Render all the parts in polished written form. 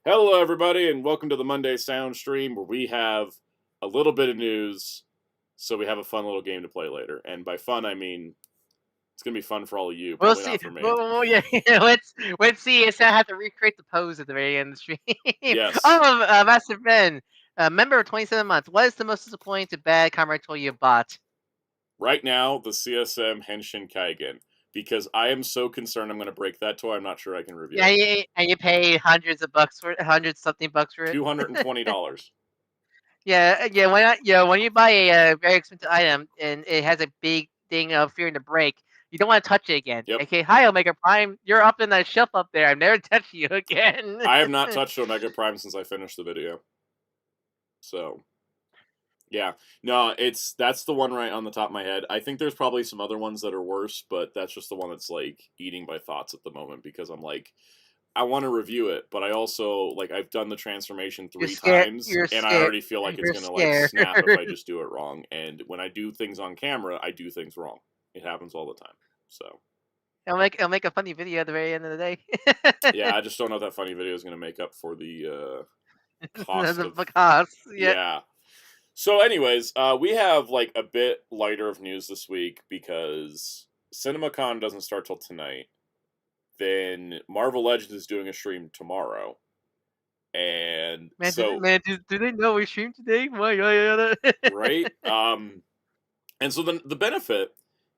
Hello, everybody, and welcome to the Monday Sound Stream, where we have a little bit of news, so we have a fun little game to play later. And by fun, I mean it's gonna be fun for all of you, We'll probably see. not for me. Well, yeah. Let's see. It's I have to recreate the pose at the very end of the stream. Yes. Oh, Master Ben, member of 27 months. What is the most disappointing to bad camera toy you bought? Right now, the CSM Henshin Kaigen, because I am so concerned I'm going to break that toy. I'm not sure I can review Yeah, it. and you paid hundreds of bucks for it, hundred something bucks for it. $220. Yeah. Why not? Yeah, when you buy a very expensive item and it has a big thing of fearing to break, you don't want to touch it again. Yep. Okay, hi Omega Prime, you're up in that shelf up there. I've never touched you again. I have not touched Omega Prime since I finished the video. So, yeah. No, that's the one right on the top of my head. I think there's probably some other ones that are worse, but that's just the one that's like eating my thoughts at the moment because I'm like, I want to review it, but I also like I've done the transformation 3 times, and I already feel like it's gonna like snap if I just do it wrong. And when I do things on camera, I do things wrong. It happens all the time. So I'll make a funny video at the very end of the day. yeah, I just don't know if that funny video is gonna make up for the cost of cost. yeah. So, anyways, we have like a bit lighter of news this week because CinemaCon doesn't start till tonight. Then Marvel Legends is doing a stream tomorrow, and Man, so do they know we stream today? right, and so then the benefit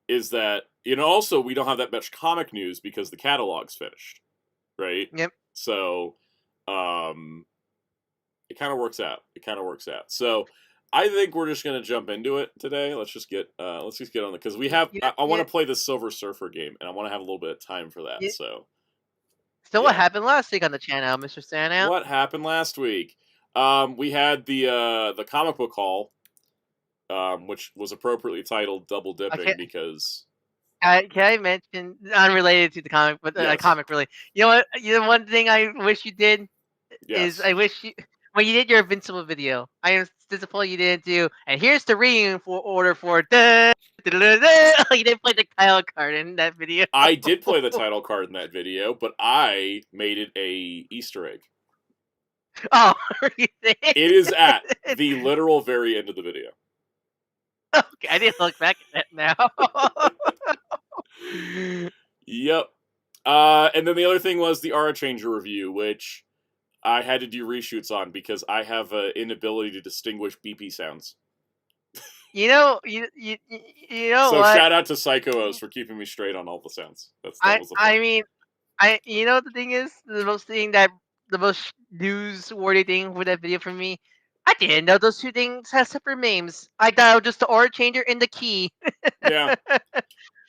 is that also we don't have that much comic news because the catalog's finished, right? Yep. So, it kind of works out. So I think we're just gonna jump into it today. Let's just get on it because we have. I want to play the Silver Surfer game, and I want to have a little bit of time for that. So what happened last week on the channel, Mr. Soundout? What happened last week? We had the comic book haul, which was appropriately titled "Double Dipping" because. Can I mention unrelated to the comic, but Yes. comic really? You know what? One thing I wish you did is I wish you. When you did your Invincible video, I am disappointed you didn't do. And here's the reading order for. You didn't play the title card in that video. I did play the title card in that video, but I made it a Easter egg. Oh, it is at the literal very end of the video. Okay, I didn't look back at that now. Yep. And then the other thing was the Aura Changer review, which I had to do reshoots on because I have an inability to distinguish BP sounds. You know. So what? Shout out to Psycho-O's for keeping me straight on all the sounds. I mean, the thing is, the most newsworthy thing with that video for me, I didn't know those two things have separate names. I thought it was just the Aura Changer and the key. Yeah.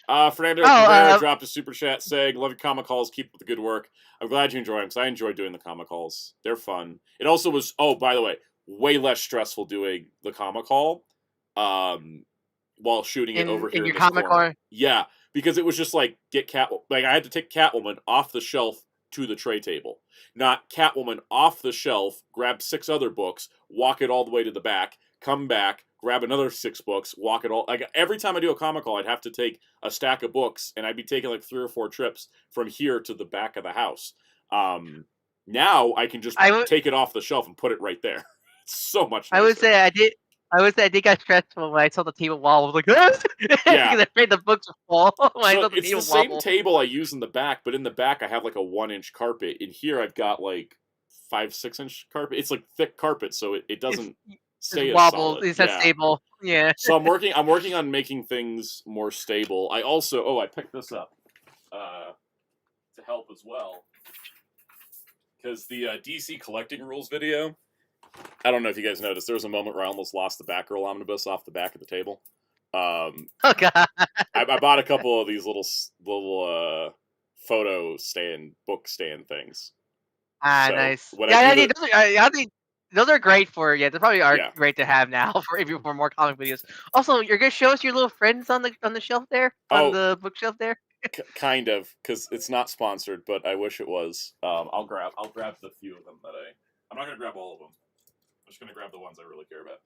Fernando Rivera dropped a super chat saying, "Love your comic calls. Keep up the good work. I'm glad you enjoy them because I enjoy doing the comic calls. They're fun. It also was, by the way, way less stressful doing the comic call while shooting it over here in this corner. Yeah, because it was just like I had to take Catwoman off the shelf to the tray table, not Catwoman off the shelf, grab 6 other books, walk it all the way to the back, come back, grab another 6 books, walk it all. Like every time I do a comic call, I'd have to take a stack of books, and I'd be taking like 3 or 4 trips from here to the back of the house. Now I can just take it off the shelf and put it right there. It's so much nicer. I would say I did get stressful when I saw the table wall. I was like, yeah, because I afraid the books would fall. It's the same table I use in the back, but in the back I have like a 1-inch carpet. In here I've got like 5-6-inch carpet. It's like thick carpet, so it doesn't stay as solid. It's not stable. Yeah. So I'm working on making things more stable. I also I picked this up to help as well because the DC collecting rules video. I don't know if you guys noticed. There was a moment where I almost lost the Batgirl omnibus off the back of the table. Oh God! I bought a couple of these little photo stand, book stand things. Nice. I think those are great for They probably are great to have now for more comic videos. Also, you're gonna show us your little friends on the shelf there, on the bookshelf there. Kind of, because it's not sponsored, but I wish it was. I'll grab the few of them that I'm not gonna grab all of them. I'm just gonna grab the ones I really care about.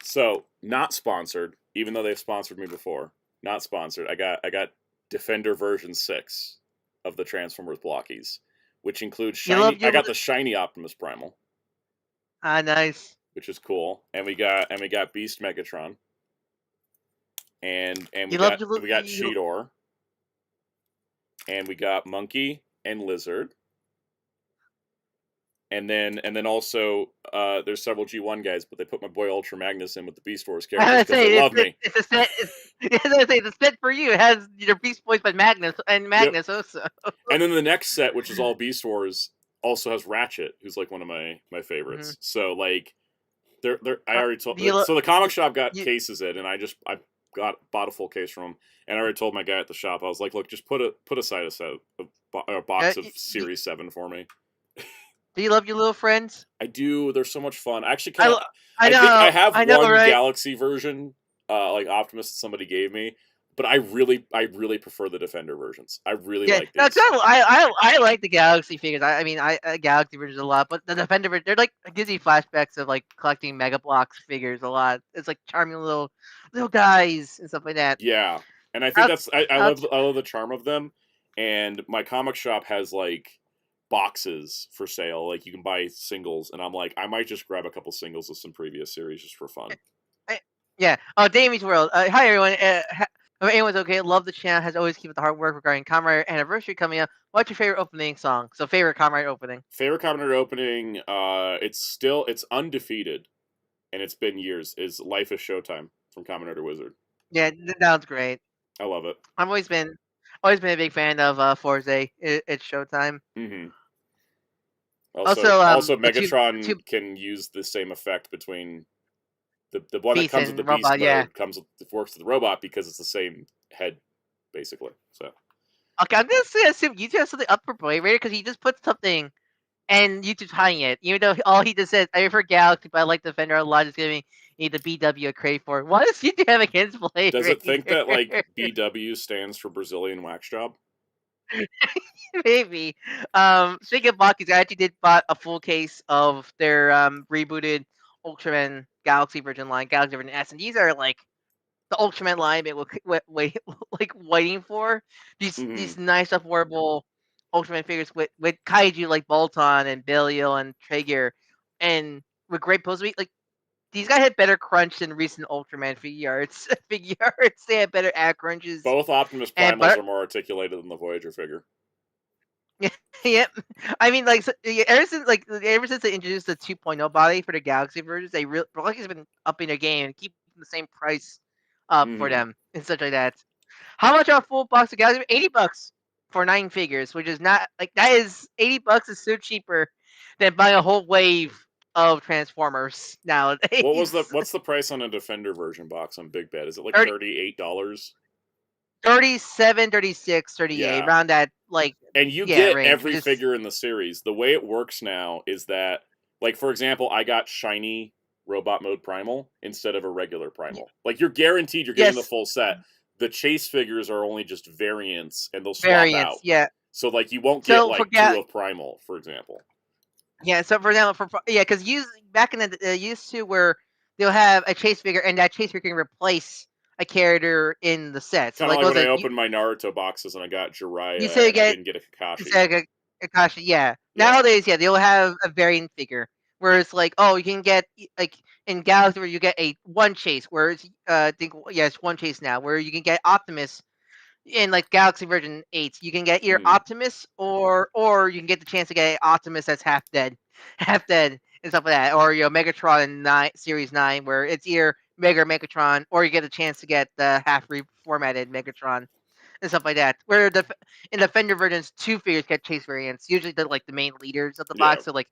So not sponsored, even though they've sponsored me before. Not sponsored. I got Defender version 6 of the Transformers blockies, which includes shiny. I got the shiny Optimus Primal. Ah, nice. Which is cool, and we got Beast Megatron, and we got Cheetor, and we got Monkey and Lizard, and then also there's several G1 guys, but they put my boy Ultra Magnus in with the Beast Wars characters because they love me. It's a set. It's a set for you. It has your Beast Boys by Magnus also. And then the next set, which is all Beast Wars, also has Ratchet, who's like one of my favorites. So like. I already told. So the comic shop got cases in, and I bought a full case from them, and I already told my guy at the shop. I was like, "Look, just put aside a box of Series 7 for me." Do you love your little friends? I do. They're so much fun. I actually kind of. I know. think I have one right? Galaxy version, like Optimus, that somebody gave me. But I really prefer the Defender versions. I really like these. I like the Galaxy figures. I mean, Galaxy versions a lot, but the Defender, they're like, it gives you flashbacks of like collecting Mega Bloks figures a lot. It's like charming little guys and stuff like that. Yeah, and I think I love the charm of them. And my comic shop has like boxes for sale. Like you can buy singles, and I'm like, I might just grab a couple singles of some previous series just for fun. Yeah. Oh, Damie's World. Hi everyone. Hope anyone's okay. Love the channel. Has always keep up the hard work regarding Kamen Rider anniversary coming up. What's your favorite opening song? So favorite Kamen Rider opening. Favorite Kamen Rider opening. It's undefeated, and it's been years. Is Life is Showtime from Kamen Rider Wizard. Yeah, that was great. I love it. I've always been a big fan of Forze. It's Showtime. Mm-hmm. Also, Megatron can use the same effect between. The one that comes with the Beast mode works with the robot because it's the same head, basically. So. Okay, I'm gonna assume YouTube has something up for Blade Raider because he just put something, and YouTube's hiding it. Even though all he just said, I prefer Galaxy, but I like Defender a lot. Just giving me the BW a crate for. What does YouTube have against Blade Raider? Does it think that like BW stands for Brazilian Wax Job? Maybe. Speaking of boxes, I actually did bought a full case of their rebooted Ultraman Galaxy version line, Galaxy version S, and these are like the Ultraman line it will like waiting for these nice affordable Ultraman figures with kaiju like Bolton and Belial and Traeger, and with great pose. Like these guys had better crunch than recent Ultraman figure arts. They had better ad crunches. Both Optimus Primals are more articulated than the Voyager figure. Yep. I mean, like ever since they introduced the 2.0 body for the Galaxy versions, they really has been upping their game and keeping the same price for them and such like that. How much are a full box of Galaxy? $80 for 9 figures, which is not like that is $80 is so cheaper than buying a whole wave of Transformers nowadays. What's the price on a Defender version box on Big Bad? Is it like $38? 37, 36, 38, around that, like. And you get every figure in the series. The way it works now is that, like, for example, I got shiny Robot Mode Primal instead of a regular Primal. Like, you're guaranteed you're getting the full set. The chase figures are only just variants, and they'll swap out. Yeah. So, like, you won't get, like, 2 of Primal, for example. Yeah, so for example, because back in the used to where they'll have a chase figure, and that chase figure can replace a character in the set. So like when I opened my Naruto boxes and I got Jiraiya, I didn't get a Kakashi. You said Kakashi, yeah. Nowadays, they'll have a variant figure where it's like, oh, you can get like in Galaxy where you get a one chase, where it's it's one chase now, where you can get Optimus in like Galaxy version 8. You can get either Optimus or you can get the chance to get Optimus that's half dead and stuff like that, or Megatron in Series 9, where it's either Mega Megatron, or you get a chance to get the half reformatted Megatron and stuff like that. Where in Defender versions, 2 figures get chase variants. Usually they're like the main leaders of the box. So like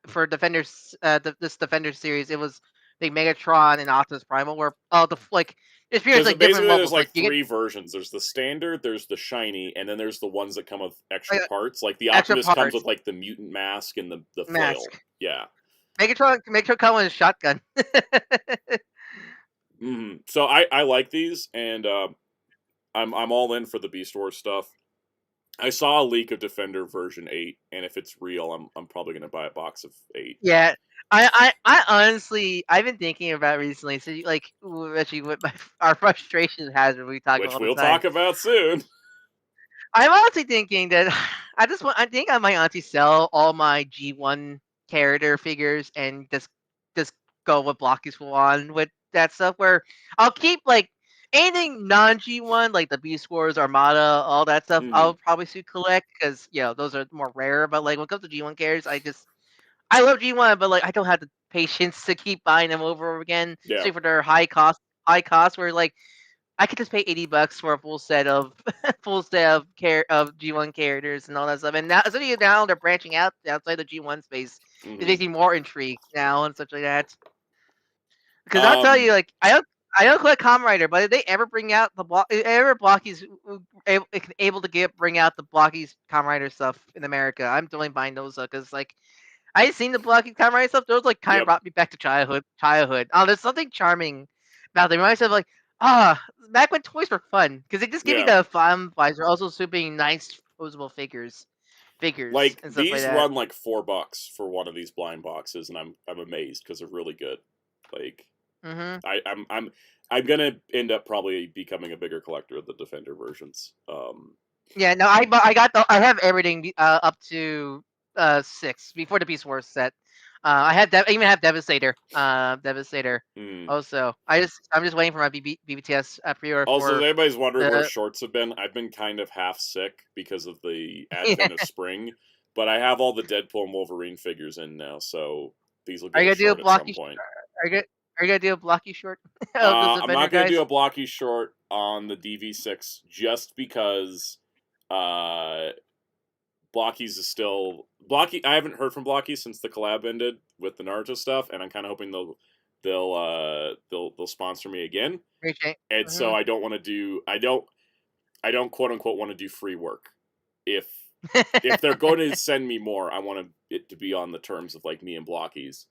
for Defenders, this Defender series, it was the Megatron and Optimus Primal. Where it's like different levels. There's like 3 versions. There's the standard, there's the shiny, and then there's the ones that come with extra parts. Like the Optimus comes with like the mutant mask and the flail. Yeah. Megatron come with a shotgun. So I like these, and I'm all in for the Beast Wars stuff. I saw a leak of Defender version 8, and if it's real, I'm probably gonna buy a box of 8. Yeah, I honestly I've been thinking about recently. So like actually, what our frustration has when we talk about, which we'll talk about soon. I'm honestly thinking that I just want. I think I might honestly sell all my G1 character figures and just go with Blocky Swan with that stuff. Where I'll keep like anything non G1, like the Beast Wars, Armada, all that stuff. I'll probably still collect because those are more rare. But like when it comes to G1 characters, I love G1, but like I don't have the patience to keep buying them over again, especially for their high cost. High cost, where like I could just pay $80 for a full set of G1 characters and all that stuff. And now, especially now they're branching out outside the G1 space. It makes me more intrigued now and such like that. Because I'll tell you, like I don't collect Kamen Rider, but if they ever bring out Blocky's able to bring out the Blocky's Kamen Rider stuff in America, I'm totally buying those up because like I seen the Blocky Kamen Rider stuff. Those like kind of brought me back to childhood. Oh, there's something charming about them. It reminds me of like back when toys were fun because they just give you the fun vibes. They're also super nice posable figures Like and stuff these like that. run like $4 for one of these blind boxes, and I'm amazed because they're really good. Like I'm gonna end up probably becoming a bigger collector of the Defender versions. Yeah, no, I have everything up to 6 before the Beast Wars set. I even have Devastator. Devastator. Also, I'm just waiting for my BBTS pre-order. Also, if anybody's wondering where shorts have been, I've been kind of half sick because of the advent of spring. But I have all the Deadpool and Wolverine figures in now, so these will get a short at some point. Are you gonna do a blocky short? I'm not gonna do a blocky short on the DV6 just because Blockies is still Blocky. I haven't heard from Blocky since the collab ended with the Naruto stuff, and I'm kind of hoping they'll sponsor me again. And so I don't want to do I don't quote unquote want to do free work. If they're going to send me more, I want it to be on the terms of like me and Blockies.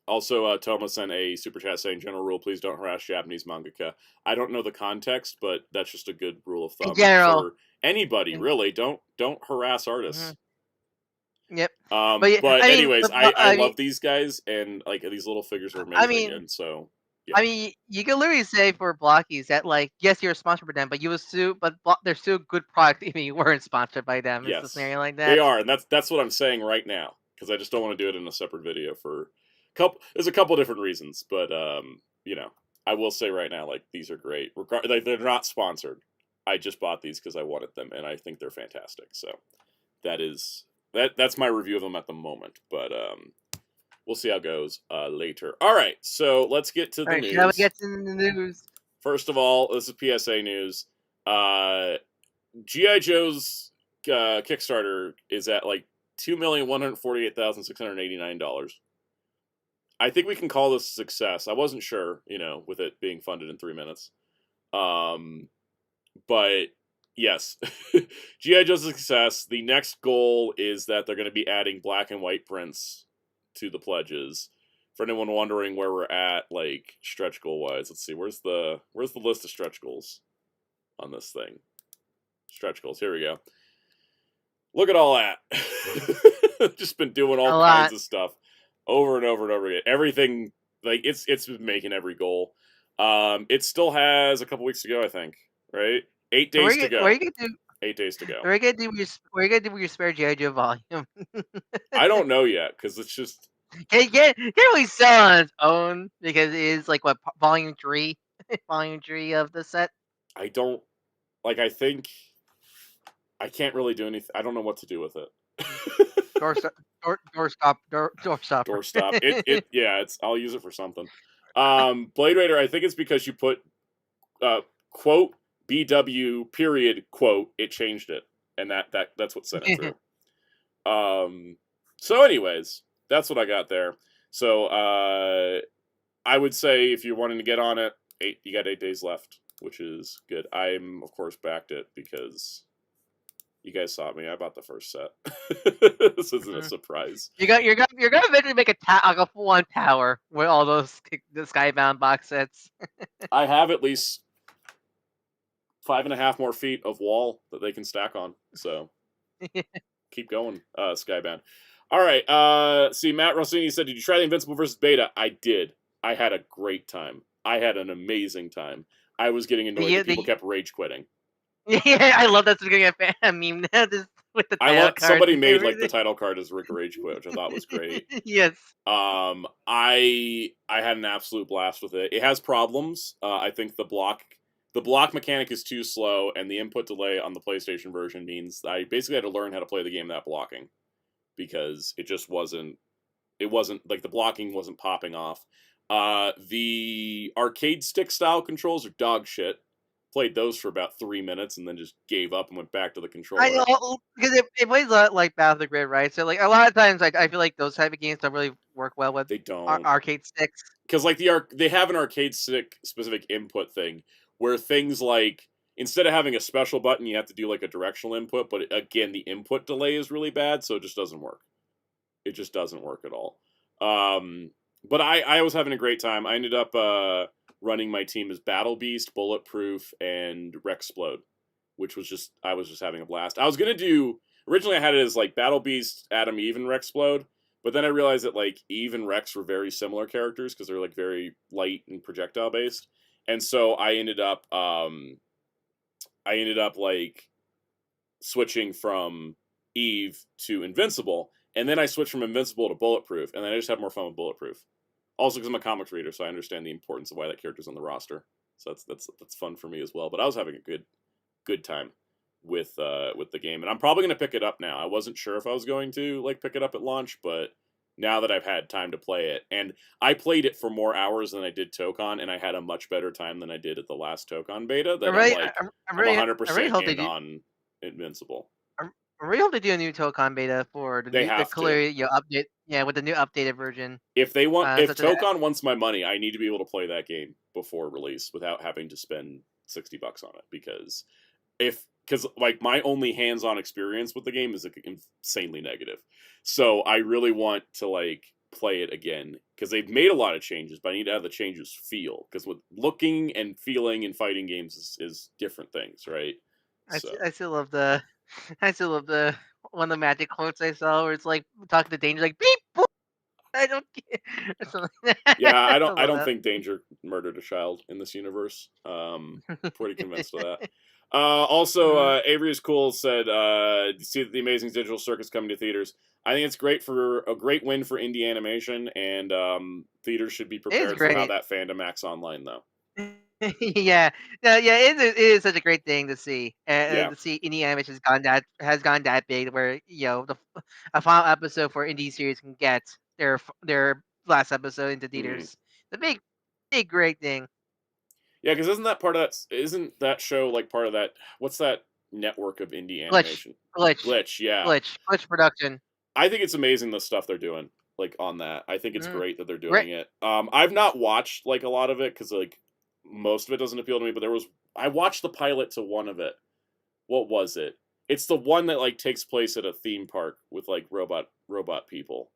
Also, Toma sent a super chat saying, "General rule: please don't harass Japanese mangaka." I don't know the context, but that's just a good rule of thumb for anybody. Really, don't harass artists. Yep. But anyways, I love these guys, and like these little figures are amazing. And so, yeah. I mean, you can literally say for Blockies that like, yes, you're sponsored by them, but they're still good product even you weren't sponsored by them. Yes, it's a scenario like that. They are, and that's what I'm saying right now because I just don't want to do it in a separate video for. There's a couple different reasons, but I will say right now, like these are great. Like, they're not sponsored. I just bought these because I wanted them, and I think they're fantastic. So that's my review of them at the moment. But we'll see how it goes later. All right, so let's get to the news. Shall we get to the news? First of all, this is PSA news. G.I. Joe's Kickstarter is at like $2,148,689. I think we can call this a success. I wasn't sure, with it being funded in 3 minutes. But yes, G.I. Joe's a success. The next goal is that they're going to be adding black and white prints to the pledges. For anyone wondering where we're at, like stretch goal wise, let's see. Where's the list of stretch goals on this thing? Stretch goals. Here we go. Look at all that. Just been doing all kinds of stuff. Over and over and over again. Everything, like, it's been making every goal. It still has a couple weeks to go, I think. Right? 8 days to go. 8 days to go. What are you gonna do with your spare G.I. Joe volume? I don't know yet, because it's just... Can't really sell on its own, because it is, like, what, volume 3? Volume 3 of the set? I don't... Like, I think... I can't really do anything. I don't know what to do with it. Door stop. I'll use it for something. Blade Raider, I think it's because you put quote BW period quote, it changed it, and that's what sent it through. So anyways, that's what I got there. So I would say if you're wanting to get on it, you got 8 days left, which is good. I'm of course backed it because you guys saw me. I bought the first set. This isn't a surprise. You're gonna eventually make a full-on tower with all those the Skybound box sets. I have at least 5.5 more feet of wall that they can stack on. So keep going, Skybound. All right. See, Matt Rossini said, "Did you try the Invincible versus Beta?" I did. I had a great time. I had an amazing time. I was getting annoyed that people kept rage quitting. Yeah, I love that's going to get a meme now. Just with the I title love card somebody and made like the everything. title card as Rick Rage Quit, which I thought was great. Yes. I had an absolute blast with it. It has problems. I think the block mechanic is too slow, and the input delay on the PlayStation version means I basically had to learn how to play the game without blocking, because it just wasn't. It wasn't like the blocking wasn't popping off. The arcade stick style controls are dog shit. Played those for about 3 minutes and then just gave up and went back to the controller. I know, because it plays a lot like Battle of the Grid, right? So like a lot of times, like I feel like those type of games don't really work well with They don't. arcade sticks. Because like they have an arcade stick specific input thing where things like, instead of having a special button, you have to do like a directional input, but again, the input delay is really bad, so it just doesn't work. It just doesn't work at all. But I was having a great time. I ended up running my team as Battle Beast, Bulletproof, and Rexplode, which was just, I was just having a blast. I was gonna do, originally I had it as like Battle Beast, Adam, Eve, and Rexplode, but then I realized that like Eve and Rex were very similar characters because they're like very light and projectile based, and so I ended up like switching from Eve to Invincible, and then I switched from Invincible to Bulletproof, and then I just had more fun with Bulletproof. Also, because I'm a comics reader, so I understand the importance of why that character's on the roster. So that's fun for me as well. But I was having a good time with the game, and I'm probably gonna pick it up now. I wasn't sure if I was going to like pick it up at launch, but now that I've had time to play it, and I played it for more hours than I did Tokon, and I had a much better time than I did at the last Tokon beta. That I'm 100% in on Invincible. I really hope they do a new Tokon beta for the update. Yeah, with the new updated version. If they want, if Tokon wants my money, I need to be able to play that game before release without having to spend $60 on it, because like my only hands-on experience with the game is like insanely negative. So I really want to like play it again, because they've made a lot of changes, but I need to have the changes feel, because with looking and feeling in fighting games is different things, right? I still love the one of the magic quotes I saw where it's like talking to Danger like beep boop. I don't care. Yeah, I don't think Danger murdered a child in this universe. Pretty convinced of that. Also, Avery is Cool said, see the Amazing Digital Circus coming to theaters. I think it's a great win for indie animation, and theaters should be prepared for how that fandom acts online, though. Yeah, it is such a great thing to see, and to see indie animation has gone that big, where a final episode for indie series can get their last episode into theaters. The big great thing. Yeah, because isn't that show like part of that? What's that network of indie animation? Glitch. Yeah. Glitch production. I think it's amazing the stuff they're doing like on that. I think it's great that they're doing it. I've not watched like a lot of it because like most of it doesn't appeal to me, but I watched the pilot to one of it. What was it? It's the one that like takes place at a theme park with like robot people.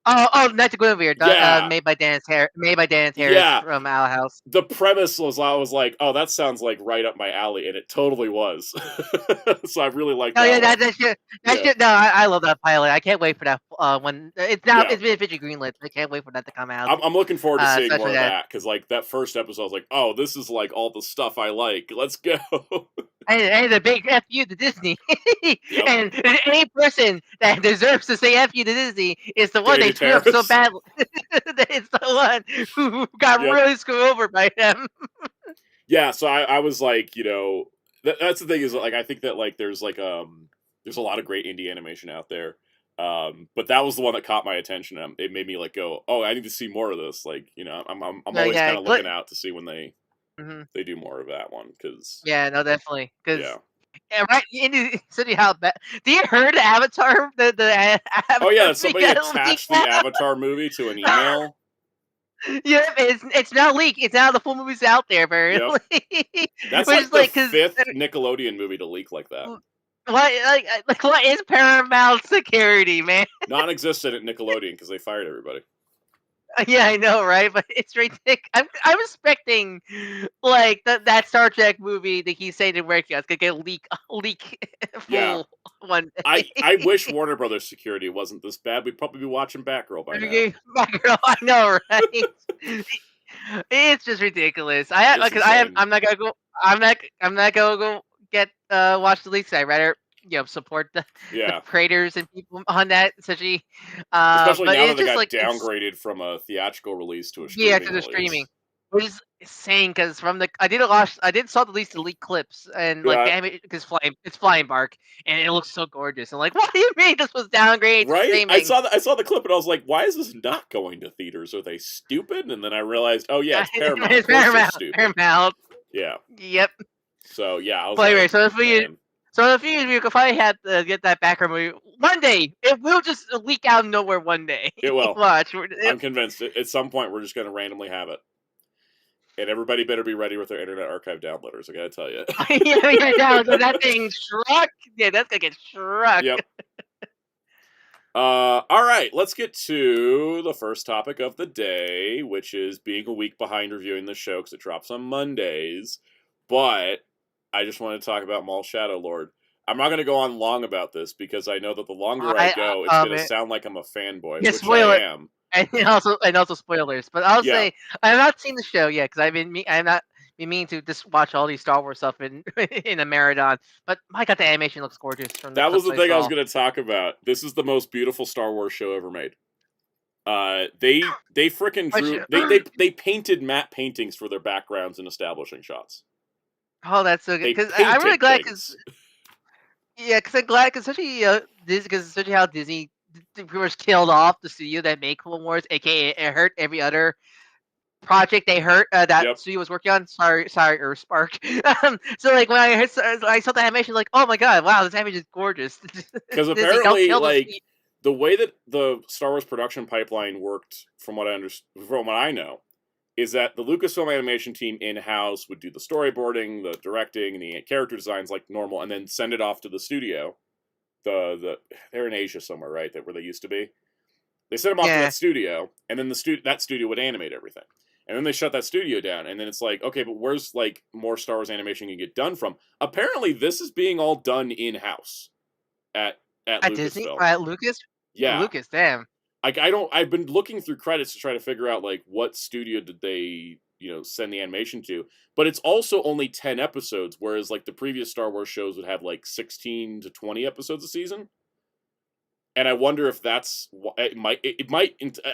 Oh, Night to Guinevere, made by Dan Harris from Owl House. The premise was, I was like, oh, that sounds like right up my alley, and it totally was. So I really liked that. Oh yeah, that shit. No, I love that pilot. I can't wait for that when it's been officially greenlit. I can't wait for that to come out. I'm looking forward to seeing more of that, because like that first episode, I was like, oh, this is like all the stuff I like. Let's go. And a big F you to Disney. And any person that deserves to say F you to Disney is the one they screwed up so badly. It's the one who got really screwed over by them. Yeah, so I was like, that's the thing, is like I think that like there's a lot of great indie animation out there. But that was the one that caught my attention, and it made me like go, oh, I need to see more of this. Like, I'm always kind of looking out to see when they do more of that one, because definitely, because right in City, how bad? Do you heard Avatar? The oh yeah, somebody attached the Avatar movie to an email. Yeah, it's now leaked. It's now the full movie's out there, apparently. Yep. That's like the fifth Nickelodeon movie to leak like that. What is Paramount security, man? Non-existent at Nickelodeon because they fired everybody. Yeah, I know, right? But it's ridiculous. I'm expecting like that Star Trek movie that he's saying to working on is gonna get leak full one day. I wish Warner Brothers security wasn't this bad. We'd probably be watching Batgirl by now. Batgirl, I know, right? It's just ridiculous. I'm not gonna go get watch the leaks. I rather support the creators and people on that, especially. Especially but now that it's they just got like downgraded from a theatrical release to a streaming to the release. streaming. Which is insane because from the I did saw the leaked clips and like damn it because it's flying bark and it looks so gorgeous. I'm like, what do you mean this was downgraded to streaming? I saw the clip and I was like, why is this not going to theaters? Are they stupid? And then I realized, oh yeah, it's Paramount. It's of course they're stupid. Paramount. Yeah. Yep. So yeah, I was anyway, like, so if we could finally have to get that background movie one day, it will just leak out of nowhere one day. It will. Watch. I'm convinced. At some point, we're just going to randomly have it. And everybody better be ready with their Internet Archive downloaders, I gotta tell you. That thing struck. Yeah, that's gonna get struck. Yep. Alright, let's get to the first topic of the day, which is being a week behind reviewing the show because it drops on Mondays. But I just want to talk about Maul Shadow Lord. I'm not going to go on long about this because I know that the longer I go, it's going to sound like I'm a fanboy, which I am. And also spoilers. But I'll say I've not seen the show yet because I'm not meaning to just watch all these Star Wars stuff in a marathon. But my God, the animation looks gorgeous. That was the thing I was going to talk about. This is the most beautiful Star Wars show ever made. They freaking drew. They painted matte paintings for their backgrounds and establishing shots. Oh, that's so good. Because I'm really glad. Because I'm glad. Because especially how Disney pretty much killed off the studio that made Clone Wars, aka it hurt every other project that studio was working on. Sorry, Earthspark. So like when I saw the animation, like, oh my God, wow, this animation is gorgeous. Because apparently, like the way that the Star Wars production pipeline worked, from what I know, is that the Lucasfilm animation team in-house would do the storyboarding, the directing, and the character designs like normal, and then send it off to the studio. They're in Asia somewhere, right? Where they used to be. They sent them off to that studio, and then that studio would animate everything. And then they shut that studio down, and then it's like, okay, but where's like more Star Wars animation you can get done from? Apparently, this is being all done in-house at Lucasfilm. Disney? At Lucas? Yeah. Lucas, damn. Like I've been looking through credits to try to figure out like what studio did they send the animation to, but it's also only 10 episodes, whereas like the previous Star Wars shows would have like 16 to 20 episodes a season. And I wonder if that's it might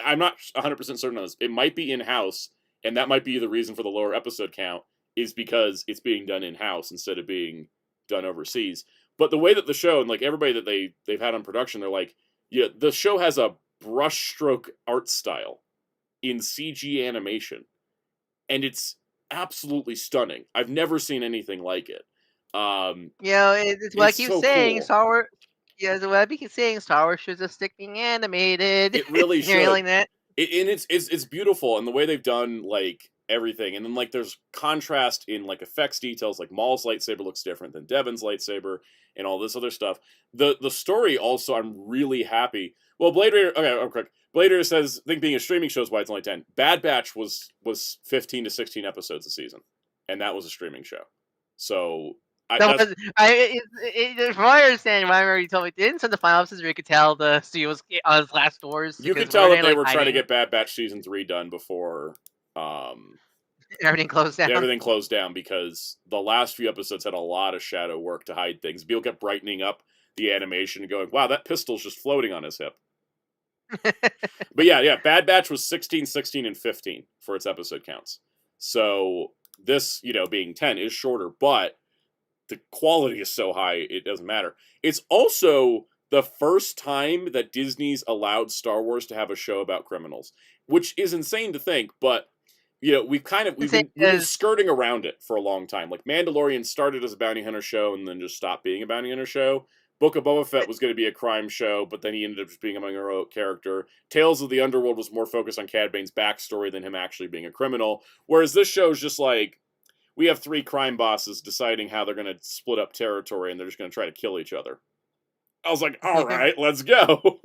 I'm not 100% certain on this. It might be in-house, and that might be the reason for the lower episode count is because it's being done in-house instead of being done overseas. But the way that the show and like everybody that they've had on production, they're like, yeah, the show has a brushstroke art style in CG animation, and it's absolutely stunning. I've never seen anything like it. It's what I keep saying. Cool. Star Wars. Yeah, what I keep saying. Star Wars should just stick being animated. It really should. Like that. And it's beautiful, and the way they've done like everything, and then like there's contrast in like effects details. Like Maul's lightsaber looks different than Devon's lightsaber, and all this other stuff. The story also, I'm really happy. Well, Blade Runner. Okay, I'm correct. Blade Runner says, I think being a streaming show is why it's only 10. Bad Batch was 15 to 16 episodes a season, and that was a streaming show. So from what I understand, I remember you told me didn't send the final episodes where you could tell the studio was on its last doors. You could tell that they were trying to get Bad Batch season 3 done before everything closed down. Everything closed down because the last few episodes had a lot of shadow work to hide things. People kept brightening up the animation and going, wow, that pistol's just floating on his hip. But yeah, Bad Batch was 16, 16, and 15 for its episode counts. So this, being 10 is shorter, but the quality is so high, it doesn't matter. It's also the first time that Disney's allowed Star Wars to have a show about criminals, which is insane to think, but we've been skirting around it for a long time. Like Mandalorian started as a bounty hunter show and then just stopped being a bounty hunter show. Book of Boba Fett was going to be a crime show, but then he ended up just being a heroic character. Tales of the Underworld was more focused on Cad Bane's backstory than him actually being a criminal. Whereas this show is just like, we have 3 crime bosses deciding how they're going to split up territory and they're just going to try to kill each other. I was like, all right, let's go.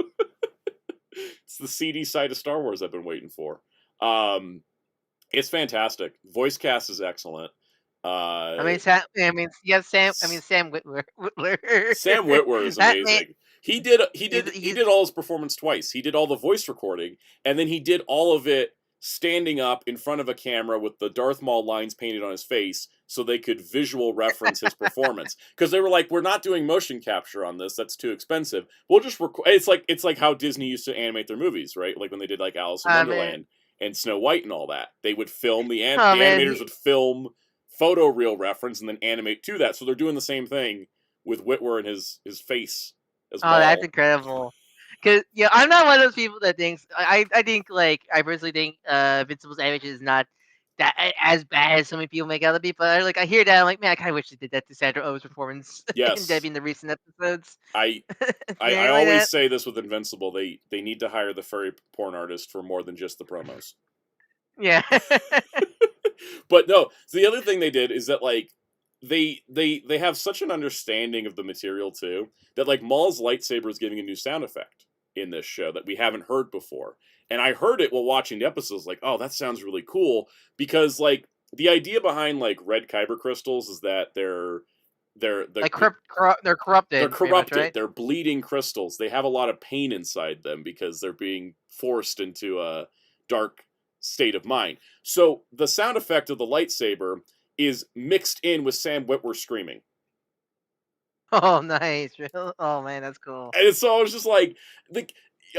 It's the seedy side of Star Wars I've been waiting for. It's fantastic. Voice cast is excellent. Sam Witwer. Sam Witwer is amazing. He did all his performance twice. He did all the voice recording, and then he did all of it standing up in front of a camera with the Darth Maul lines painted on his face so they could visual reference his performance. Because they were like, we're not doing motion capture on this, that's too expensive. We'll just record. It's like how Disney used to animate their movies, right? Like when they did like Alice in Wonderland and Snow White and all that. They would film the animators would film photoreal reference and then animate to that. So they're doing the same thing with Witwer and his face as Maul. That's incredible. Because I'm not one of those people that thinks I think like I personally think Invincible's animation is not that as bad as so many people make out of it. But like I hear that I'm like, man, I kind of wish they did that to Sandra Oh's performance in Debbie in the recent episodes. I always say this with Invincible, they need to hire the furry porn artist for more than just the promos. Yeah. But no, so the other thing they did is that like they have such an understanding of the material too that like Maul's lightsaber is giving a new sound effect in this show that we haven't heard before. And I heard it while watching the episodes, like, oh, that sounds really cool, because like the idea behind like red kyber crystals is that they're like corrupted. They're corrupted. Much, right? They're bleeding crystals. They have a lot of pain inside them because they're being forced into a dark state of mind. So the sound effect of the lightsaber is mixed in with Sam Witwer screaming. Oh, nice. Oh, man, that's cool. And so I was just like,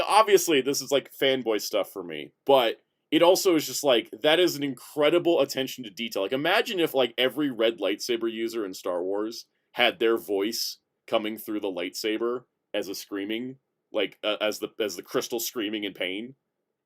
obviously, this is like fanboy stuff for me, but it also is just like, that is an incredible attention to detail. Like, imagine if like every red lightsaber user in Star Wars had their voice coming through the lightsaber as a screaming, like as the crystal screaming in pain.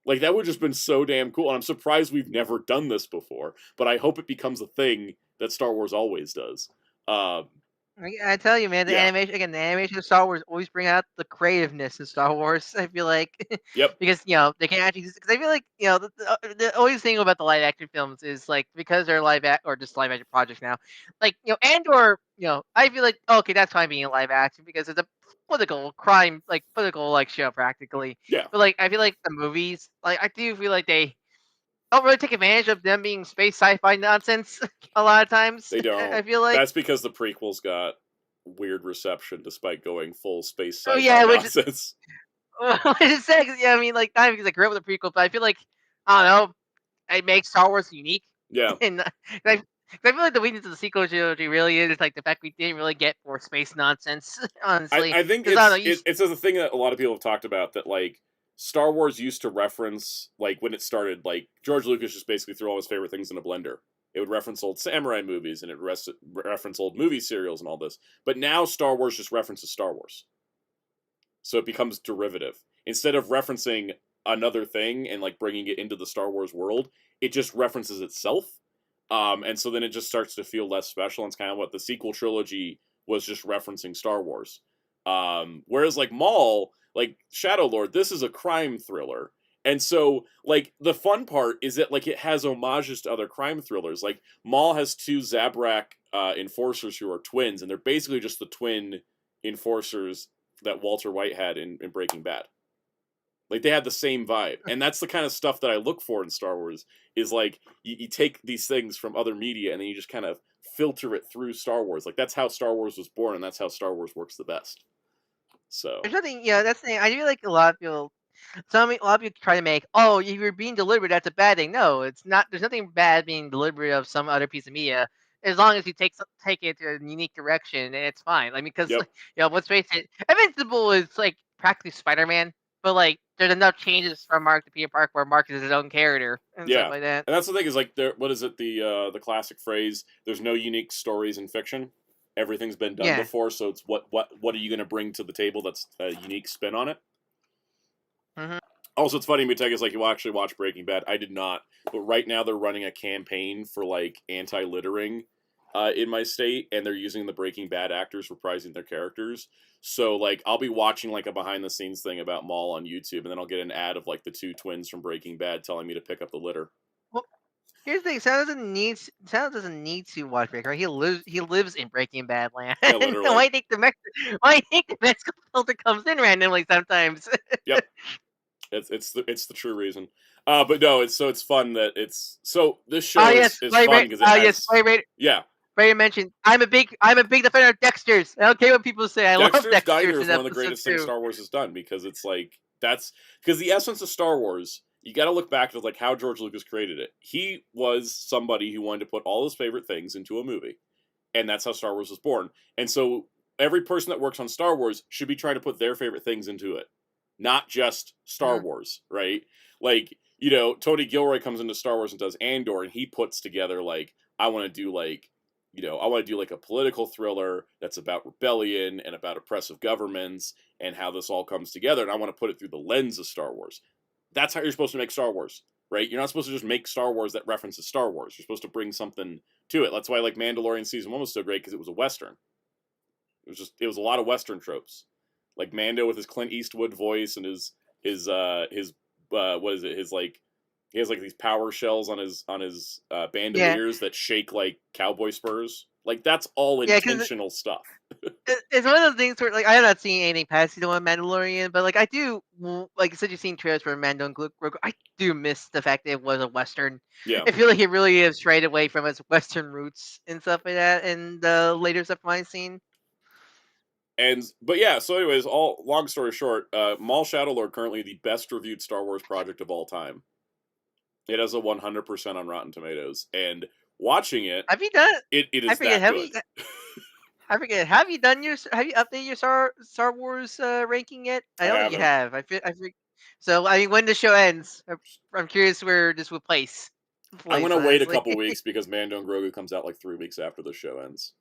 Like, that would have just been so damn cool. And I'm surprised we've never done this before, but I hope it becomes a thing that Star Wars always does. I tell you, man, the animation of Star Wars always bring out the creativeness in Star Wars. I feel like, because they can't actually. Because I feel like the always thing about the live action films is like because they're or just live action projects now, like Andor, I feel like okay, that's fine being a live action because it's a political show practically. Yeah. But like I feel like the movies, like I do feel like they don't really take advantage of them being space sci-fi nonsense a lot of times. They don't. I feel like that's because the prequels got weird reception despite going full space sci-fi nonsense. Which is sad, because I mean, like not because I grew up with the prequel, but I feel like I don't know, it makes Star Wars unique. Yeah. And I feel like the weakness of the sequel trilogy really is like the fact we didn't really get more space nonsense. Honestly, I think it's a thing that a lot of people have talked about, that like Star Wars used to reference, like when it started, like George Lucas just basically threw all his favorite things in a blender. It would reference old samurai movies and it reference old movie serials and all this. But now Star Wars just references Star Wars. So it becomes derivative. Instead of referencing another thing and like bringing it into the Star Wars world, it just references itself. And so then it just starts to feel less special. And it's kind of what the sequel trilogy was, just referencing Star Wars. Whereas like Maul, like Shadow Lord, this is a crime thriller. And so, like, the fun part is that, like, it has homages to other crime thrillers. Like, Maul has two Zabrak enforcers who are twins, and they're basically just the twin enforcers that Walter White had in Breaking Bad. Like, they had the same vibe. And that's the kind of stuff that I look for in Star Wars, is, like, you take these things from other media, and then you just kind of filter it through Star Wars. Like, that's how Star Wars was born, and that's how Star Wars works the best. So there's nothing, that's the thing. I feel like a lot of people try to make, if you're being deliberate, that's a bad thing. No, it's not. There's nothing bad being deliberate of some other piece of media, as long as you take it to a unique direction, it's fine. I mean, because let's face it, Invincible is like practically Spider-Man, but like there's enough changes from Mark to Peter Parker where Mark is his own character and stuff like that. And that's the thing, is like what is it, the classic phrase? There's no unique stories in fiction. Everything's been done before, so it's what are you going to bring to the table that's a unique spin on it? Mm-hmm. Also, it's funny, Mutega's like, you actually watch Breaking Bad. I did not, but right now they're running a campaign for like anti-littering in my state, and they're using the Breaking Bad actors reprising their characters. So like, I'll be watching like a behind-the-scenes thing about Maul on YouTube, and then I'll get an ad of like the two twins from Breaking Bad telling me to pick up the litter. Well, here's the thing: Sal doesn't need to watch Breaking Bad. He lives in Breaking Bad land. Yeah, literally. Why think the Mexico filter comes in randomly sometimes? Yep. It's the true reason. But no, it's fun that it's so this show is fun because Ray mentioned I'm a big defender of Dexter's. I don't care what people say. I love Dexter's. Diner is one of the greatest things Star Wars has done, because it's like, that's because the essence of Star Wars you got to look back to like how George Lucas created it. He was somebody who wanted to put all his favorite things into a movie, and that's how Star Wars was born. And so every person that works on Star Wars should be trying to put their favorite things into it, not just Star Wars, right? Like, you know, Tony Gilroy comes into Star Wars and does Andor, and he puts together like, I want to do like, you know, I want to do like a political thriller that's about rebellion and about oppressive governments and how this all comes together, and I want to put it through the lens of Star Wars. That's how you're supposed to make Star Wars, right? You're not supposed to just make Star Wars that references Star Wars. You're supposed to bring something to it. That's why like Mandalorian Season 1 was so great, because it was a Western. It was a lot of Western tropes. Like Mando with his Clint Eastwood voice and his what is it? His like, he has like these power shells on his bandoliers that shake like cowboy spurs. Like that's all intentional stuff. It's one of those things where like I have not seen anything past season 1 Mandalorian, but like I do, like you said, you've seen trailers for Mando and Grogu. I do miss the fact that it was a Western. Yeah, I feel like it really is strayed away from its Western roots and stuff like that, and the later stuff I've seen. But yeah, so anyways, all long story short, Maul Shadowlord currently the best reviewed Star Wars project of all time. It has a 100% on Rotten Tomatoes, and watching it, have you done? It is that good. I forget. Have you updated your Star Wars ranking yet? I don't think you have. I feel. So I mean, when the show ends, I'm curious where this will place. I'm gonna wait a couple weeks because Mando and Grogu comes out like 3 weeks after the show ends.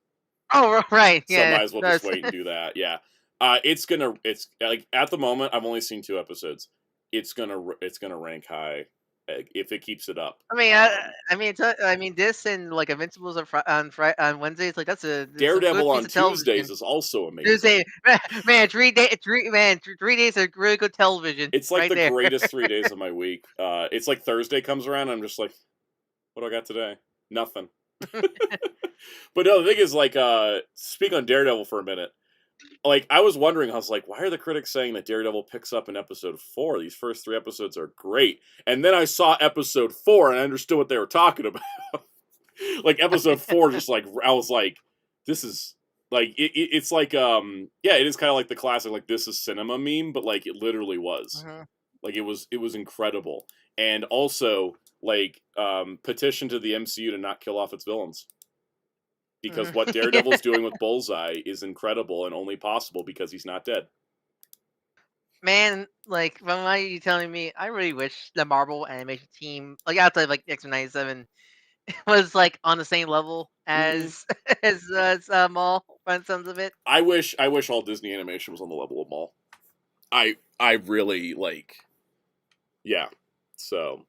Oh right, yeah. So might as well just wait and do that. Yeah, it's like at the moment I've only seen 2 episodes. It's gonna rank high if it keeps it up. I mean, this and like Invincibles on Wednesdays, like that's a Daredevil on Tuesdays is also amazing. Tuesday, man, 3 days of really good television. It's like right the there. greatest 3 days of my week. It's like Thursday comes around, I'm just like, what do I got today? Nothing. But no, the thing is, like, speak on Daredevil for a minute. Like, I was wondering, I was like, why are the critics saying that Daredevil picks up in episode 4? These first 3 episodes are great. And then I saw episode 4 and I understood what they were talking about. Like, episode 4, just like, I was like, this is, like, it's like, yeah, it is kind of like the classic, like, this is cinema meme, but, like, it literally was. Like, it was incredible. And also, like, petition to the MCU to not kill off its villains. Because what Daredevil's doing with Bullseye is incredible and only possible because he's not dead. Man, like, from what you telling me, I really wish the Marvel animation team, like outside like X-Men 97, was like on the same level as as Maul by the sounds of it. I wish all Disney animation was on the level of Maul. I really like, yeah. So.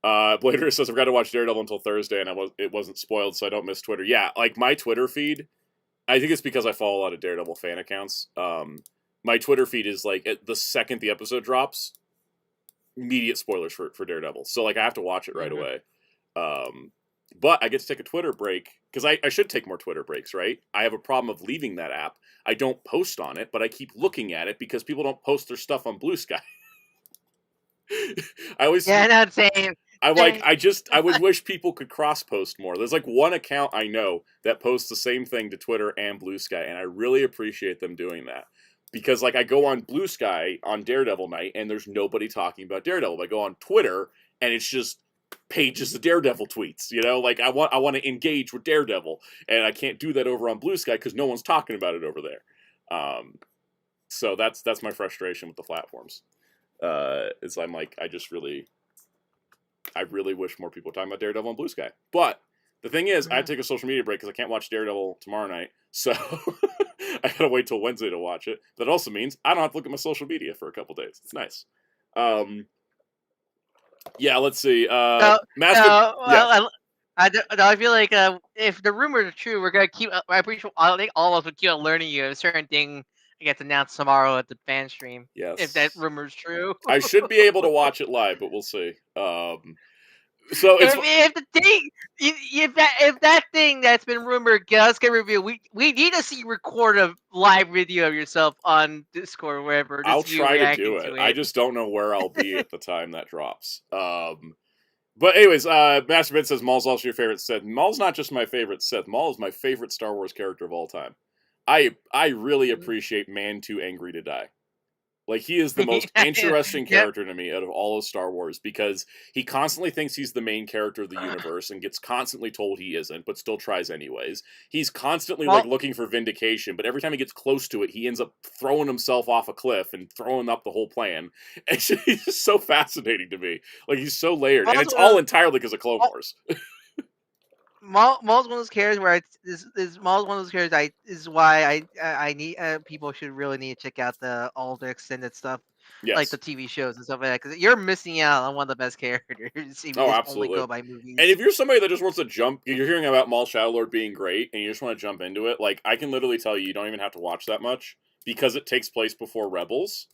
Blader says I've got to watch Daredevil until Thursday, and it wasn't spoiled, so I don't miss Twitter. Yeah, like my Twitter feed, I think it's because I follow a lot of Daredevil fan accounts. My Twitter feed is like the second the episode drops, immediate spoilers for Daredevil. So like I have to watch it right away. But I get to take a Twitter break because I should take more Twitter breaks, right? I have a problem of leaving that app. I don't post on it, but I keep looking at it because people don't post their stuff on Blue Sky. I always not saying. I'm like, I would wish people could cross-post more. There's like one account I know that posts the same thing to Twitter and Blue Sky, and I really appreciate them doing that. Because like I go on Blue Sky on Daredevil night, and there's nobody talking about Daredevil. I go on Twitter, and it's just pages of Daredevil tweets. You know, like I want to engage with Daredevil, and I can't do that over on Blue Sky because no one's talking about it over there. So that's my frustration with the platforms. Is I'm like I really wish more people were talking about Daredevil on Blue Sky. But the thing is, I had to take a social media break because I can't watch Daredevil tomorrow night. So I gotta wait till Wednesday to watch it. That also means I don't have to look at my social media for a couple days. It's nice. Yeah, let's see. I feel like if the rumors are true, we're gonna keep. I'm pretty sure I think all of us would keep on learning you a certain thing gets announced tomorrow at the fan stream. Yes. If that rumor's true. I should be able to watch it live, but we'll see. So if the thing, if that thing that's been rumored does get revealed, we need to see record a live video of yourself on Discord or wherever. I'll try to do it. I just don't know where I'll be at the time that drops. But anyways, Master Ben says Maul's also your favorite Sith. Maul's not just my favorite Sith. Maul is my favorite Star Wars character of all time. I really appreciate Man Too Angry to Die. Like, he is the most interesting Yep. character to me out of all of Star Wars, because he constantly thinks he's the main character of the universe and gets constantly told he isn't, but still tries anyways. He's constantly, like, looking for vindication, but every time he gets close to it, he ends up throwing himself off a cliff and throwing up the whole plan. And he's just so fascinating to me. Like, he's so layered. And it's all entirely because of Clone Wars. Maul's one of those characters where Maul's one of those characters is why I need people should really need to check out all the extended stuff, like the TV shows and stuff like that, because you're missing out on one of the best characters. Oh, absolutely. Only go by movies. And if you're somebody that just wants to jump, you're hearing about Maul Shadowlord being great, and you just want to jump into it, like, I can literally tell you don't even have to watch that much, because it takes place before Rebels.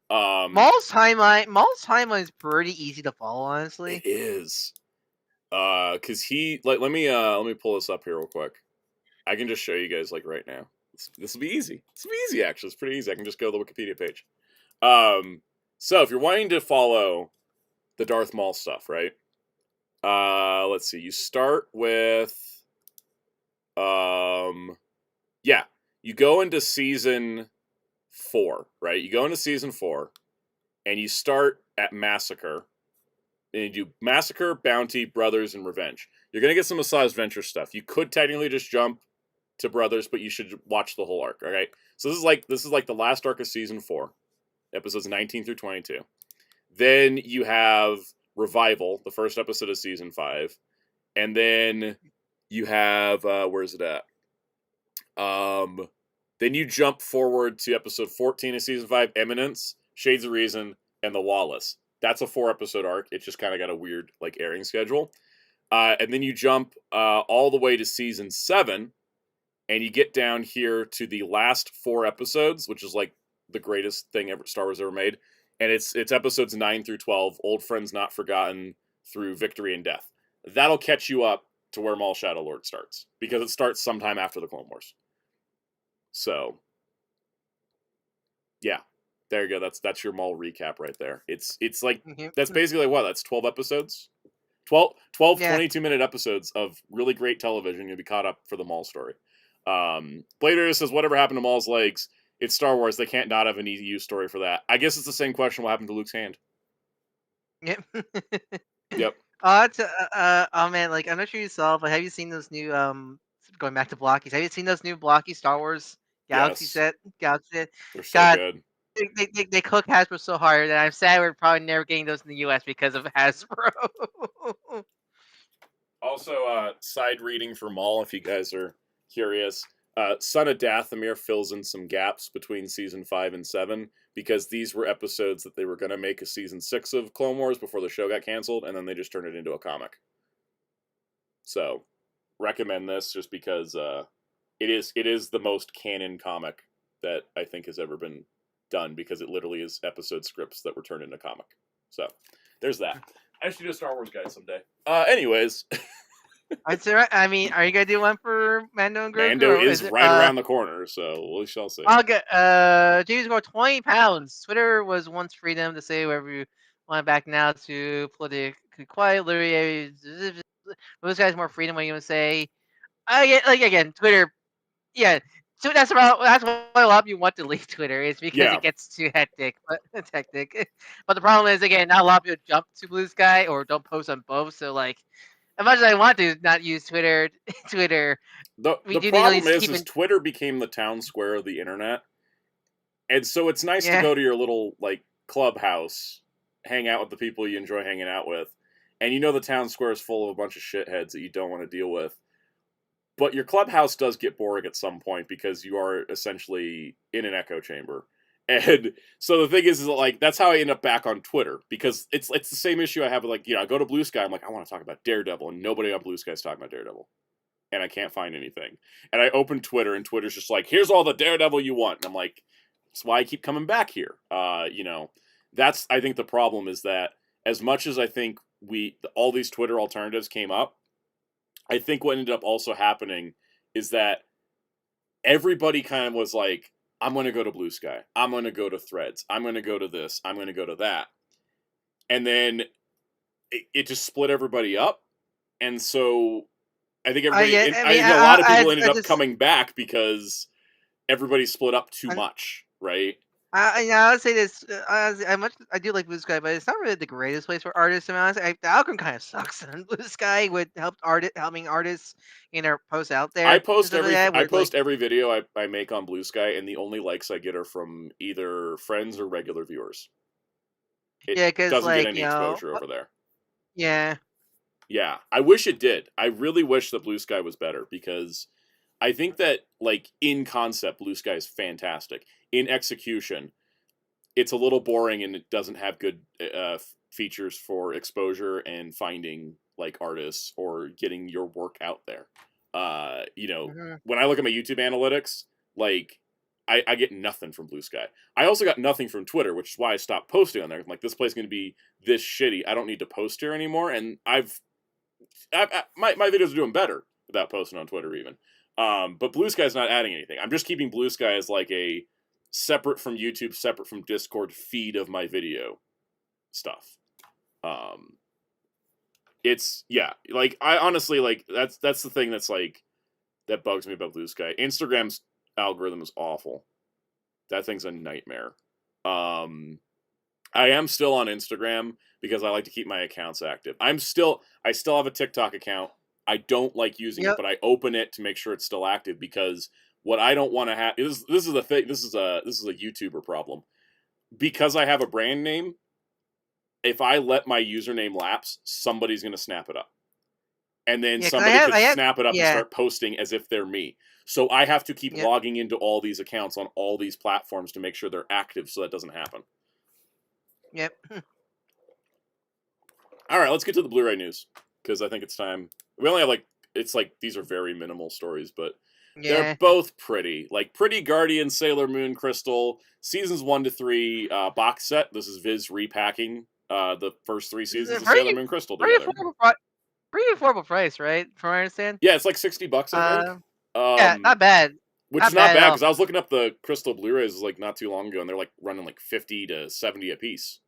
Maul's timeline is pretty easy to follow, honestly. It is. Cause he, like, let me pull this up here real quick. I can just show you guys, like, right now. This will be easy. This will be easy, actually. It's pretty easy. I can just go to the Wikipedia page. So if you're wanting to follow the Darth Maul stuff, right? Let's see. You start with, yeah, you go into season 4, right? You go into season 4, and you start at Massacre. And you do Massacre, Bounty, Brothers, and Revenge. You're gonna get some Asajj Ventress stuff. You could technically just jump to Brothers, but you should watch the whole arc. All right. So this is like the last arc of season 4, episodes 19 through 22. Then you have Revival, the first episode of season 5, and then you have where's it at? Then you jump forward to episode 14 of season 5, Eminence, Shades of Reason, and The Lawless. That's a 4-episode arc. It just kind of got a weird, like, airing schedule. And then you jump all the way to season 7, and you get down here to the last 4 episodes, which is, like, the greatest thing ever Star Wars ever made. And it's episodes 9 through 12, Old Friends Not Forgotten, through Victory and Death. That'll catch you up to where Maul Shadowlord starts, because it starts sometime after the Clone Wars. So, yeah. There you go. That's your Maul recap right there. It's like, that's basically what? That's 12 episodes? 12 22-minute episodes of really great television. You'll be caught up for the Maul story. Blader says, whatever happened to Maul's legs? It's Star Wars. They can't not have an EU story for that. I guess it's the same question what happened to Luke's hand. Yep. Yep. Oh man, like, I'm not sure you saw, but have you seen those new going back to Blockies? Have you seen those new Blocky Star Wars Galaxy set? Galaxy. They're so good. They cook Hasbro so hard that I'm sad we're probably never getting those in the US because of Hasbro. Also, side reading for Maul, if you guys are curious. Son of Dathomir fills in some gaps between season 5 and 7, because these were episodes that they were going to make a season 6 of Clone Wars before the show got canceled, and then they just turned it into a comic. So, recommend this just because it is the most canon comic that I think has ever been done, because it literally is episode scripts that were turned into comic. So, there's that. I should do a Star Wars guide someday. Anyways. I mean, are you gonna do one for Mando and Grogu? Mando is right around the corner, so we shall see. I'll get James scored 20 pounds. Twitter was once freedom to say whatever you want, back now to politically quiet. Literally, those guys more freedom. What you want to say? Again, Twitter. Yeah, so that's why a lot of you want to leave Twitter. Is because it gets too hectic. But the problem is, again, not a lot of people jump to Blue Sky or don't post on both. So, like, as much as I want to not use Twitter. The problem is Twitter became the town square of the internet, and so it's nice to go to your little, like, clubhouse, hang out with the people you enjoy hanging out with, and you know the town square is full of a bunch of shitheads that you don't want to deal with. But your clubhouse does get boring at some point, because you are essentially in an echo chamber. And so the thing is that, like, that's how I end up back on Twitter, because it's the same issue I have with, like, you know, I go to Blue Sky, I'm like, I want to talk about Daredevil, and nobody on Blue Sky is talking about Daredevil. And I can't find anything. And I open Twitter, and Twitter's just like, here's all the Daredevil you want. And I'm like, that's why I keep coming back here. You know, that's, I think the problem is that as much as I think all these Twitter alternatives came up, I think what ended up also happening is that everybody kind of was like, I'm going to go to Blue Sky. I'm going to go to Threads. I'm going to go to this. I'm going to go to that. And then it just split everybody up. And so I think everybody, a lot of people ended up coming back because everybody split up too much, right? I would say this. I do like Blue Sky, but it's not really the greatest place for artists. To be honest, the algorithm kind of sucks on Blue Sky with helping artists, post out there. I And stuff like that, where, post every video I make on Blue Sky, and the only likes I get are from either friends or regular viewers. It yeah, because doesn't get any exposure over there. Yeah. Yeah, I wish it did. I really wish that Blue Sky was better, because I think that, like, in concept, Blue Sky is fantastic. In execution, it's a little boring, and it doesn't have good features for exposure and finding, like, artists or getting your work out there. When I look at my YouTube analytics, like, I get nothing from Blue Sky. I also got nothing from Twitter, which is why I stopped posting on there. I'm like, this place is going to be this shitty. I don't need to post here anymore. And my videos are doing better without posting on Twitter even. But Blue Sky's not adding anything. I'm just keeping Blue Sky as like a separate from YouTube, separate from Discord feed of my video stuff. It's, yeah, like, I honestly, like, that's the thing that's, like, that bugs me about Blue Sky. Instagram's algorithm is awful. That thing's a nightmare. I am still on Instagram because I like to keep my accounts active. I still have a TikTok account. I don't like using it, but I open it to make sure it's still active, because what I don't want to have is, this is the thing. This is a YouTuber problem. Because I have a brand name, if I let my username lapse, somebody's going to snap it up. And then somebody could snap it up and start posting as if they're me. So I have to keep logging into all these accounts on all these platforms to make sure they're active, so that doesn't happen. Yep. All right, let's get to the Blu-ray news, because I think it's time. We only have, these are very minimal stories, but they're both pretty. Like, Pretty Guardian Sailor Moon Crystal, seasons 1 to 3 box set. This is Viz repacking the first 3 seasons of Sailor Moon Crystal together. Pretty affordable price, right? From what I understand. Yeah, it's like $60, I think. Yeah, not bad. Which is not bad, because I was looking up the Crystal Blu-rays like not too long ago, and they're like running like 50 to 70 a piece.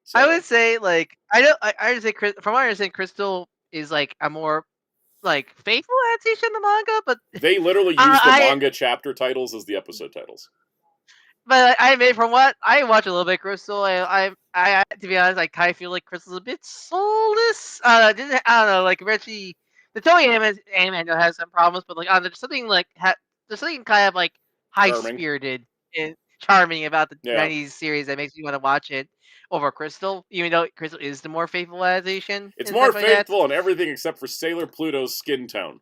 So. I would say, like, I would say, from what I understand, Crystal is like a more like faithful adaptation of the manga, but they literally use the manga chapter titles as the episode titles. But from what I watch a little bit, Crystal, I to be honest, I kind of feel like Crystal's a bit soulless. I don't know, like, Reggie, the Toei anime I know has some problems, but like, there's something like there's something kind of like high spirited and charming about the 90s series that makes me want to watch it over Crystal, even though Crystal is the more faithful adaptation. It's more faithful in everything except for Sailor Pluto's skin tone.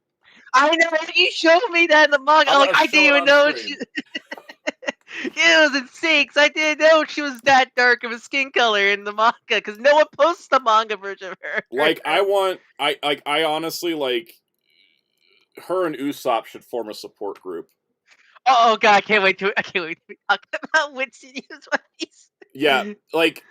I know, you showed me that in the manga. I didn't even know she. It was insane, because I didn't know she was that dark of a skin color in the manga, because no one posts the manga version of her. Like, I honestly, like, her and Usopp should form a support group. Oh god, I can't wait to talk about which studios one these. Yeah, like,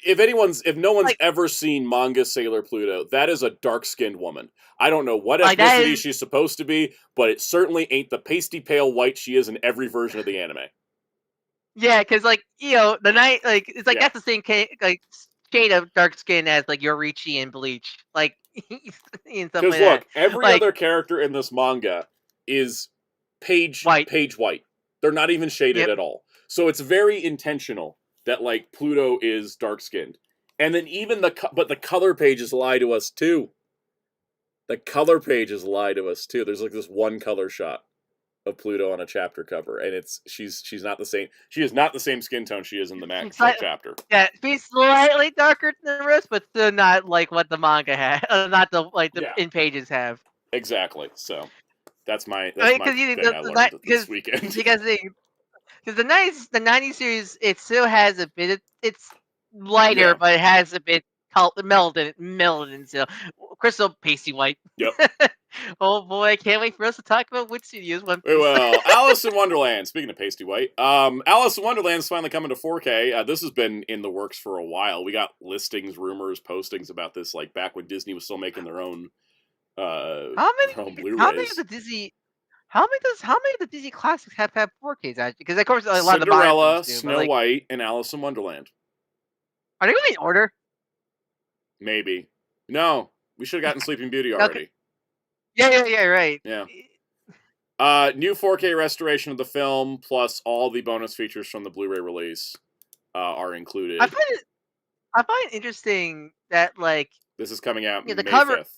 if no one's ever seen manga Sailor Pluto, that is a dark-skinned woman. I don't know what ethnicity she's supposed to be, but it certainly ain't the pasty pale white she is in every version of the anime. Yeah, because, like, the night, like, it's like that's the same shade of dark skin as like Yorichi and Bleach, like, and stuff like that. Because look, every other character in this manga is page white. They're not even shaded at all. So it's very intentional that, like, Pluto is dark skinned, and then even the color pages lie to us too. The color pages lie to us too. There's like this one color shot of Pluto on a chapter cover, and she's not the same. She is not the same skin tone she is in the Max chapter. Yeah, she's slightly darker than the rest, but still not like what the manga has. Not the in pages have. Exactly. So that's my thing I learned this weekend. Because the 90s series, it still has a bit. It's lighter, but it has a bit melanin still. Crystal pasty white. Yep. Oh boy, I can't wait for us to talk about which studios one. Well, Alice in Wonderland. Speaking of pasty white, Alice in Wonderland's finally coming to 4K. This has been in the works for a while. We got listings, rumors, postings about this, like, back when Disney was still making their own. How many of the Disney? How many of the Disney classics have 4Ks actually? Because of course a lot Cinderella, of the Snow White, and Alice in Wonderland. Are they going in order? Maybe. No, we should have gotten Sleeping Beauty already. Yeah, right. Yeah. New 4K restoration of the film, plus all the bonus features from the Blu-ray release are included. I find it interesting that, like... This is coming out May cover... 5th.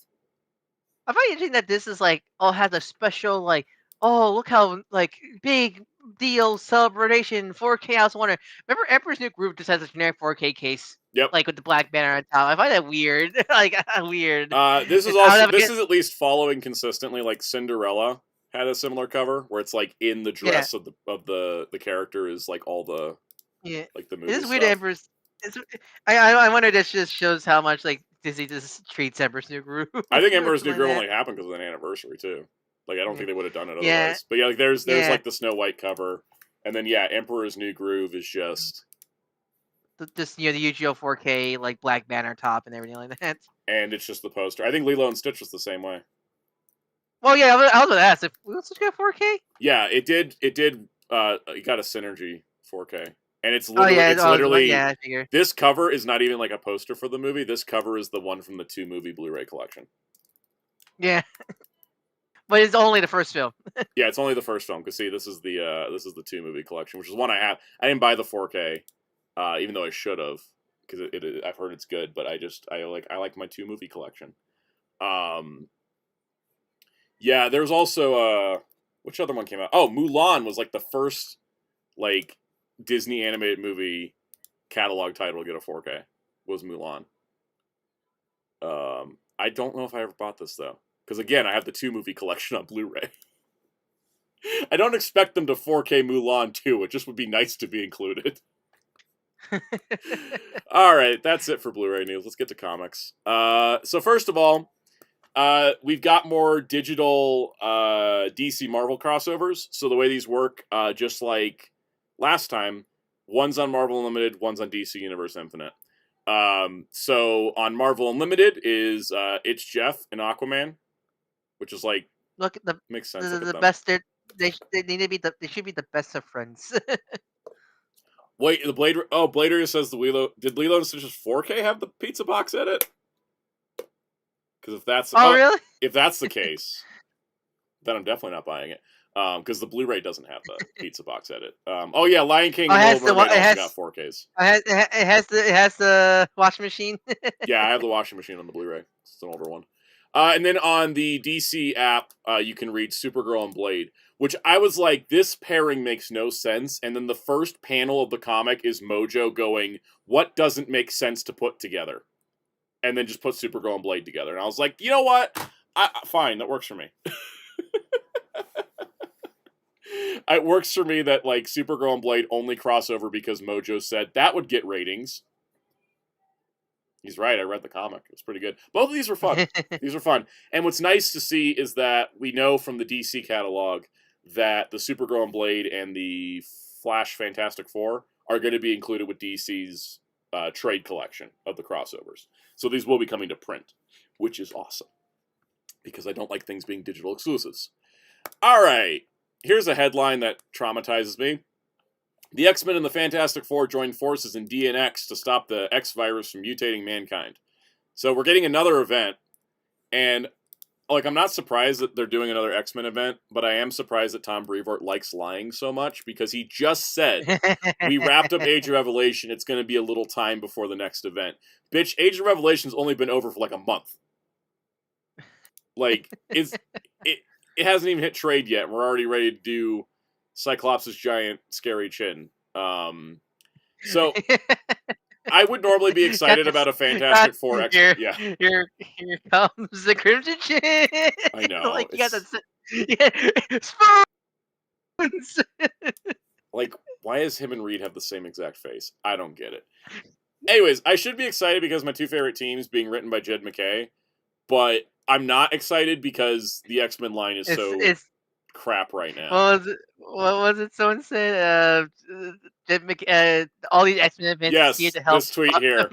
I find it interesting that this is, like, has a special, like, oh, look how, like, big deal celebration 4K House of Wonder. Remember Emperor's New Groove just has a generic 4K case? Yep. Like, with the black banner on top. I find that weird. Like, weird. This is also this is at least following consistently. Like Cinderella had a similar cover where it's like in the dress of the character is like all the like the movie. It is weird. Emperor's. I wonder if this just shows how much like Disney just treats Emperor's New Groove. I think Emperor's New Groove only happened because of an anniversary too. Like I don't think they would have done it otherwise. But yeah, like there's like the Snow White cover, and then Emperor's New Groove is just the Yu-Gi-Oh 4K like black banner top and everything like that. And it's just the poster. I think Lilo and Stitch was the same way. Well, yeah, I was going to ask if Lilo and Stitch got 4K. Yeah, it did. It got a Synergy 4K. And it's literally, I figured. This cover is not even like a poster for the movie. This cover is the one from the 2-movie Blu-ray collection. Yeah. But it's only the first film. Yeah, it's only the first film. Because see, this is the 2-movie collection, which is one I have. I didn't buy the 4K, even though I should have, because I've heard it's good. But I like my 2-movie collection. Yeah, there's also which other one came out? Oh, Mulan was like the first like Disney animated movie catalog title to get a 4K was Mulan. I don't know if I ever bought this though, because again, I have the 2-movie collection on Blu-ray. I don't expect them to 4K Mulan 2. It just would be nice to be included. All right, that's it for Blu-ray news. Let's get to comics. So first of all, we've got more digital DC Marvel crossovers. So the way these work, just like last time, one's on Marvel Unlimited, one's on DC Universe Infinite. So on Marvel Unlimited is it's Jeff and Aquaman, which is like makes sense. The best. They need to be they should be the best of friends. Wait, the Blade. Oh, Blade Runner says did Lilo and Stitch's 4K have the pizza box edit? Because if that's really? If that's the case, then I'm definitely not buying it. Because the Blu-ray doesn't have the pizza box edit. Oh yeah, Lion King and Little Mermaid also got 4Ks. It has the washing machine. Yeah, I have the washing machine on the Blu-ray. It's an older one. And then on the DC app, you can read Supergirl and Blade, which I was like, this pairing makes no sense. And then the first panel of the comic is Mojo going, "What doesn't make sense to put together?" And then just put Supergirl and Blade together. And I was like, you know what? Fine, that works for me. It works for me that like Supergirl and Blade only cross over because Mojo said that would get ratings. He's right. I read the comic. It's pretty good. Both of these were fun. These are fun. And what's nice to see is that we know from the DC catalog that the Supergirl and Blade and the Flash Fantastic Four are going to be included with DC's trade collection of the crossovers. So these will be coming to print, which is awesome. Because I don't like things being digital exclusives. All right. Here's a headline that traumatizes me. The X-Men and the Fantastic Four join forces in DNX to stop the X virus from mutating mankind. So we're getting another event, and like I'm not surprised that they're doing another X-Men event, but I am surprised that Tom Brevoort likes lying so much, because he just said, we wrapped up Age of Revelation, it's going to be a little time before the next event. Bitch, Age of Revelation's only been over for like a month. Like, it hasn't even hit trade yet, and we're already ready to do Cyclops' giant scary chin. So I would normally be excited about a Fantastic Four X-Men. Yeah, here comes the Crimson Chin. I know. Like you got the spoons. Like, why does him and Reed have the same exact face? I don't get it. Anyways, I should be excited because my two favorite teams being written by Jed MacKay, but I'm not excited because the X-Men line is it's crap right now. What was it someone said? All these X-Men events here to help. This tweet here.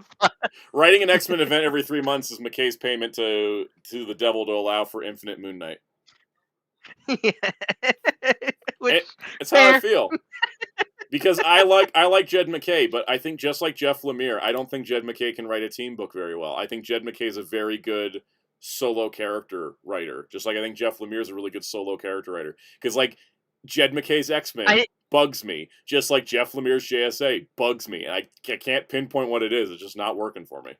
Writing an X-Men event every 3 months is McKay's payment to the devil to allow for infinite Moon Knight. It's how I feel. Because I like Jed MacKay, but I think just like Jeff Lemire, I don't think Jed MacKay can write a team book very well. I think Jed MacKay is a very good solo character writer. Just like I think Jeff Lemire is a really good solo character writer. Because like Jed McKay's X-Men bugs me, just like Jeff Lemire's JSA bugs me. And I can't pinpoint what it is. It's just not working for me.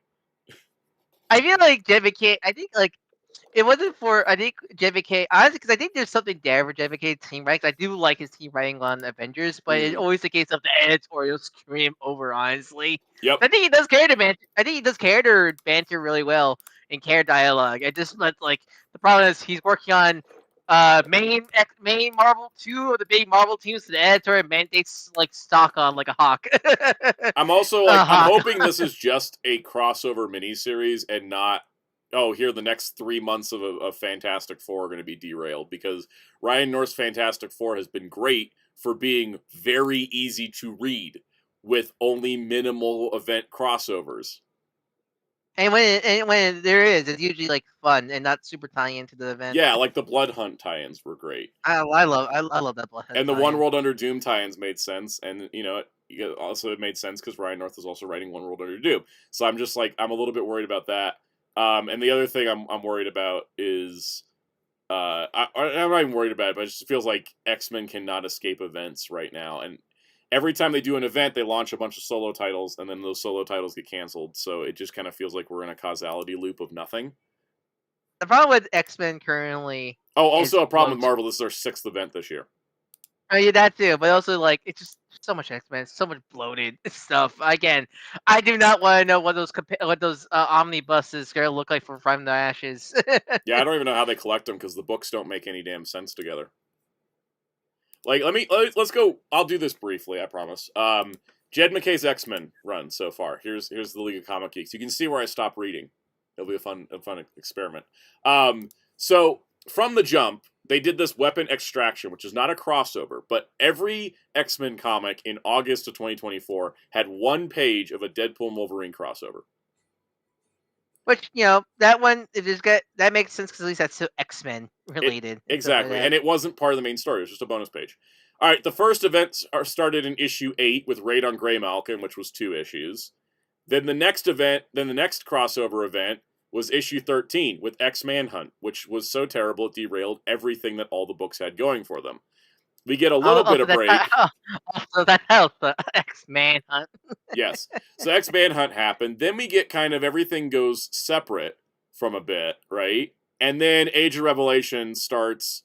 I feel like Jed McKay, I think like it wasn't for, I think Jed McKay, honestly, because I think there's something there for Jed McKay's team writing. I do like his team writing on Avengers, but it's always the case of the editorial screw him over, honestly. Yep. I think he does character banter really well in character dialogue. It just like the problem is he's working on main Marvel, 2 of the big Marvel teams, so the editor mandates like stock on like a hawk. I'm also like I'm hoping this is just a crossover miniseries and not here the next 3 months of Fantastic Four are going to be derailed, because Ryan North's Fantastic Four has been great for being very easy to read with only minimal event crossovers. And when there is, it's usually like fun and not super tying into the event. Yeah, like the Blood Hunt tie-ins were great. I love that Blood Hunt. And the One World Under Doom tie-ins made sense, and also it made sense because Ryan North was also writing One World Under Doom. So I'm just like I'm a little bit worried about that. And the other thing I'm worried about is I'm not even worried about it, but it just feels like X-Men cannot escape events right now, and every time they do an event, they launch a bunch of solo titles, and then those solo titles get canceled. So it just kind of feels like we're in a causality loop of nothing. The problem with X-Men currently... Oh, also a problem with Marvel. This is their 6th event this year. Oh, yeah, that too. But also, like, it's just so much X-Men, so much bloated stuff. Again, I do not want to know what those omnibuses are going to look like from the Ashes. Yeah, I don't even know how they collect them, because the books don't make any damn sense together. Like, let's go. I'll do this briefly, I promise. Jed McKay's X-Men run so far. Here's the League of Comic Geeks. You can see where I stop reading. It'll be a fun experiment. So from the jump, they did this Weapon Extraction, which is not a crossover, but every X-Men comic in August of 2024 had 1 page of a Deadpool and Wolverine crossover. Which, that one, that makes sense, because at least that's so X-Men related. Exactly, and it wasn't part of the main story. It was just a bonus page. All right, the first events started in issue 8 with Raid on Grey Malkin, which was 2 issues. Then the next crossover event was issue 13 with X-Manhunt, which was so terrible it derailed everything that all the books had going for them. We get a little bit of break. Also, that helped the X-Manhunt. Yes. So X-Manhunt happened. Then we get kind of everything goes separate from a bit, right? And then Age of Revelation starts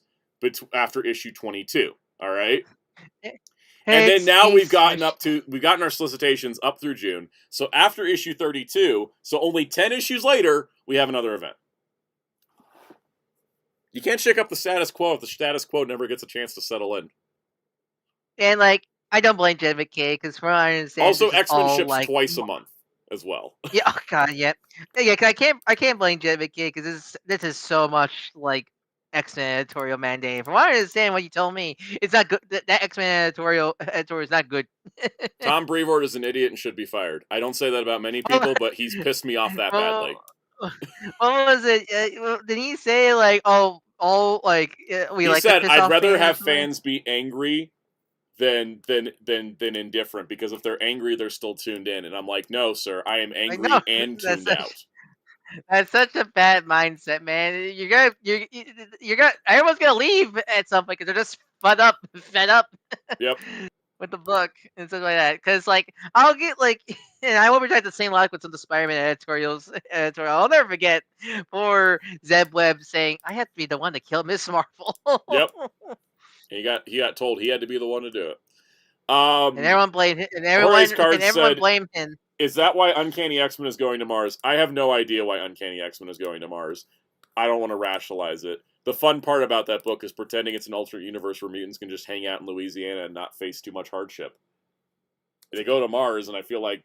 after issue 22, all right? And then now we've gotten our solicitations up through June. So after issue 32, so only 10 issues later, we have another event. You can't shake up the status quo if the status quo never gets a chance to settle in. And, like, I don't blame Jed McKay, because from what I understand... Also, X-Men ships twice a month as well. Yeah, oh god, yeah. Yeah, cause I can't blame Jed McKay, because this is so much, like, X-Men editorial mandate. From what I understand, what you told me, it's not good. That X-Men editorial is not good. Tom Brevoort is an idiot and should be fired. I don't say that about many people, but he's pissed me off that badly. What was it? Did he say, like, he said, I'd rather have fans be angry than indifferent, because if they're angry, they're still tuned in. And I'm like, no, sir, I am angry and tuned out. That's such a bad mindset, man. You're gonna everyone's gonna leave at some point, because they're just fed up. Yep. With the book and stuff like that. Because, like, I'll get, like, and I will reject the same logic with some of the Spider-Man editorials. I'll never forget for Zeb Webb saying, I have to be the one to kill Miss Marvel. Yep. He got told he had to be the one to do it. And everyone blamed him. And everyone blamed him. Is that why Uncanny X-Men is going to Mars? I have no idea why Uncanny X-Men is going to Mars. I don't want to rationalize it. The fun part about that book is pretending it's an alternate universe where mutants can just hang out in Louisiana and not face too much hardship. They go to Mars, and I feel like,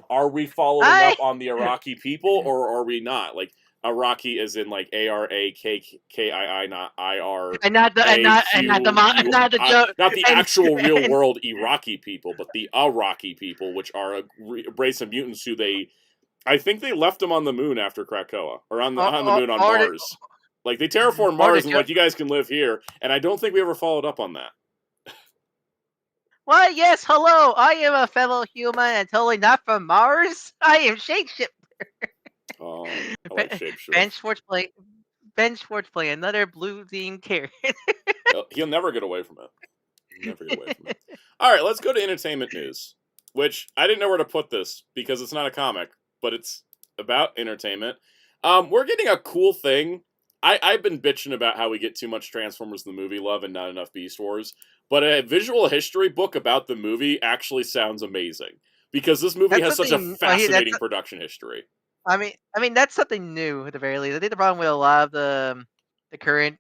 are we following up on the Iraqi people, or are we not? Like, Iraqi is in, like, ARAKKII, not IR. Not the actual real world Iraqi people, but the Iraqi people, which are a race of mutants who I think they left them on the moon after Krakoa, or on the moon on Mars. Like, they terraformed Mars and, like, you guys can live here, and I don't think we ever followed up on that. Why, yes, hello, I am a fellow human and totally not from Mars. I am Shapeshifter. I like Shapeshift. Ben Schwartz play another blue themed character. He'll never get away from it. Never get away from it. All right, let's go to entertainment news, which I didn't know where to put this because it's not a comic, but it's about entertainment. We're getting a cool thing. I've been bitching about how we get too much Transformers in the movie love and not enough Beast Wars, but a visual history book about the movie actually sounds amazing because this movie has such a fascinating production history. I mean that's something new at the very least. I think the problem with a lot of the current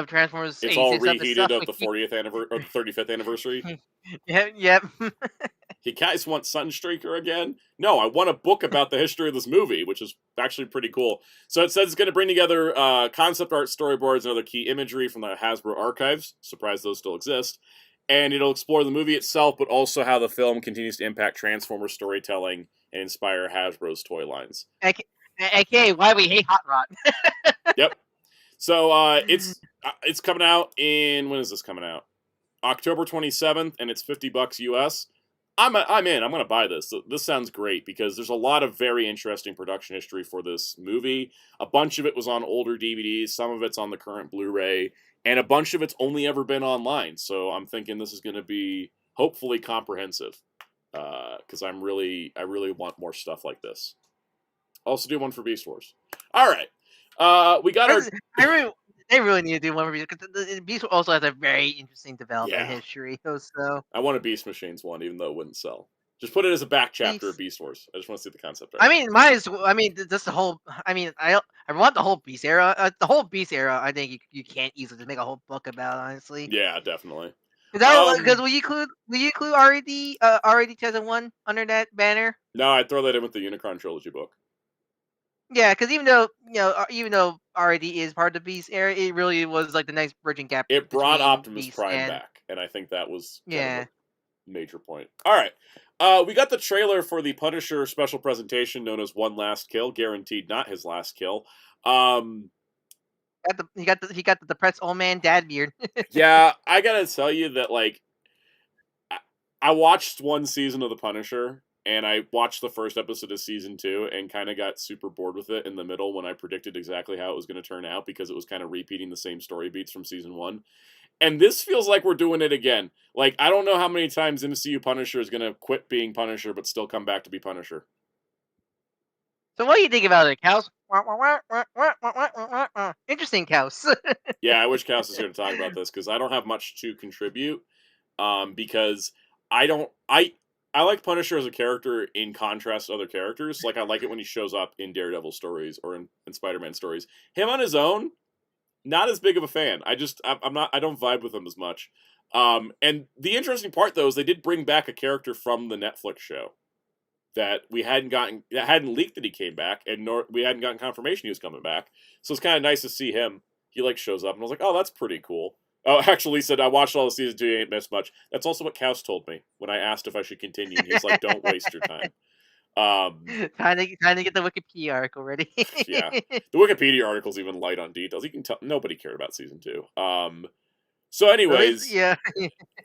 Transformers, it's all reheated of the 40th anniversary or the 35th anniversary. Yep. You guys want Sunstreaker again? No, I want a book about the history of this movie, which is actually pretty cool. So it says it's going to bring together concept art, storyboards, and other key imagery from the Hasbro archives. Surprised those still exist. And it'll explore the movie itself, but also how the film continues to impact Transformers storytelling and inspire Hasbro's toy lines. AKA why we hate Hot Rod. Yep. So it's coming out in, when is this coming out? October 27th, and it's $50 US. I'm in. I'm going to buy this. This sounds great because there's a lot of very interesting production history for this movie. A bunch of it was on older DVDs. Some of it's on the current Blu-ray. And a bunch of it's only ever been online. So I'm thinking this is going to be hopefully comprehensive. Because I really want more stuff like this. Also do one for Beast Wars. All right. We got our... They really need to do one for Beast because Beast also has a very interesting development history. So I want a Beast Machines one, even though it wouldn't sell. Just put it as a back chapter of Beast Wars. I just want to see the concept. Right. I mean, just the whole. I mean, I want the whole Beast era. The whole Beast era. I think you can't easily just make a whole book about. Honestly. Yeah, definitely. Because will you include RAD 2001 under that banner? No, I'd throw that in with the Unicron trilogy book. Yeah, because even though RAD is part of the Beast era, it really was like the next bridging gap. It brought Optimus Prime back, and I think that was kind of a major point. All right, we got the trailer for the Punisher special presentation known as One Last Kill, guaranteed not his last kill. He got the depressed old man dad beard. Yeah, I gotta tell you that like I watched one season of the Punisher. And I watched the first episode of season 2 and kind of got super bored with it in the middle when I predicted exactly how it was going to turn out because it was kind of repeating the same story beats from season 1. And this feels like we're doing it again. Like, I don't know how many times MCU Punisher is going to quit being Punisher but still come back to be Punisher. So what do you think about it, Kaus? Interesting, Kaus. Yeah, I wish Kaus was here to talk about this because I don't have much to contribute because I like Punisher as a character in contrast to other characters. Like, I like it when he shows up in Daredevil stories or in Spider-Man stories. Him on his own, not as big of a fan. I don't vibe with him as much. And the interesting part, though, is they did bring back a character from the Netflix show that hadn't leaked that he came back, and we hadn't gotten confirmation he was coming back. So it's kind of nice to see him. He, like, shows up, and I was like, oh, that's pretty cool. Oh, actually, he said, I watched all the season 2, you ain't missed much. That's also what Kaus told me when I asked if I should continue. He was like, don't waste your time. Trying to get the Wikipedia article ready. Yeah. The Wikipedia article's even light on details. You can tell nobody cared about season 2. So anyways, yeah.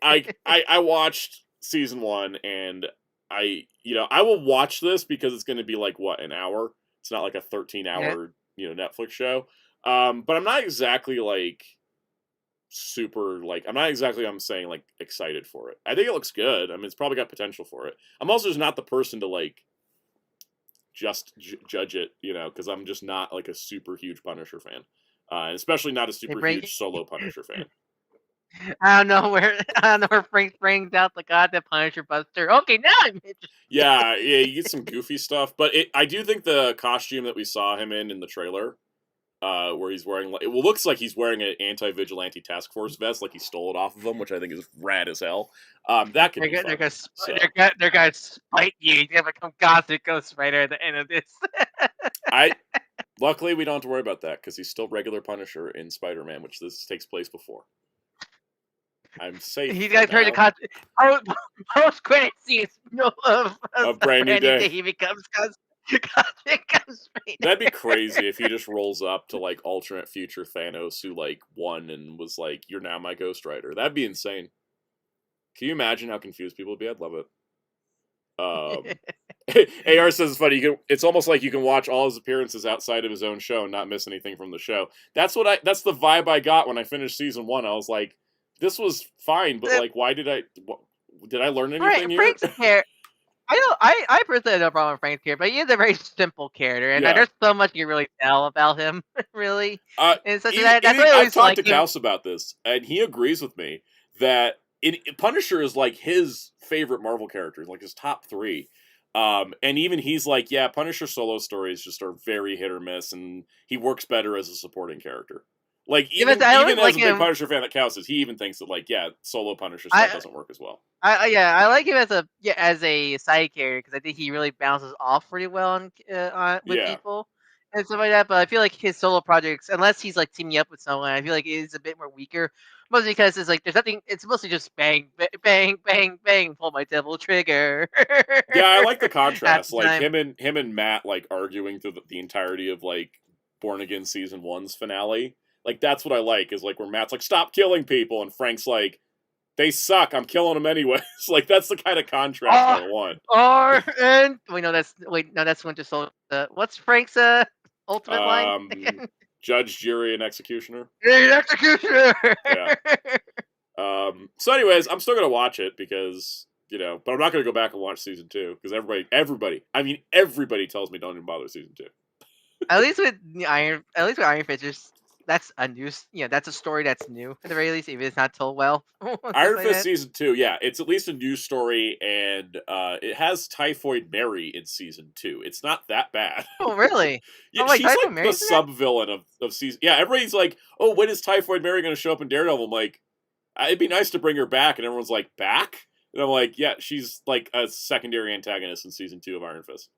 I watched season 1 and I will watch this because it's going to be like, what, an hour? It's not like a 13-hour, Netflix show. But I'm not exactly like super I'm saying like excited for it. I think it looks good. I mean, it's probably got potential for it. I'm also just not the person to like just judge it, because I'm just not like a super huge Punisher fan, and especially not a super huge solo Punisher fan. I don't know where Frank brings out the goddamn Punisher Buster. Okay, now I'm interested. Yeah, you get some goofy stuff, but I do think the costume that we saw him in the trailer, where he's wearing, it looks like he's wearing an anti-vigilante task force vest, like he stole it off of him, which I think is rad as hell. That could be fun. They're gonna spite you. You're gonna become Cosmic Ghost Rider at the end of this. Luckily, we don't have to worry about that because he's still regular Punisher in Spider-Man, which this takes place before. I'm safe. He's got to turn the post-credit scenes of Brand New Day. He becomes That'd be crazy if he just rolls up to like alternate future Thanos who like won and was like, "You're now my Ghost Rider." That'd be insane. Can you imagine how confused people would be? I'd love it. AR says it's funny. It's almost like you can watch all his appearances outside of his own show and not miss anything from the show. That's the vibe I got when I finished season 1. I was like, this was fine, but like, why did I learn anything here? Frank's hair. I personally have no problem with Frank's character, but he is a very simple character, and there's so much you can really tell about him, really. And so that's why I I've talked to him. Kaus about this, and he agrees with me that Punisher is like his favorite Marvel character, like his top 3. And even he's like, yeah, Punisher solo stories just are very hit or miss, and he works better as a supporting character. Like, even as a big Punisher fan that Kaus is, he even thinks that, like, yeah, solo Punisher stuff doesn't work as well. I like him as a side character because I think he really bounces off pretty well with people and stuff like that. But I feel like his solo projects, unless he's like teaming up with someone, I feel like it is a bit more weaker. Mostly because it's like there's nothing. It's mostly just bang, bang, bang, bang, pull my devil trigger. Yeah, I like the contrast, like him and Matt like arguing through the entirety of like Born Again season 1's finale. Like, that's what I like, is like where Matt's like, stop killing people, and Frank's like, they suck, I'm killing them anyways. Like, that's the kind of contrast I want. That's Winter Soldier. What's Frank's ultimate line again? Judge, jury, and executioner. Executioner! Yeah. So anyways, I'm still going to watch it because, but I'm not going to go back and watch season 2, because everybody tells me don't even bother season 2. At least with Iron Fist, that's a new, that's a story that's new at the very least, even if it's not told well. Iron Fist season 2, yeah, it's at least a new story, and it has Typhoid Mary in season 2. It's not that bad. Oh, really? Yeah, she's like the sub-villain of season. Yeah, everybody's like, oh, when is Typhoid Mary going to show up in Daredevil? I'm like, it'd be nice to bring her back, and everyone's like, back? And I'm like, yeah, she's like a secondary antagonist in season 2 of Iron Fist.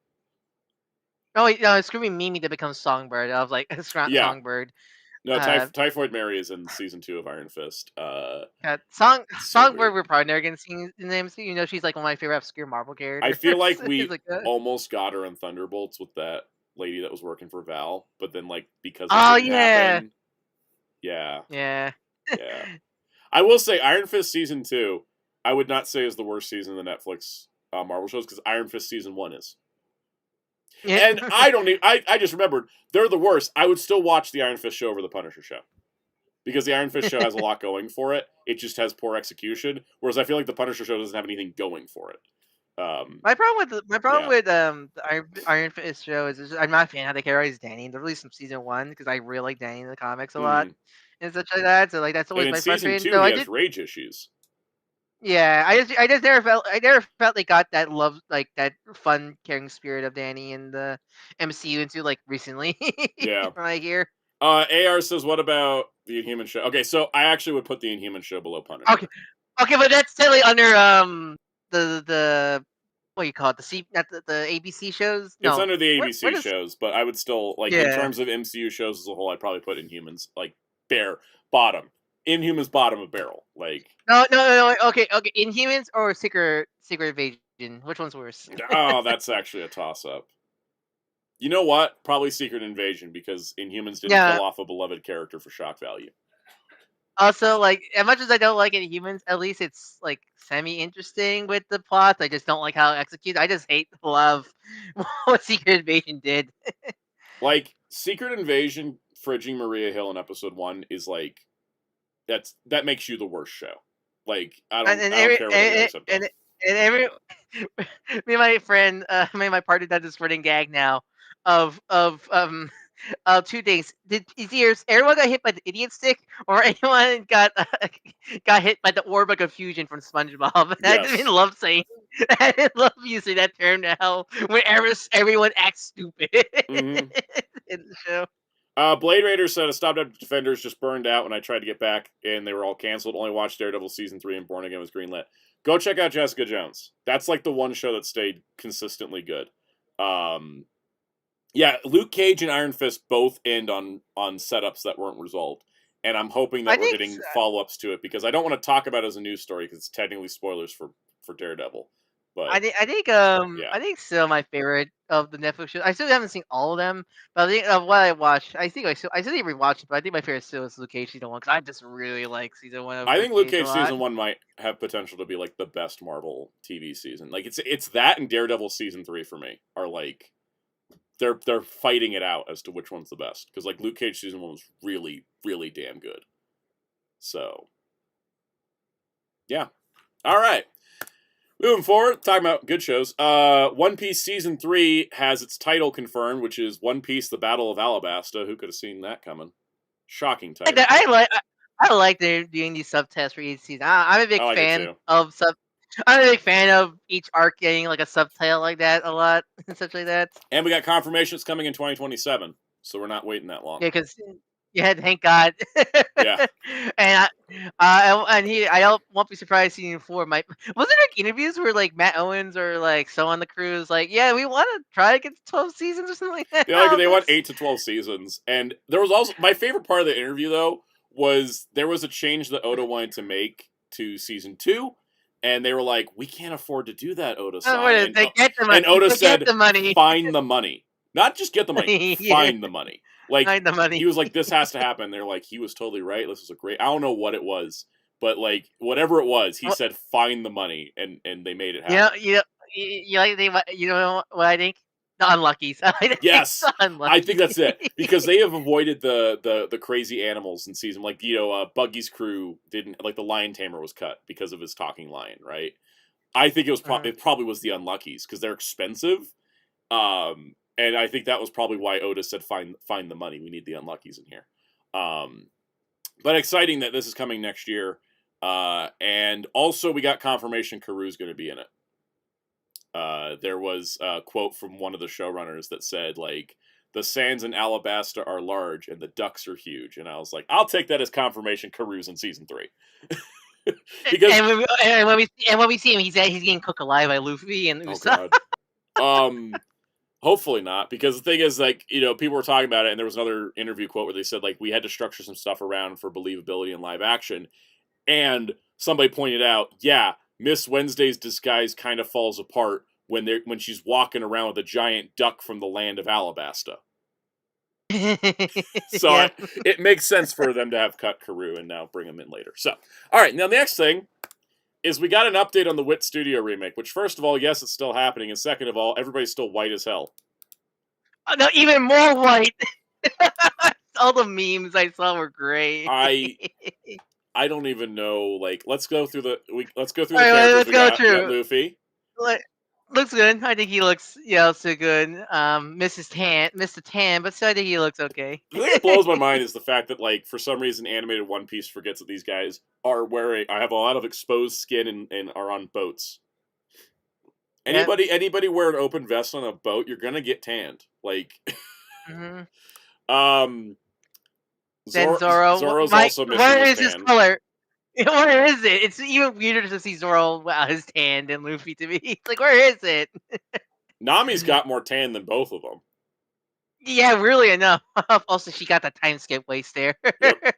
Oh, wait, no, it's screaming Mimi to become Songbird. I was like, Songbird. No, Typhoid Mary is in season 2 of Iron Fist. Songbird, we're probably never going to see in the MCU. She's like one of my favorite obscure Marvel characters. I feel like we almost got her in Thunderbolts with that lady that was working for Val, but then like because it didn't happen. Yeah. I will say Iron Fist season 2, I would not say is the worst season of the Netflix Marvel shows, because Iron Fist season 1 is. Yeah. And I just remembered, they're the worst. I would still watch the Iron Fist show over the Punisher show, because the Iron Fist show has a lot going for it. It just has poor execution, whereas I feel like the Punisher show doesn't have anything going for it. My problem with the Iron Fist show is I'm not a fan of how they characterize Danny. They released some season 1 because I really like Danny in the comics a lot and such like that. So like that's always my frustration. Season 2, he has rage issues. Yeah, I just never felt they got that love, like that fun, caring spirit of Danny in the MCU until like recently. Yeah, right here. AR says, "What about the Inhuman show?" Okay, so I actually would put the Inhuman show below Punisher. Okay, but that's totally under the what do you call it? Not the ABC shows. No, it's under the ABC shows, but I would still like in terms of MCU shows as a whole, I'd probably put Inhumans like bottom. Inhumans bottom of barrel. Like no. Okay. Inhumans or Secret Invasion? Which one's worse? Oh, that's actually a toss up. You know what? Probably Secret Invasion, because Inhumans didn't kill off a beloved character for shock value. Also, like, as much as I don't like Inhumans, at least it's like semi-interesting with the plot. I just don't like how it executes. I just hate the love what Secret Invasion did. Like, Secret Invasion fridging Maria Hill in episode 1 is like that makes you the worst show. Like, I don't care what it is. And me and my friend, me and my partner does this running gag now of 2 things. Is everyone got hit by the idiot stick, or anyone got hit by the orb of confusion from SpongeBob? Yes. I love saying, I love using that term now whenever everyone acts stupid in the show. Blade Raider said, Soundout12 Defenders just burned out when I tried to get back, and they were all canceled. Only watched Daredevil Season 3 and Born Again was greenlit. Go check out Jessica Jones. That's like the one show that stayed consistently good. Yeah, Luke Cage and Iron Fist both end on setups that weren't resolved. And I'm hoping that we're getting follow-ups to it, because I don't want to talk about it as a news story, because it's technically spoilers for Daredevil. But I think still my favorite of the Netflix shows. I still haven't seen all of them, but I think of what I watched, I still need to rewatch it. But I think my favorite still is Luke Cage season 1 because I just really like season 1 of I Luke think Luke Cage a Cage lot. season 1 might have potential to be like the best Marvel TV season. Like it's that and Daredevil season 3 for me are like they're fighting it out as to which one's the best because like Luke Cage season 1 was really really damn good. So yeah, all right. Moving forward, talking about good shows. One Piece season 3 has its title confirmed, which is One Piece: The Battle of Alabasta. Who could have seen that coming? Shocking title. I like they're doing these subtests for each season. I'm a big I like it fan too. of I'm a big fan of each arc getting like a subtitle like that a lot and such like that. And we got confirmation it's coming in 2027, so we're not waiting that long. Yeah, because thank God. Yeah. And I won't be surprised seeing 4 might. Was there like interviews where like Matt Owens or like so on the crew is like, yeah, we want to try to get to 12 seasons or something like that. Yeah, like they want 8 to 12 seasons. And there was also my favorite part of the interview though was there was a change that Oda wanted to make to season 2. And they were like, "We can't afford to do that, Oda-san." They get the money. And Oda They said, get the money. "Find the money, not just get the money. Yeah. Find the money." Like Find the money. he was like, "This has to happen." They're like, "He was totally right. This was a great." I don't know what it was, but like whatever it was, he said, "Find the money," and they made it happen. You know what I think? The unluckies. Yes, I think that's it because they have avoided the crazy animals in season like Buggy's crew didn't like the lion tamer was cut because of his talking lion, right? I think it was it probably was the unluckies because they're expensive, and I think that was probably why Oda said find the money. We need the unluckies in here, but exciting that this is coming next year, and also we got confirmation Karu's going to be in it. There was a quote from one of the showrunners that said, like, the sands in Alabasta are large and the ducks are huge. And I was like, I'll take that as confirmation Karu's in season 3. Because when we see him, he's getting cooked alive by Luffy and Usopp. Oh god. Hopefully not, because the thing is, like, people were talking about it, and there was another interview quote where they said, like, we had to structure some stuff around for believability in live action. And somebody pointed out, yeah, Miss Wednesday's disguise kind of falls apart when she's walking around with a giant duck from the land of Alabasta. So yeah. It makes sense for them to have cut Karu and now bring him in later. So, all right, now the next thing is we got an update on the Wit Studio remake, which first of all, yes, it's still happening, and second of all, everybody's still white as hell. Oh, no, even more white. All the memes I saw were great. I don't even know. Like, let's go through the characters. Let's go through. We got Luffy. Looks good. I think he looks so good. Mr. Tan, but still I think he looks okay. The thing that blows my mind is the fact that, like, for some reason, Animated One Piece forgets that these guys are have a lot of exposed skin and are on boats. Anybody wear an open vest on a boat, you're gonna get tanned. Like, Then Zoro. Zoro's also missing where is his color? Where is it? It's even weirder to see Zoro without his tan than Luffy to me. It's like, where is it? Nami's got more tan than both of them. Yeah, really enough. Also, she got the time skip waist there. Yep.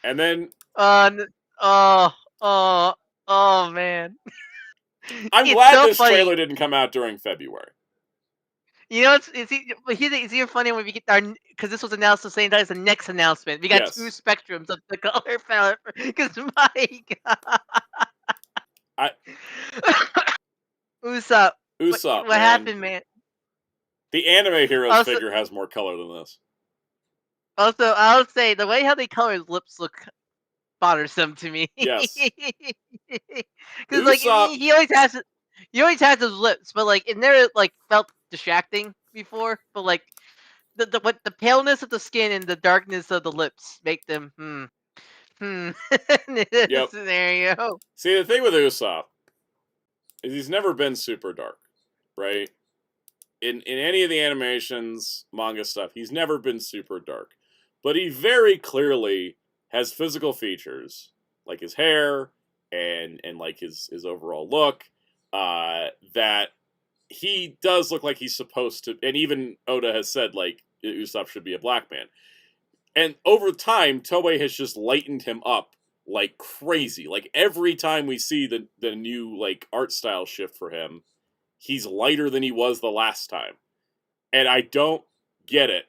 And then... oh, man. I'm glad this trailer didn't come out during February. You know, it's even funny when we get our, because this was announced the same time as the next announcement. We got 2 spectrums of the color palette. Because my God, Usopp. What happened, man? The anime hero's figure has more color than this. Also, I'll say the way how they color his lips look bothersome to me. Yes. Because like he always has his lips, but like it never like felt distracting before. But like the paleness of the skin and the darkness of the lips make them in this scenario. See, the thing with Usopp is he's never been super dark, right? In any of the animations, manga stuff, he's never been super dark. But he very clearly has physical features, like his hair and like his overall look, that he does look like he's supposed to, and even Oda has said, like, Usopp should be a black man. And over time, Toei has just lightened him up like crazy. Like every time we see the new like art style shift for him, he's lighter than he was the last time. And I don't get it.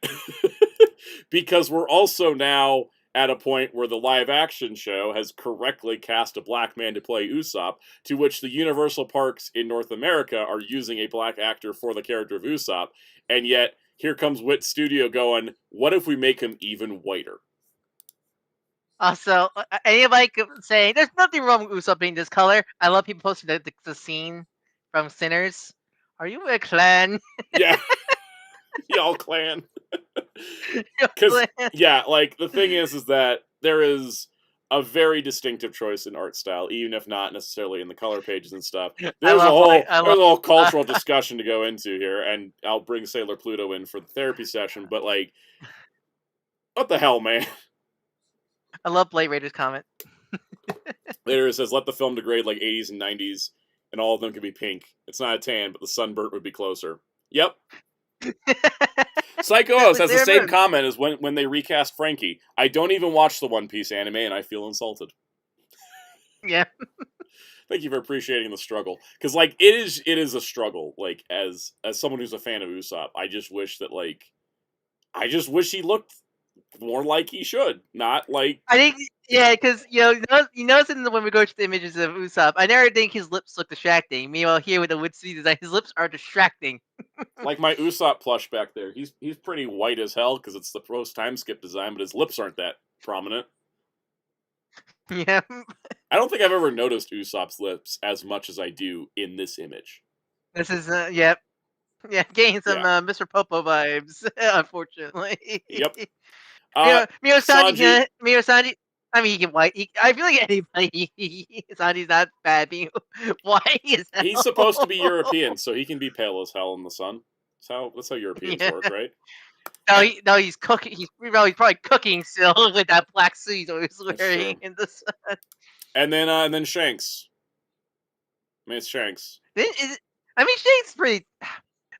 Because we're also now at a point where the live action show has correctly cast a black man to play Usopp, to which the Universal Parks in North America are using a black actor for the character of Usopp, and yet here comes Wit Studio going, what if we make him even whiter? Also, anybody saying there's nothing wrong with Usopp being this color. I love people posting the scene from Sinners. Are you a clan? Yeah. Y'all clan. Because, yeah, like, the thing is that there is a very distinctive choice in art style, even if not necessarily in the color pages and stuff. There's a whole cultural discussion to go into here, and I'll bring Sailor Pluto in for the therapy session, but, like, what the hell, man? I love Blade Raider's comment. Later it says, let the film degrade like 80s and 90s, and all of them can be pink. It's not a tan, but the sunburnt would be closer. Yep. Psycho Oz has the same comment as when they recast Frankie. I don't even watch the One Piece anime, and I feel insulted. Yeah. Thank you for appreciating the struggle, because like it is a struggle. Like as someone who's a fan of Usopp, I just wish he looked more like he should, not like. I think because you notice when we go to the images of Usopp, I never think his lips look distracting. Meanwhile, here with the Witsy design, his lips are distracting. Like my Usopp plush back there, he's pretty white as hell because it's the post time skip design, but his lips aren't that prominent. Yeah. I don't think I've ever noticed Usopp's lips as much as I do in this image. This is yep. Yeah, getting some Mr. Popo vibes, unfortunately. Yep. Miyosanji, I mean, he can white. I feel like anybody, Sanji's not bad being white as hell. He's supposed to be European, so he can be pale as hell in the sun. That's how Europeans work, right? No, he's cooking. He's probably cooking still with that black suit he's always wearing in the sun. And then Shanks. I mean, it's Shanks. Shanks pretty.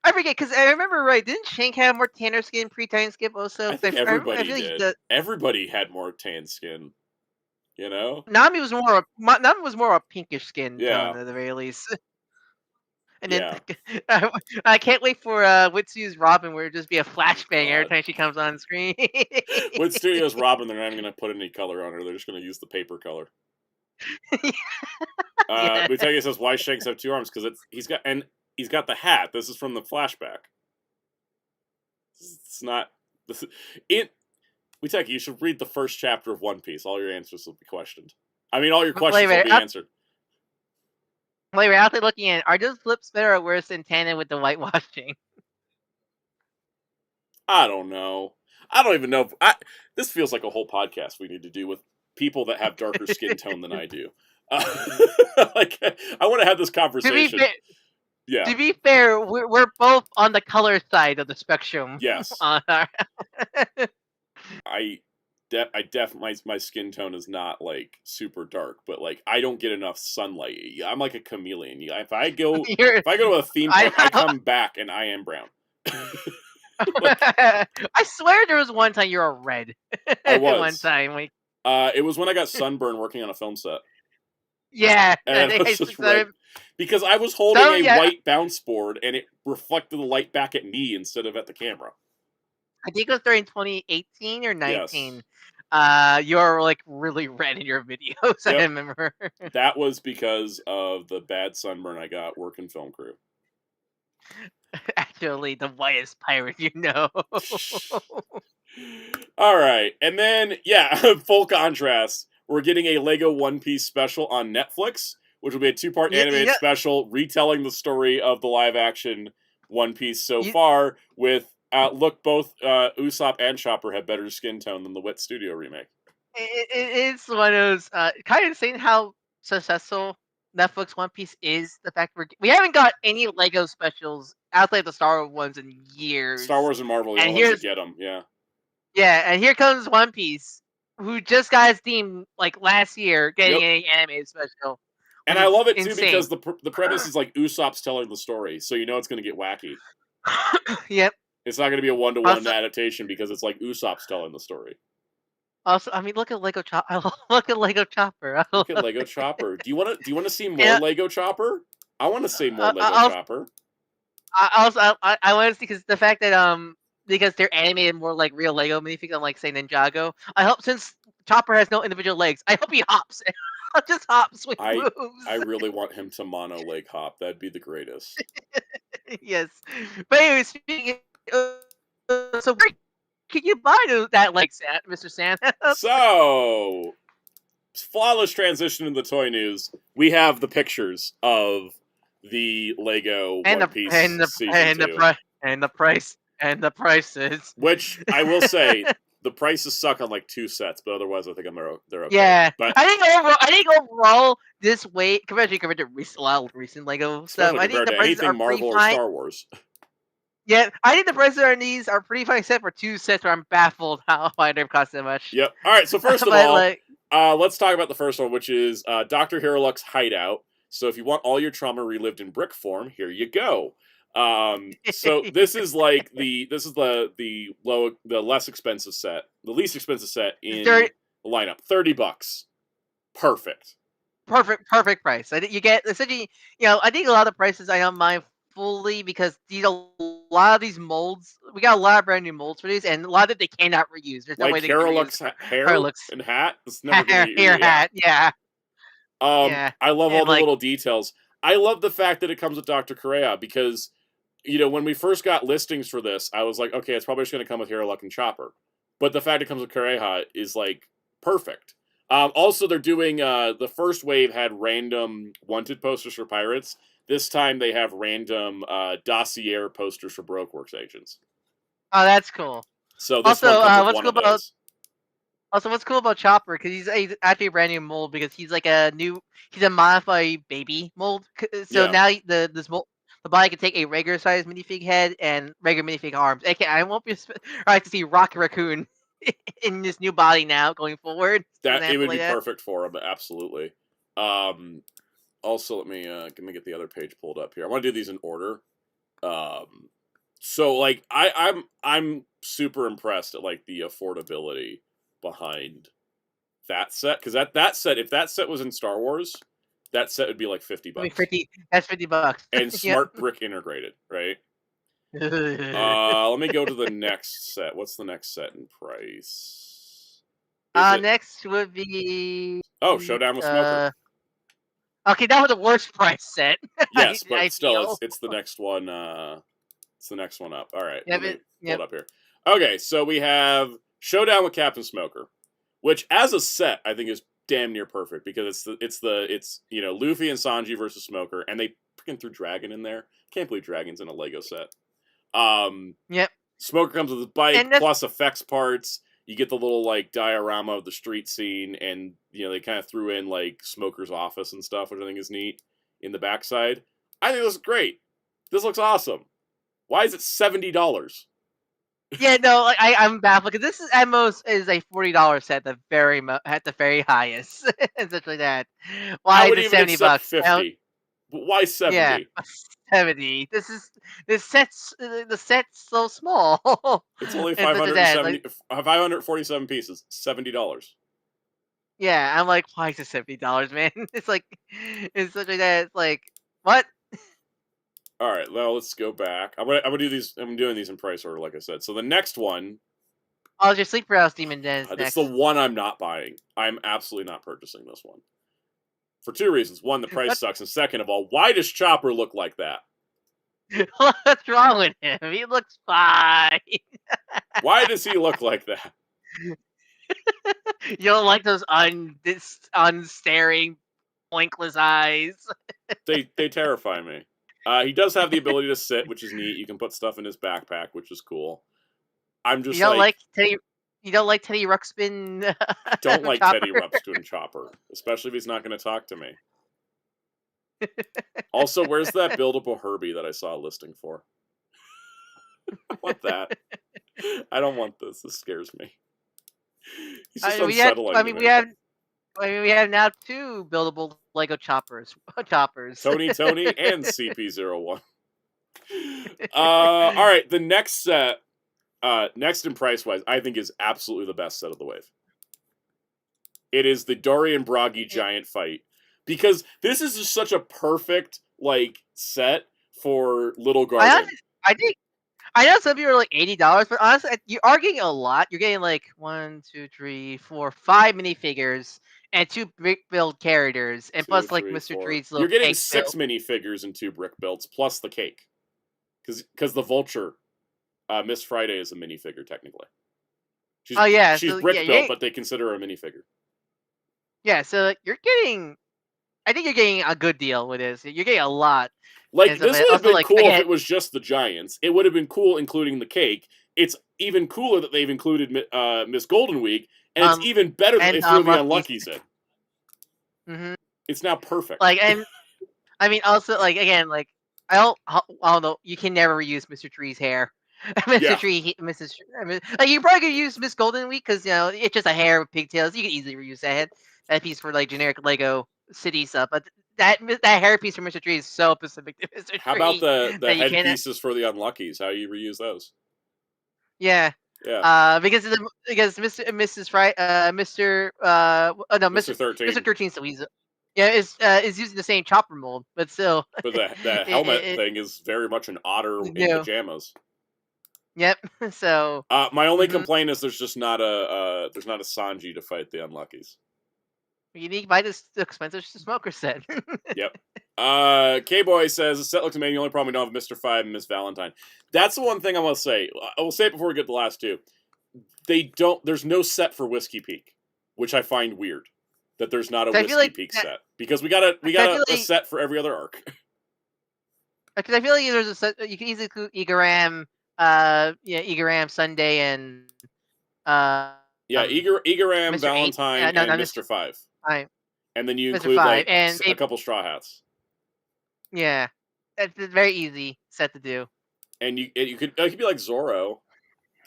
I forget, because I remember didn't Shank have more tanner skin pre-time skip also? I think everybody did. Everybody had more tan skin. You know? Nami was more a pinkish skin tone at the very least. And then I can't wait for Witsu's Robin, where it just be a flashbang every time she comes on screen. With Studios Robin, they're not even going to put any color on her. They're just going to use the paper color. Buteki says, why Shanks have two arms? Because he's got the hat. This is from the flashback. It's not. Buteki, you should read the first chapter of One Piece. All your answers will be questioned. I mean, all your questions will be answered. Wait, we're out there looking at. Are those lips better or worse than tandem with the whitewashing? I don't know. I don't even know. This feels like a whole podcast we need to do with people that have darker skin tone than I do. Like, I want to have this conversation. To be fair, we're both on the color side of the spectrum. Yes. My skin tone is not like super dark, but like I don't get enough sunlight. I'm like a chameleon. If I go to a theme park, I come back and I am brown. I swear there was one time you were red. I was. One time, it was when I got sunburned working on a film set. Yeah, and I was just red. Because I was holding a white bounce board and it reflected the light back at me instead of at the camera. I think it was during 2018 or 19. Yes. You're like really red in your videos. Yep. I remember. That was because of the bad sunburn I got working film crew. Actually, the whitest pirate you know. All right, and then full contrast. We're getting a Lego One Piece special on Netflix, which will be a 2-part animated special retelling the story of the live-action One Piece so far. With both Usopp and Chopper have better skin tone than the Wit Studio remake. It's one of those kind of saying how successful Netflix One Piece is. The fact we haven't got any Lego specials outside the Star Wars ones in years. Star Wars and Marvel, you want to get them, yeah. Yeah, and here comes One Piece, who just got his theme like last year, getting an animated special. And I love it too because the premise is like Usopp's telling the story, so you know it's going to get wacky. Yep. It's not going to be a 1-to-1 adaptation because it's like Usopp's telling the story. Also, I mean, look at Lego Chopper. Look at Lego Chopper. Look at Lego Chopper. Do you want to see more Yeah, Lego Chopper? I want to see more Lego I Chopper. also I want to see because the fact that because they're animated more like real Lego minifigs, unlike say Ninjago. I hope since Chopper has no individual legs, I hope he hops. Just hops with moves. I really want him to mono leg hop. That'd be the greatest. Yes, but anyway, speaking. So where can you buy that leg, Mr. Santa? So, flawless transition in the toy news. We have the pictures of the Lego One Piece season 2. And the prices. Which I will say, the prices suck on like 2 sets, but otherwise I think they're okay. Yeah, but I think overall this way compared to a lot of recent Lego stuff, I think the prices are Marvel pretty fine. or Star Wars. Yeah, I think the prices on these are pretty fine, except for 2 sets where I'm baffled why they've cost that much. Yep. All right. So first of all, let's talk about the first one, which is Dr. Hirulock's hideout. So if you want all your trauma relived in brick form, here you go. So this is like the less expensive set, the least expensive set in the lineup. $30. Perfect price. You get essentially, I think a lot of the prices I don't mind fully because a lot of these molds, we got a lot of brand new molds for these, and a lot of it they cannot reuse. There's no way they can reuse hair and hat. It's never gonna be hat. Yeah. I love all the little details. I love the fact that it comes with Dr. Correa because, when we first got listings for this, I was like, okay, it's probably just going to come with Hirulock and Chopper. But the fact it comes with Correa is, like, perfect. Also, they're doing, the first wave had random wanted posters for pirates. This time they have random dossier posters for Baroque Works agents. Oh, that's cool. So this one comes with one of those. Also, what's cool about Chopper, because he's actually a brand new mold, because he's like he's a modified baby mold. So now this mold, the body can take a regular sized minifig head and regular minifig arms. I won't be surprised to see Rocket Raccoon in this new body now going forward. It would be perfect for him, absolutely. Also, let me get the other page pulled up here. I want to do these in order. So like I'm super impressed at like the affordability behind that set, because that set, if that set was in Star Wars, that set would be like $50. That's $50. And smart brick integrated, right? Let me go to the next set. What's the next set in price? Next would be Showdown with Smoker. Okay, that was the worst price set. Yes, but still, it's the next one. It's the next one up. All right, let me pull it up here. Okay, so we have Showdown with Captain Smoker, which as a set I think is damn near perfect, because it's Luffy and Sanji versus Smoker, and they freaking threw Dragon in there. Can't believe Dragon's in a Lego set. Yep. Smoker comes with his bike plus effects parts. You get the little like diorama of the street scene, and they kind of threw in like Smoker's office and stuff, which I think is neat in the backside. I think this is great. This looks awesome. Why is it $70? Yeah, no, I'm baffled because this is at most is a $40 set at the very highest. Essentially that. Why is it $70? 50. But why 70? Yeah, 70. The set's so small. It's only 547 pieces. $70. Yeah, I'm like, why is it $70, man? It's like it's such like that. It's like what? All right, well, let's go back. I'm gonna do these. I'm doing these in price order, like I said. So the next one. Oh, your Sleeper House Demon Den. That's the one I'm not buying. I'm absolutely not purchasing this one. For 2 reasons. One, the price sucks, and second of all, why does Chopper look like that? What's wrong with him? He looks fine. Why does he look like that? You don't like those unstaring, pointless eyes? They terrify me. He does have the ability to sit, which is neat. You can put stuff in his backpack, which is cool. I'm just you don't like Teddy Ruxpin? Don't like Teddy Ruxpin Chopper, especially if he's not going to talk to me. Also, where's that buildable Herbie that I saw a listing for? I want that. I don't want this. This scares me. He's just unsettling. We have now 2 buildable Lego choppers. Tony and CP01. All right, the next set, next in price wise, I think is absolutely the best set of the wave. It is the Dorian Bragi giant fight. Because this is just such a perfect, like, set for Little Garden. I know some people are like $80, but honestly, you are getting a lot. You're getting like 1, 2, 3, 4, 5 minifigures and 2 brick build characters, and plus like Mr. Tree's little. You're getting cake 6 build. minifigures and 2 brick builds plus the cake, because the Vulture, Miss Friday is a minifigure technically. She's so, brick built, but they consider her a minifigure. Yeah, so you're getting. I think you're getting a good deal with this. You're getting a lot. Like, this would have been cool if it was just the Giants. It would have been cool including the cake. It's even cooler that they've included Miss Golden Week, and it's even better that they threw the Unluckies in. Mm-hmm. It's now perfect. Like, and I mean, also, like, again, like, I don't know. You can never reuse Mr. Tree's hair. Mr. Tree, like, you probably could use Miss Golden Week because, you know, it's just a hair with pigtails. You can easily reuse that piece for like generic Lego city stuff. But that hair piece for Mr. Tree is so specific to Mr. Tree. How about the head pieces for the Unluckies? How do you reuse those? Yeah. Yeah. Because Mr. 13. Mr. 13 still uses. Yeah, is using the same chopper mold, but still. But the helmet thing is very much an otter in pajamas. Yep. So. My only complaint is there's just not a Sanji to fight the Unluckies. You need to buy this expensive smoker set. Yep. K-Boy says, the set looks amazing. The only problem we don't have Mr. 5 and Miss Valentine. That's the one thing I want to say. I will say it before we get to the last two. There's no set for Whiskey Peak, which I find weird. That there's not a Whiskey Peak set. Because we got a set for every other arc. Because I feel like there's a set, you can easily include Igaram, Igaram, Sunday, and Igaram, Valentine, and Mr. 5. And then you include like a couple Straw Hats. Yeah, it's a very easy set to do. And it could be like Zoro.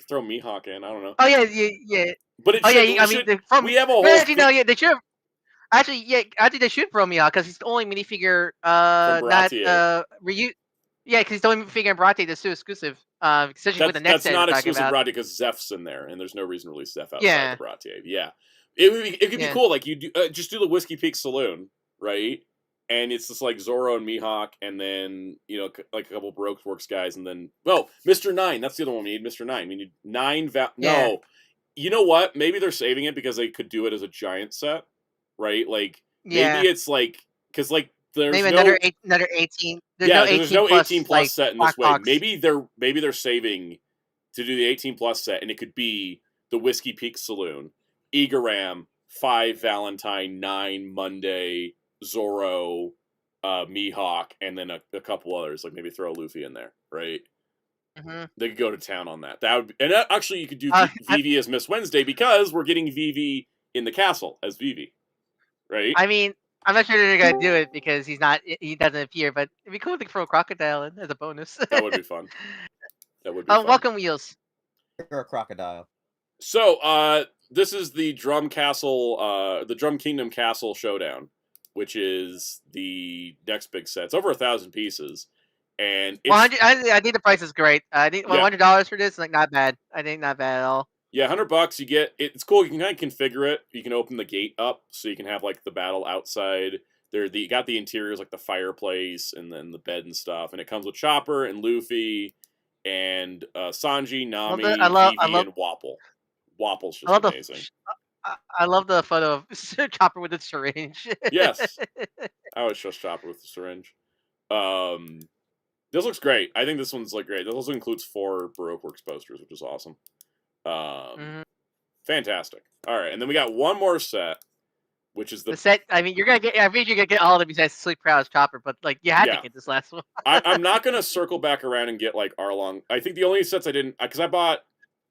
Throw Mihawk in. I don't know. Oh yeah. But it should, we have a whole. They should have. Actually, they should throw Mihawk because he's the only minifigure. Not Ryu. Yeah, because he's the only minifigure in Barate that's still exclusive. Especially with the next set. That's not exclusive Barate because Zeph's in there, and there's no reason to release Zeph outside the Barate. Yeah. It could be cool. Like you do, just do the Whiskey Peak Saloon, right? And it's just like Zoro and Mihawk, and then like a couple Baroque Works guys, and then Mr. 9. That's the other one we need. Mr. 9. We need 9. No, you know what? Maybe they're saving it because they could do it as a giant set, right? Like maybe it's like because like there's maybe another 18. There's no 18 plus like, set in this way. Maybe they're saving to do the 18 plus set, and it could be the Whiskey Peak Saloon. Igaram, 5 Valentine, 9 Monday, Zoro, Mihawk, and then a couple others. Like maybe throw a Luffy in there, right? Mm-hmm. They could go to town on that. That would, and actually you could do Vivi as Miss Wednesday because we're getting Vivi in the castle as Vivi, right? I mean, I'm not sure they're gonna do it because he doesn't appear. But it'd be cool to throw a crocodile in as a bonus. That would be fun. That would be fun. Welcome Wheels. Or a crocodile. So, this is the Drum Kingdom Castle Showdown, which is the next big set. It's over 1,000 pieces, and I think the price is great. I think $100 for this is like not bad. I think not bad at all. Yeah, $100. You get it's cool. You can kind of configure it. You can open the gate up so you can have like the battle outside. You got the interiors like the fireplace and then the bed and stuff, and it comes with Chopper and Luffy and Sanji, Nami, Vivi, and Wapple. Wapple's just amazing. I love the photo of Chopper with a syringe. Yes. I always trust Chopper with the syringe. This looks great. I think this one's like great. This also includes 4 Baroque Works posters, which is awesome. Fantastic. All right, and then we got one more set, which is the set. I mean, you're gonna get all of them besides Sleep Prowess Chopper, but like you had to get this last one. I'm not gonna circle back around and get like Arlong. I think the only sets I didn't because I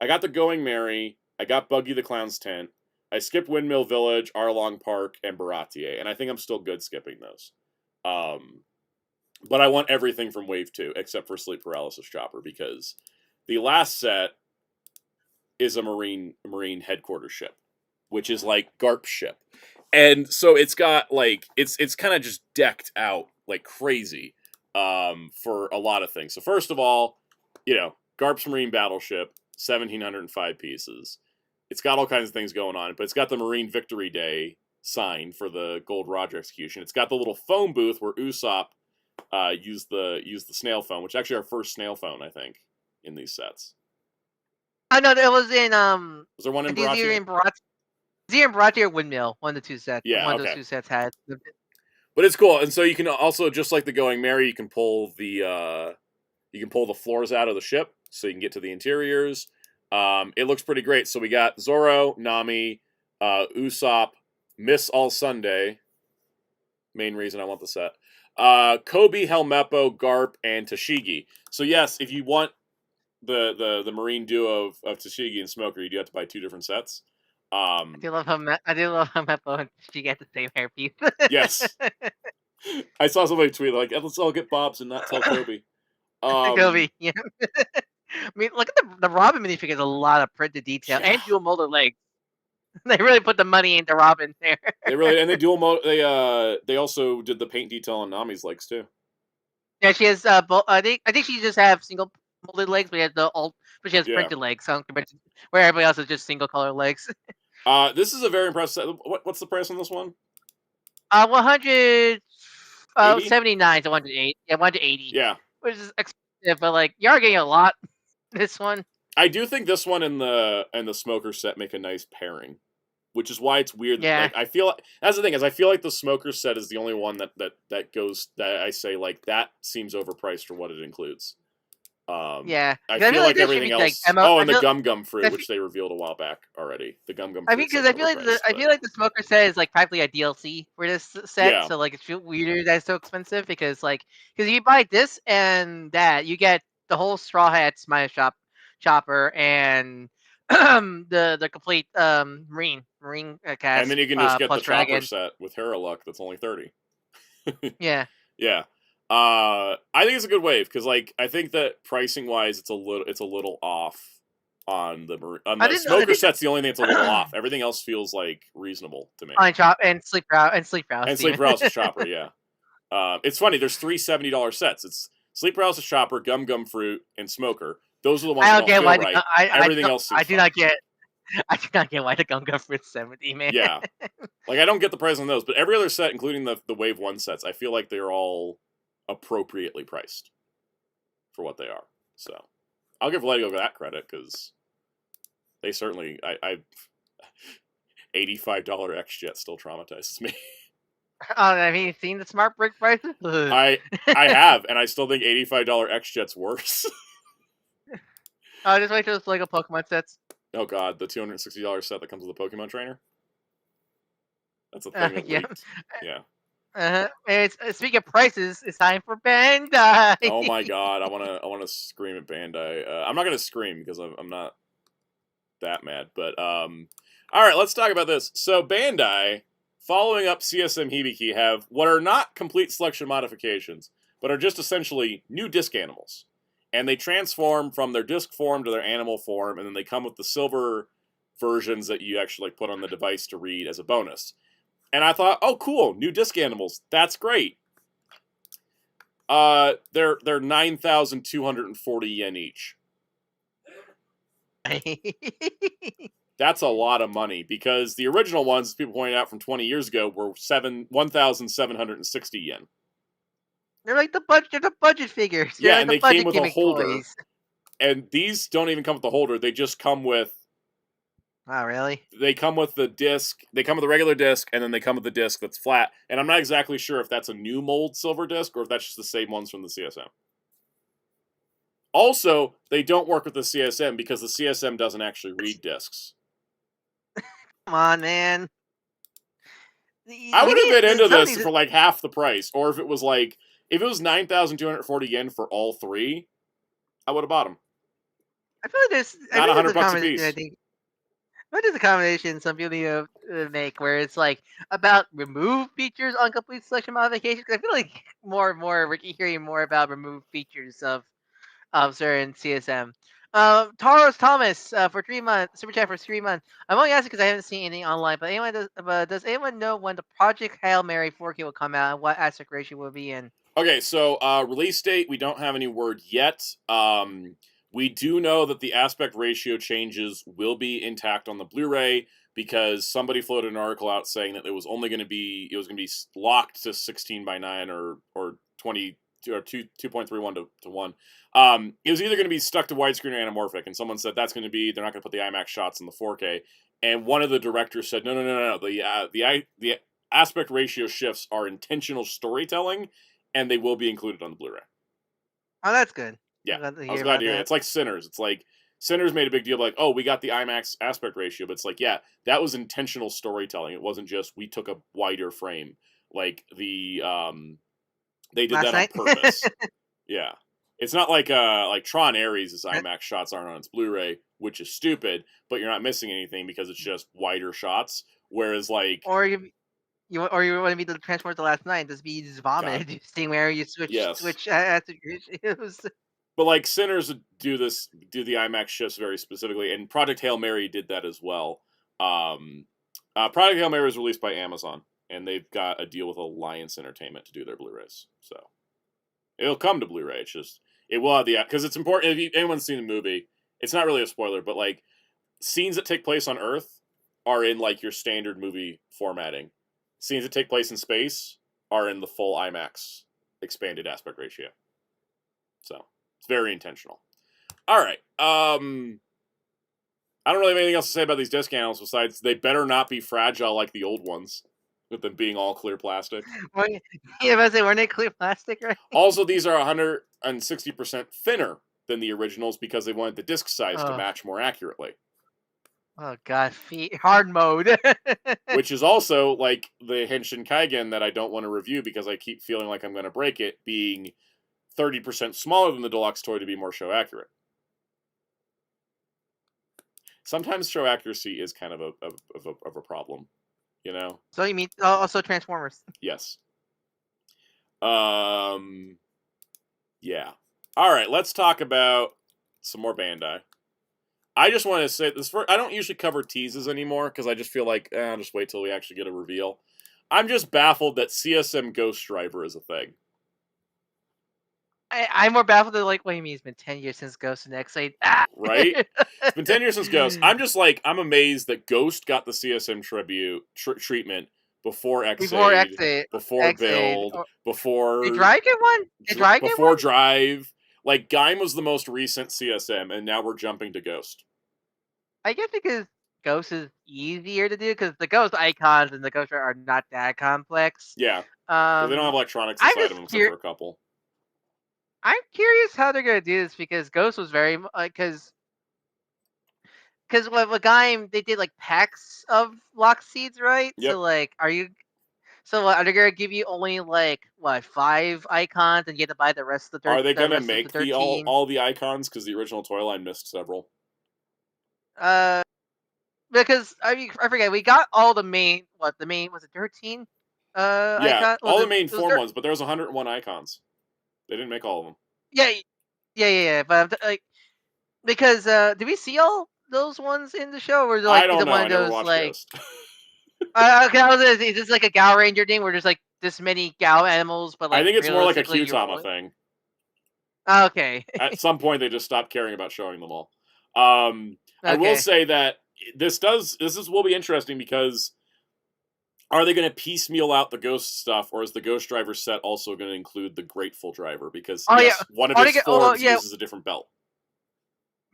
got the Going Merry. I got Buggy the Clown's Tent. I skipped Windmill Village, Arlong Park, and Baratier, and I think I'm still good skipping those. But I want everything from Wave 2, except for Sleep Paralysis Chopper, because the last set is a Marine headquarters ship, which is like Garp's ship. And so it's got like, it's kind of just decked out like crazy for a lot of things. So first of all, Garp's Marine battleship, 1,705 pieces. It's got all kinds of things going on, but it's got the Marine Victory Day sign for the Gold Roger execution. It's got the little phone booth where Usopp used the snail phone, which is actually our first snail phone, I think, in these sets. Oh no, it was in Was there one in Baratie? Zero and Baratie or Windmill, one of the two sets. Yeah, one of those two sets had. But it's cool, and so you can also, just like the Going Merry, you can pull the floors out of the ship, so you can get to the interiors. It looks pretty great. So we got Zoro, Nami, Usopp, Miss All Sunday. Main reason I want the set. Kobe, Helmeppo, Garp, and Tashigi. So yes, if you want the Marine duo of Tashigi and Smoker, you do have to buy 2 different sets. I do love Helmeppo and she gets the same hairpiece. Yes. I saw somebody tweet like, let's all get Bob's and not tell Kobe. Kobe, yeah. I mean, look at the Robin minifigure. There's a lot of printed detail and dual molded legs. They really put the money into Robin there. They really, and they also did the paint detail on Nami's legs too. Yeah, she has I think she just have single molded legs, but she has printed legs. So where everybody else is just single color legs. This is a very impressive set. What's the price on this one? 179 to 108. Yeah, 180. Yeah, which is expensive, but like you are getting a lot. This one. I do think this one and the Smoker set make a nice pairing, which is why it's weird. Yeah. Like, I feel that's the thing is I feel like the Smoker set is the only one that goes that I say like that seems overpriced for what it includes. Yeah, I feel like everything else. Like, and the Gum fruit, which they revealed a while back already. The Gum fruit. I mean, because I feel like the Smoker set is like practically a DLC for this set. Yeah. So like it's weirder that it's so expensive because if you buy this and that, you get the whole Straw Hat Smile Chopper and the complete Marine cast. And then you can just get the Dragon. Chopper set with Heraluck that's only 30. Yeah. Yeah. I think it's a good wave because, like, I think that pricing wise, it's a little off on the Smoker set's the only thing that's a little off. Everything else feels like reasonable to me. And Sleep Rouse and Sleep Rouse's Chopper, yeah. It's funny. There's 3 $70 sets. It's Sleep Rouse's Chopper, Gum Fruit, and Smoker. Those are the ones that don't feel right. Everything else seems I do not get why the Gum Fruit's 70, man. Yeah, like I don't get the price on those, but every other set, including the Wave 1 sets, I feel like they're all appropriately priced for what they are. So I'll give Lego that credit because they certainly I $85 X-Jet still traumatizes me. I mean, seen the smart brick prices? I have, and I still think $85 X-Jet's worse. Just wait till it's Lego Pokemon sets. Oh god, the $260 set that comes with a Pokemon trainer. That's a thing that leaked. Yeah. Speaking of prices, it's time for Bandai. Oh my god, I wanna scream at Bandai. I'm not gonna scream because I'm not that mad, but all right, let's talk about this. So Bandai, following up CSM Hibiki, have what are not complete selection modifications, but are just essentially new disc animals, and they transform from their disc form to their animal form, and then they come with the silver versions that you actually put on the device to read as a bonus. And I thought, oh, cool, new disc animals. That's great. They're 9,240 yen each. That's a lot of money because the original ones, as people pointed out from 20 years ago, were 1,760 yen. They're like the budget figures. Yeah, and they came with a holder. Toys. And these don't even come with the holder. They just come with. Oh, really? They come with the disc. They come with the regular disc, and then they come with the disc that's flat. And I'm not exactly sure if that's a new mold silver disc or if that's just the same ones from the CSM. Also, they don't work with the CSM because the CSM doesn't actually read discs. Come on, man. I would have been into this for like half the price, or if it was 9,240 yen for all 3, I would have bought them. I feel like there's not $100 a piece. What is a combination some people need to make where it's like about remove features on complete selection modifications? Because I feel like more and more we're hearing more about remove features of certain CSM. Taurus Thomas for 3 months, super chat for 3 months. I'm only asking because I haven't seen anything online. But does anyone know when the Project Hail Mary 4K will come out and what aspect ratio will be in? Okay, so release date, we don't have any word yet. We do know that the aspect ratio changes will be intact on the Blu-ray because somebody floated an article out saying that it was only going to be locked to 16:9 or 20 or 2.31 to 1. It was either going to be stuck to widescreen or anamorphic, and someone said that's going to be, they're not going to put the IMAX shots in the 4K. And one of the directors said, no. The aspect ratio shifts are intentional storytelling, and they will be included on the Blu-ray. Oh, that's good. Yeah, I was glad to hear that. It's like Sinners. It's like Sinners made a big deal, like, oh, we got the IMAX aspect ratio, but it's like, yeah, that was intentional storytelling. It wasn't just we took a wider frame. Like the they did that on purpose. Yeah, it's not like Tron Ares' IMAX shots aren't on its Blu-ray, which is stupid, but you're not missing anything because it's just wider shots. Whereas like, or you want to be the Transformers the Last Night, just be vomited, seeing where you switch ratios. But like Sinners do the IMAX shifts very specifically, and Project Hail Mary did that as well. Project Hail Mary was released by Amazon, and they've got a deal with Alliance Entertainment to do their Blu-rays. So it'll come to Blu-ray. It's just, it will have because it's important. If anyone's seen the movie, it's not really a spoiler, but like scenes that take place on Earth are in like your standard movie formatting. Scenes that take place in space are in the full IMAX expanded aspect ratio. So it's very intentional. All right. I don't really have anything else to say about these disc handles besides they better not be fragile like the old ones, with them being all clear plastic. Yeah, but I say, weren't they clear plastic, right? Also, these are 160% thinner than the originals because they wanted the disc size to match more accurately. Oh god, hard mode. Which is also like the Henshin Kaigen that I don't want to review because I keep feeling like I'm going to break it, being 30% smaller than the deluxe toy to be more show accurate. Sometimes show accuracy is kind of a problem, you know? So you mean also Transformers? Yes. Yeah. All right, let's talk about some more Bandai. I just want to say this I don't usually cover teases anymore because I just feel like I'll just wait till we actually get a reveal. I'm just baffled that CSM Ghost Driver is a thing. I'm more baffled at like, what do you mean it's been 10 years since Ghost and X8? Right? It's been 10 years since Ghost. I'm just like, I'm amazed that Ghost got the CSM treatment before X8, before Build, before... Did Drive get one? Before Drive. Like, Gaim was the most recent CSM, and now we're jumping to Ghost. I guess because Ghost is easier to do, because the Ghost icons and the Ghost are not that complex. Yeah. They don't have electronics inside of them except for a couple. I'm curious how they're going to do this, because Ghost was very... Because with Gaim, they did, like, packs of lock seeds, right? Yep. So, like, are they going to give you only, like, 5 icons, and you have to buy the rest of the 13? Are they going to make all the icons? Because the original toy line missed several. Because, I forget, we got all the main... was it 13? Yeah, icon? all the main form ones, but there was 101 icons. They didn't make all of them. Yeah. But, like... Because, did we see all those ones in the show? Or I don't know, I never watched Ghost. Okay, is this like a Gal Ranger thing where there's like this many Gal animals, but like I think it's more like a Q-Tama thing. Okay. At some point, they just stopped caring about showing them all. I will say that this will be interesting because are they going to piecemeal out the Ghost stuff, or is the Ghost Driver set also going to include the Grateful Driver? Because one of his forms uses a different belt.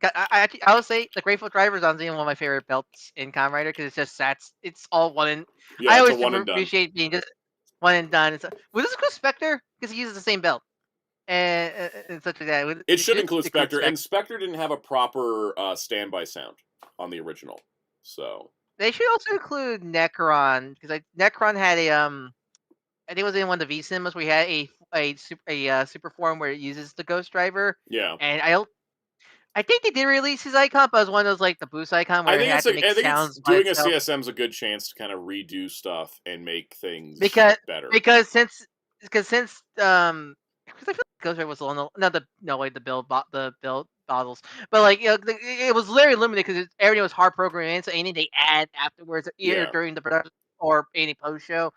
I would say the Grateful Driver is honestly one of my favorite belts in Kamen Rider because it's all one and I always appreciate being just one and done. Will this include Spectre? Because he uses the same belt and such like that. It should include Spectre, and Spectre didn't have a proper standby sound on the original, so they should also include Necron because Necron had a I think it was in one of the V cinemas where he had a super form where it uses the Ghost Driver. Yeah, and I think they did release his icon, but it was one of those like the boost icon where I think doing a CSM is a good chance to kind of redo stuff and make things better. Because since because I feel like Ghost Rider was on the build bottles, but like it was literally limited because everything was hard programmed in, so anything they add afterwards, either during the production or any post show,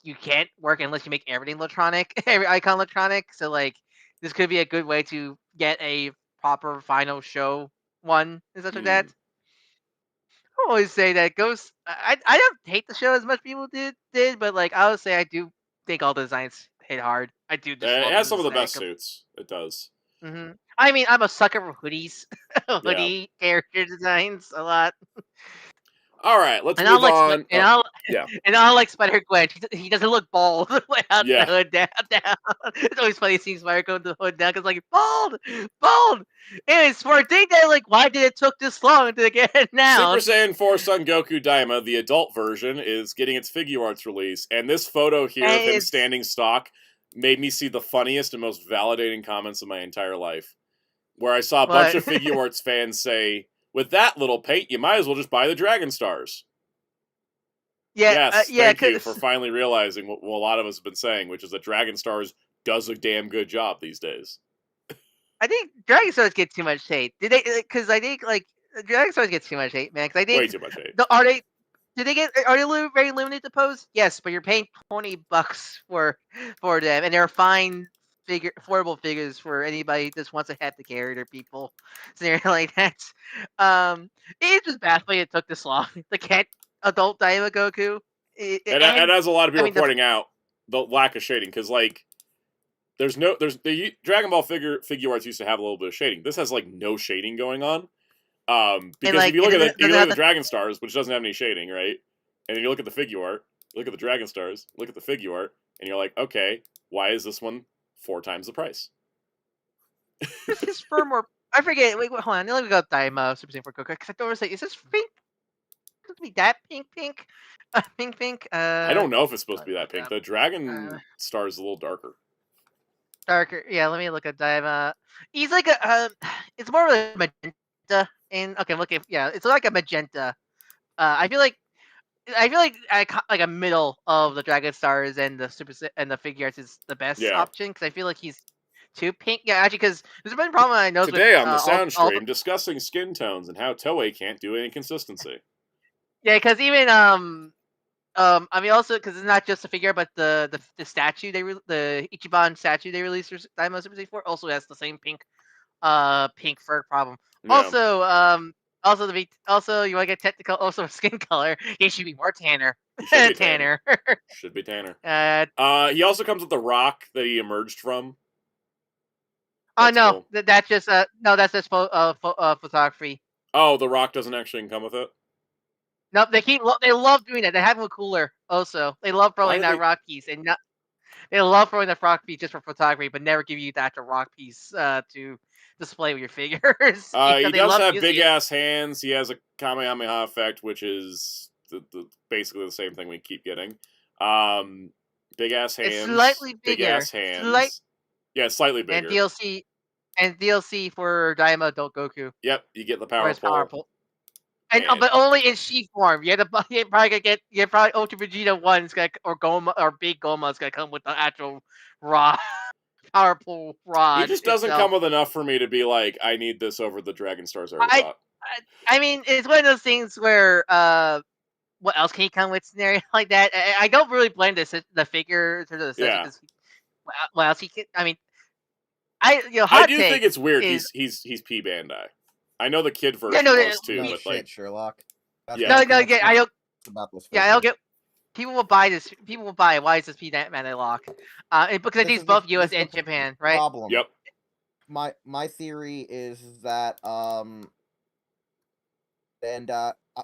you can't work unless you make everything electronic, every icon electronic. So like this could be a good way to get a proper final show one and such like that. I always say that Ghost. I don't hate the show as much people did, but like I would say I do think all the designs hit hard. I do just It love has some of the aesthetic best suits. It does. I mean, I'm a sucker for hoodies, Yeah. hoodie character designs a lot. All right, let's And move on. And I like Spider-Gwen. He doesn't look bald without Yeah. the hood down. It's always funny seeing Spider-Gwen with the hood down because like bald. Anyways, for a thing that like, why did it took this long to get it now? Super Saiyan 4 Son Goku Daima, the adult version, is getting its figure arts release, and this photo here of him standing stock made me see the funniest and most validating comments of my entire life. Where I saw a bunch of figure arts fans say, with that little paint, you might as well just buy the Dragon Stars. Yeah, yes, thank you for finally realizing what a lot of us have been saying, which is that Dragon Stars does a damn good job these days. I think Dragon Stars get too much hate. Did they? Because I think like Dragon Stars get too much hate, man. Because I think way too much hate. Are they? Are they very limited to pose? Yes, but you're paying $20 for them, and they're fine affordable figures for anybody who just wants to have the character people. So they're like that. It's just baffling it took this long. The cat adult Daima Goku. And as a lot of people are pointing out, the lack of shading, because like the Dragon Ball figure arts used to have a little bit of shading. This has like no shading going on. Because like, if you look at the Dragon Stars, which doesn't have any shading, right? And then you look at the figure art, look at the Dragon Stars, look at the figure art, and you're like, okay, why is this one 4 times the price? This is for more. I forget. Wait, hold on. Let me go Daima Super Saiyan 4 Goku because I don't want to say, is this pink? Supposed to be that pink? Pink. I don't know if it's supposed to be that pink. The Dragon Star is a little darker. Darker. Yeah, let me look at Daima. He's like a. It's more of a magenta. And okay, I'm looking. Yeah, it's like a magenta. I feel like a middle of the Dragon Stars and the the figure arts is the best option because I feel like he's too pink. Yeah, actually, because there's been a problem I know today on the sound stream discussing skin tones and how Toei can't do any consistency. Yeah, because even I mean also because it's not just the figure, but the statue the Ichiban statue they released for Daima Super Saiyan 4 also has the same pink fur problem. Yeah. Also you want to get technical. Also skin color, he should be more tanner. Tanner. Should be tanner. He also comes with the rock that he emerged from. That's no, cool. That's just that's just photography. Oh, the rock doesn't actually come with it. Nope, they love doing that. They have him cooler. Also, they love throwing that rock piece and not. They love throwing the rock piece just for photography, but never give you the actual rock piece to display with your figures. He does have big ass hands. He has a Kamehameha effect, which is basically the same thing we keep getting. Big ass hands. It's slightly bigger. Big ass hands. Yeah, slightly bigger. And DLC for Daima Adult Goku. Yep, you get the powerful. And but only in Sheep form. You probably Ultra Vegeta 1's got or Goma or Big Goma's gonna come with the actual raw powerful rod. He just doesn't come with enough for me to be like, I need this over the Dragon Stars I mean, it's one of those things where what else can he come with scenario like that? I don't really blame the figure to the yeah. What else he can? I mean, I do think it's weird. He's P Bandai. I know the kid version was too, but like Sherlock. I don't get. People will buy this. People will buy it. Why is this P Bandai lock? Because I think it's both U.S. and Japan, right? Problem. Yep. My theory is that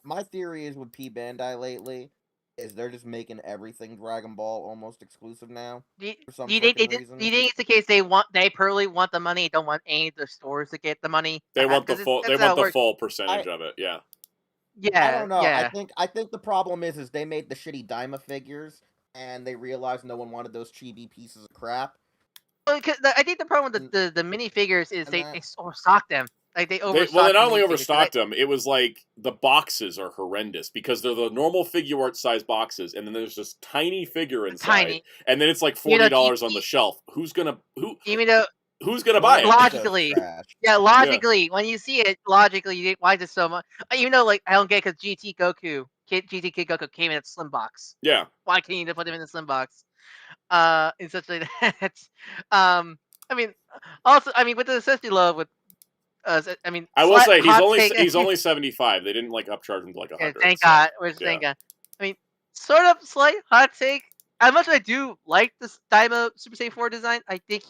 my theory is with P Bandai lately is they're just making everything Dragon Ball almost exclusive now. Do you think it's the case they purely want the money, don't want any of the stores to get the money? They want the full the full percentage of it, yeah. Yeah. I don't know. Yeah. I think the problem is they made the shitty Daima figures and they realized no one wanted those chibi pieces of crap. Well, I think the problem with the minifigures is they overstock them. Like they overstock. Well, they not only overstocked them, it was like the boxes are horrendous because they're the normal figure art size boxes, and then there's this tiny figure inside, and then it's like $40 on the shelf. Who's gonna buy it? Logically, when you see it, why is it so much? Even though like I don't get because GT Kid Goku came in a slim box. Yeah. Why can't you put him in a slim box? In such like that. I mean, with the necessity love with I mean, I will say he's only 75. They didn't like upcharge him to like 100. thank so, God. yeah. Thank God. I mean, sort of slight hot take. As much as I do like this Daima Super Saiyan 4 design, I think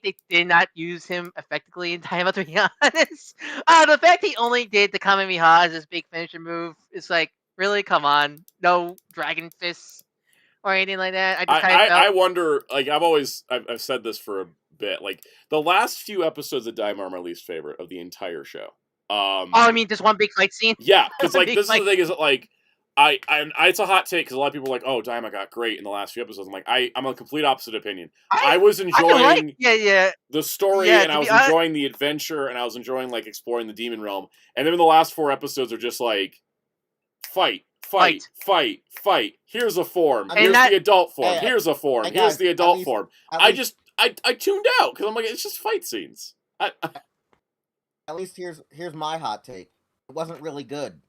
they did not use him effectively in Daima, to be honest. The fact he only did the Kamehameha as his big finisher move is like, really? Come on. No Dragon Fists or anything like that. I just kind of felt... I wonder, like, I've said this for a bit, like, the last few episodes of Daima are my least favorite of the entire show. I mean, just one big fight scene? Yeah, because, like, this is the thing, is that, like, it's a hot take, because a lot of people are like, oh, Daima got great in the last few episodes. I'm like, I'm a complete opposite opinion. I was enjoying the story, and I was enjoying the adventure, and I was enjoying, like, exploring the demon realm. And then the last 4 episodes are just like, fight. Here's a form. Here's the adult form. Here's a form. Here's the adult form. I tuned out because I'm like, it's just fight scenes. At least here's my hot take. It wasn't really good.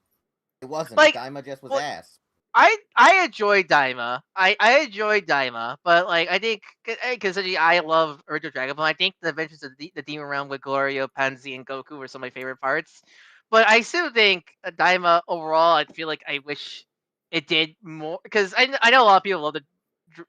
It wasn't. Like, Daima just was ass. I enjoy Daima. I enjoy Daima, but like, I think, because I love original Dragon Ball, I think the Adventures of the Demon Realm with Glorio, Pansy, and Goku were some of my favorite parts. But I still think Daima overall, I feel like I wish it did more, because I know a lot of people love to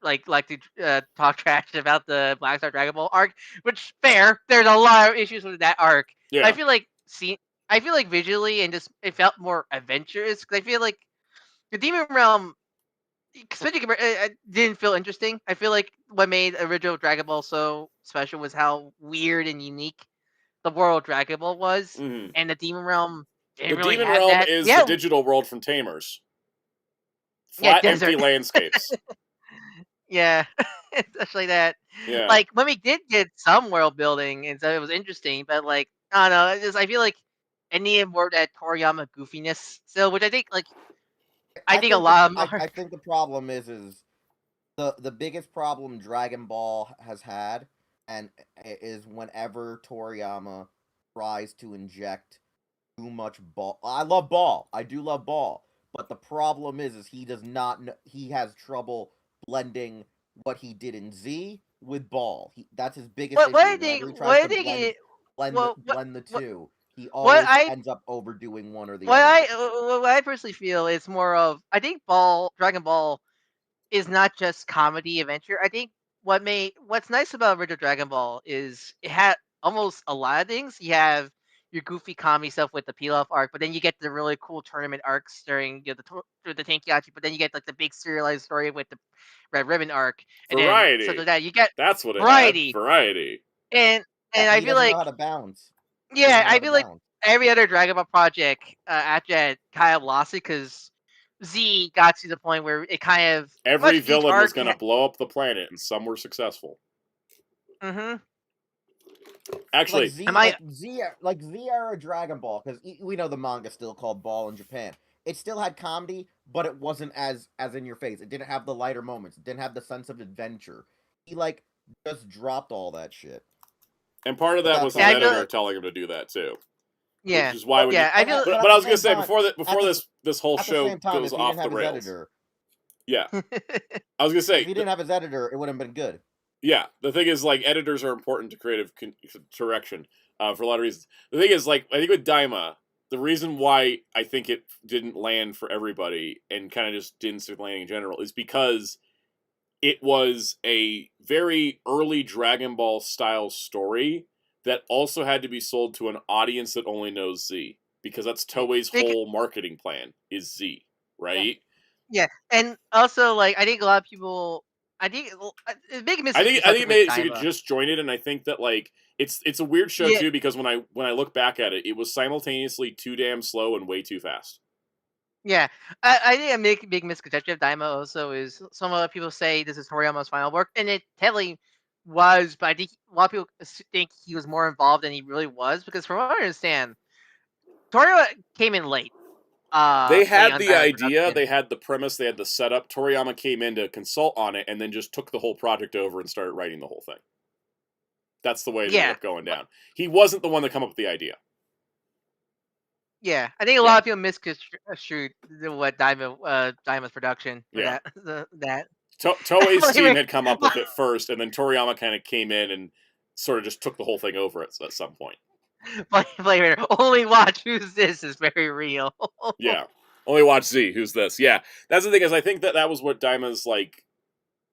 like to talk trash about the Black Star Dragon Ball arc, which fair. There's a lot of issues with that arc. Yeah. I feel like visually and just it felt more adventurous, because I feel like the Demon Realm, especially, didn't feel interesting. I feel like what made original Dragon Ball so special was how weird and unique the world Dragon Ball was, and the Demon Realm didn't really have Demon Realm that. is the digital world from Tamers. Flat, empty landscapes. Yeah, especially that. Yeah. Like, when we did get some world building, and so it was interesting, but like, I don't know, I feel like it needed more of that Toriyama goofiness still, which I think, like, I think a lot of I think the problem is the biggest problem Dragon Ball has had, and is whenever Toriyama tries to inject too much ball. I love ball. I do love ball, but the problem is he does not. He has trouble blending what he did in Z with ball. That's his biggest issue. Blend the two. He always ends up overdoing one or the other. What I personally feel is more of, I think Dragon Ball is not just comedy adventure. I think what's nice about original Dragon Ball is it had almost a lot of things. You have your goofy comedy stuff with the Pilaf arc, but then you get the really cool tournament arcs during the Tenkaichi, but then you get like the big serialized story with the Red Ribbon arc. And variety. Then, so that you get that's what it variety. Had. Variety. And I feel like know how to balance. Yeah, I feel like every other Dragon Ball project after that kind of lost it, because Z got to the point where it kind of every villain was going to blow up the planet, and some were successful. Actually, like Z era Dragon Ball, because we know the manga still called Ball in Japan. It still had comedy, but it wasn't as in your face. It didn't have the lighter moments. It didn't have the sense of adventure. He like just dropped all that shit. And part of that was the editor telling him to do that too. Yeah, which is why when I feel. But I was gonna say before this whole show goes off the rails. Yeah, I was gonna say if he didn't have his editor, it would have been good. Yeah, the thing is, like, editors are important to creative direction for a lot of reasons. The thing is, like, I think with Daima, the reason why I think it didn't land for everybody and kind of just didn't stick landing in general is because it was a very early Dragon Ball style story that also had to be sold to an audience that only knows Z, because that's Toei's whole marketing plan is Z, right? Yeah, and also, like, I think a lot of people. I think it's big misconception. I think it made it so you could just join it, and I think that, like, it's a weird show too, because when I look back at it, it was simultaneously too damn slow and way too fast. Yeah, I think a big misconception of Daima also is some other people say this is Toriyama's final work, and it totally was, but I think a lot of people think he was more involved than he really was, because from what I understand, Toriyama came in late. They had the idea, they had the premise, they had the setup. Toriyama came in to consult on it, and then just took the whole project over and started writing the whole thing. That's the way it ended up going down. He wasn't the one that came up with the idea. Yeah, I think a lot of people misconstrued what Daima's production. Yeah, that Toei's team had come up with it first, and then Toriyama kind of came in and sort of just took the whole thing over at some point. Play only watch Who's This is very real. Yeah. Only watch Z. Who's this? Yeah. That's the thing is I think that was what Daima's like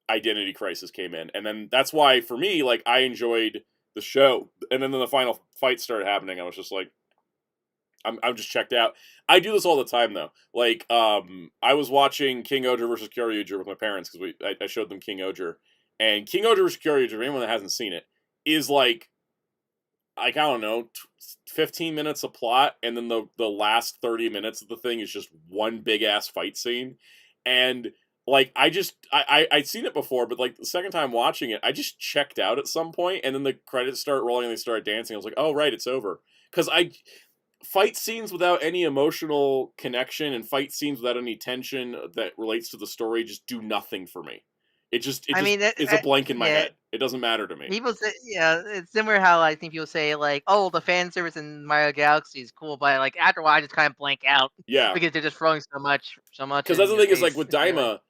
identity crisis came in. And then that's why for me like I enjoyed the show. And then when the final fight started happening, I was just like I'm just checked out. I do this all the time though. Like I was watching King Oger versus Kyoryuger with my parents because I showed them King Oger. And King Oger versus Kyoryuger, for anyone that hasn't seen it, is like I don't know, 15 minutes of plot, and then the last 30 minutes of the thing is just one big ass fight scene. And like I'd seen it before, but like the second time watching it, I just checked out at some point, and then the credits start rolling and they start dancing. I was like, oh right, it's over. Because fight scenes without any emotional connection and fight scenes without any tension that relates to the story just do nothing for me. It's a blank in my head. It doesn't matter to me. People say, yeah, it's similar how I think people say like, oh, the fan service in Mario Galaxy is cool, but like after a while, I just kind of blank out. Yeah, because they're just throwing so much. Because that's the thing is like with Daima,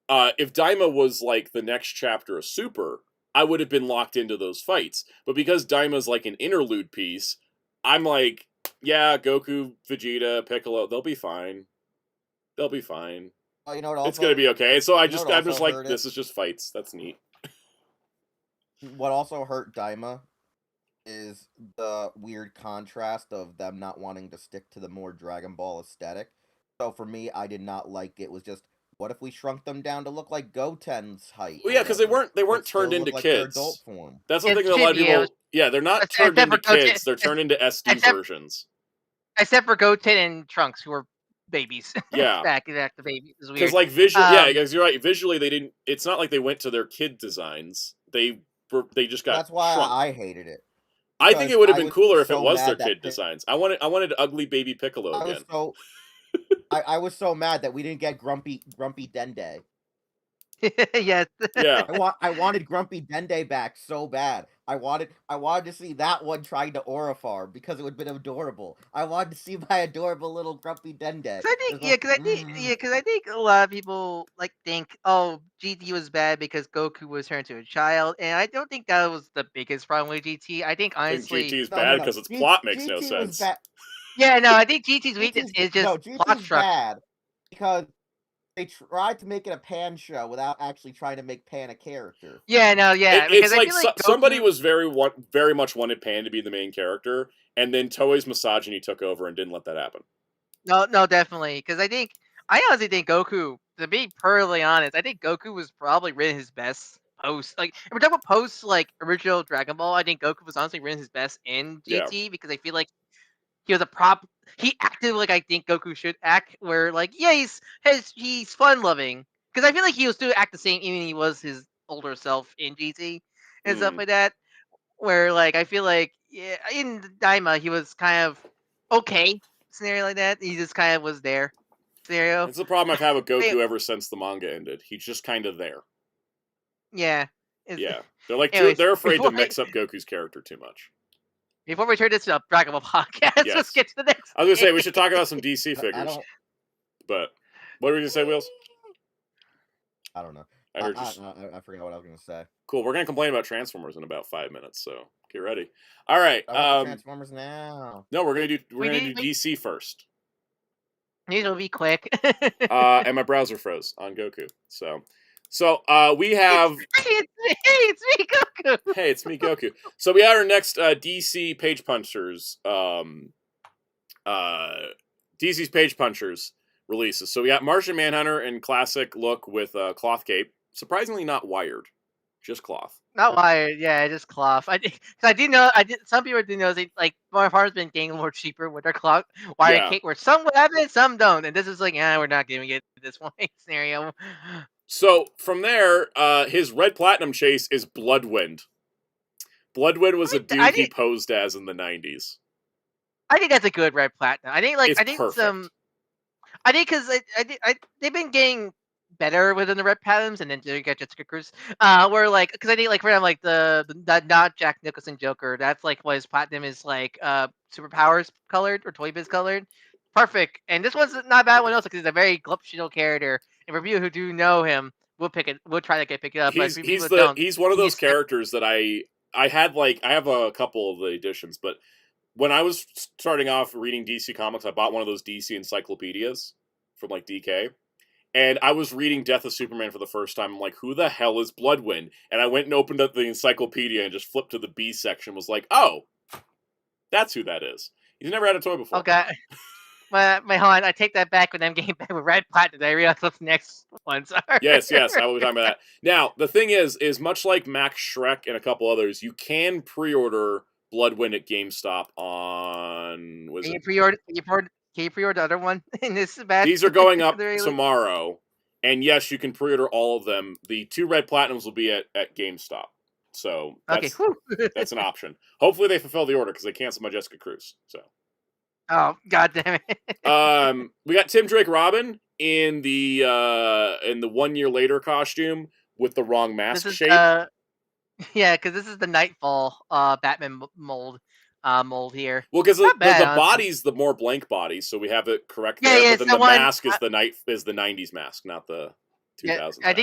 if Daima was like the next chapter of Super, I would have been locked into those fights. But because Daima's like an interlude piece, I'm like, yeah, Goku, Vegeta, Piccolo, they'll be fine. They'll be fine. Oh, you know what? Also, it's gonna be okay. So I'm just like, this is just fights. That's neat. What also hurt Daima is the weird contrast of them not wanting to stick to the more Dragon Ball aesthetic. So for me, I did not like it. Was just, what if we shrunk them down to look like Goten's height? Well, yeah, because they weren't turned into like kids. Their adult form. That's the thing that a lot of people. Yeah, they're not turned into kids. They're turned into SD versions. Except for Goten and Trunks, who are babies. Yeah, back to babies. Because like visually, yeah, because you're right. Visually, they didn't. It's not like they went to their kid designs. They just got. That's why shrunk. I hated it. I think it would have been cooler if it was their kid designs. I wanted ugly baby Piccolo again. I was so mad that we didn't get Grumpy Dende. Yes. Yeah. I wanted Grumpy Dende back so bad. I wanted to see that one trying to Orifar because it would have been adorable. I wanted to see my adorable little Grumpy Dende. Because I think a lot of people like think, oh, GT was bad because Goku was turned into a child, and I don't think that was the biggest problem with GT. I think honestly, GT is bad because its plot makes no sense. Yeah, no, I think GT's weakness is just plot structure. Bad because they tried to make it a Pan show without actually trying to make Pan a character. Yeah, no, yeah. It's like somebody was very much wanted Pan to be the main character, and then Toei's misogyny took over and didn't let that happen. No, definitely. Because I honestly think Goku, to be perfectly honest, I think Goku was probably written his best post. Like, if we're talking about post, like, original Dragon Ball, I think Goku was honestly written his best in GT because I feel like he was he acted like I think Goku should act, where like, yeah, he's fun loving. Because I feel like he will still act the same even he was his older self in GT and stuff like that. Where like I feel like in Daima he was kind of okay scenario like that. He just kind of was there scenario. It's the problem I've had with Goku ever since the manga ended. He's just kind of there. Yeah. Yeah. They're like they're afraid to mix up Goku's character too much. Before we turn this to a Dragon Ball podcast, let's get to the next. I was gonna say we should talk about some DC figures. But what were you gonna say, Wheels? I don't know. I forgot what I was gonna say. Cool. We're gonna complain about Transformers in about 5 minutes, so get ready. All right. Transformers now. No, we're gonna do DC first. These will be quick. And my browser froze on Goku. So we have. Hey, it's me, Goku. Hey, it's me, Goku. So we have our next DC Page Punchers. DC's Page Punchers releases. So we got Martian Manhunter in classic look with a cloth cape. Surprisingly, not wired, just cloth. Not wired, yeah, just cloth. I do know. Some people do know that like Marvel's been getting more cheaper with their cloth wired cape, where some have it, some don't, and this is like, we're not giving it this one scenario. So from there, his Red Platinum chase is Bloodwind. Bloodwind was a dude he posed as in the 90s. I think that's a good Red Platinum. I think perfect. Because they've been getting better within the Red Platinums, and then you get just stickers. Where like, because I think like for them like the not Jack Nicholson Joker, that's like what his platinum is like superpowers colored or Toy Biz colored. Perfect. And this one's not a bad one also because he's a very gluptional character. And for people who do know him, we'll try to pick it up. He's one of those characters that I have a couple of the editions, but when I was starting off reading DC comics, I bought one of those DC encyclopedias from like DK. And I was reading Death of Superman for the first time. I'm like, who the hell is Bloodwind? And I went and opened up the encyclopedia and just flipped to the B section. Was like, oh, that's who that is. He's never had a toy before. Okay. My hold on, I take that back when I'm getting back with Red Platinum. I realize what the next ones are. Yes, I will be talking about that. Now, the thing is much like Max Shrek and a couple others, you can pre-order Bloodwind at GameStop on... Can you pre-order the other one in this batch? These are going up tomorrow. And yes, you can pre-order all of them. The 2 Red Platinums will be at GameStop. So that's, that's an option. Hopefully they fulfill the order because they canceled my Jessica Cruz. So. Oh, god damn it. We got Tim Drake Robin in the 1 year later costume with the wrong mask shape. Yeah, because this is the Nightfall Batman mold here. Well, because the body's the more blank body, so we have it correct there. Yeah, but then the mask is the 90s mask, not the 2000s mask. I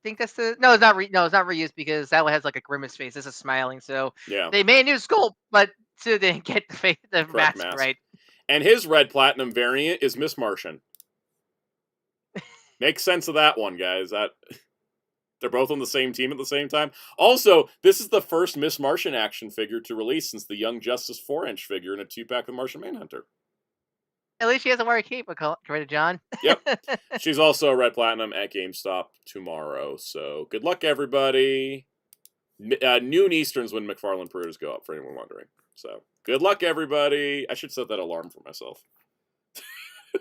think that's the it's not reused because that one has like a grimace face. This is smiling, so yeah. They made a new sculpt, but so they didn't get the mask right. And his Red Platinum variant is Miss Martian. Make sense of that one, guys. They're both on the same team at the same time. Also, this is the first Miss Martian action figure to release since the Young Justice 4-inch figure in a 2-pack of Martian Manhunter. At least she has a wear cape, according to John. Yep. She's also a Red Platinum at GameStop tomorrow. So good luck, everybody. Noon Eastern's when McFarlane pre-orders go up, for anyone wondering. So good luck, everybody. I should set that alarm for myself.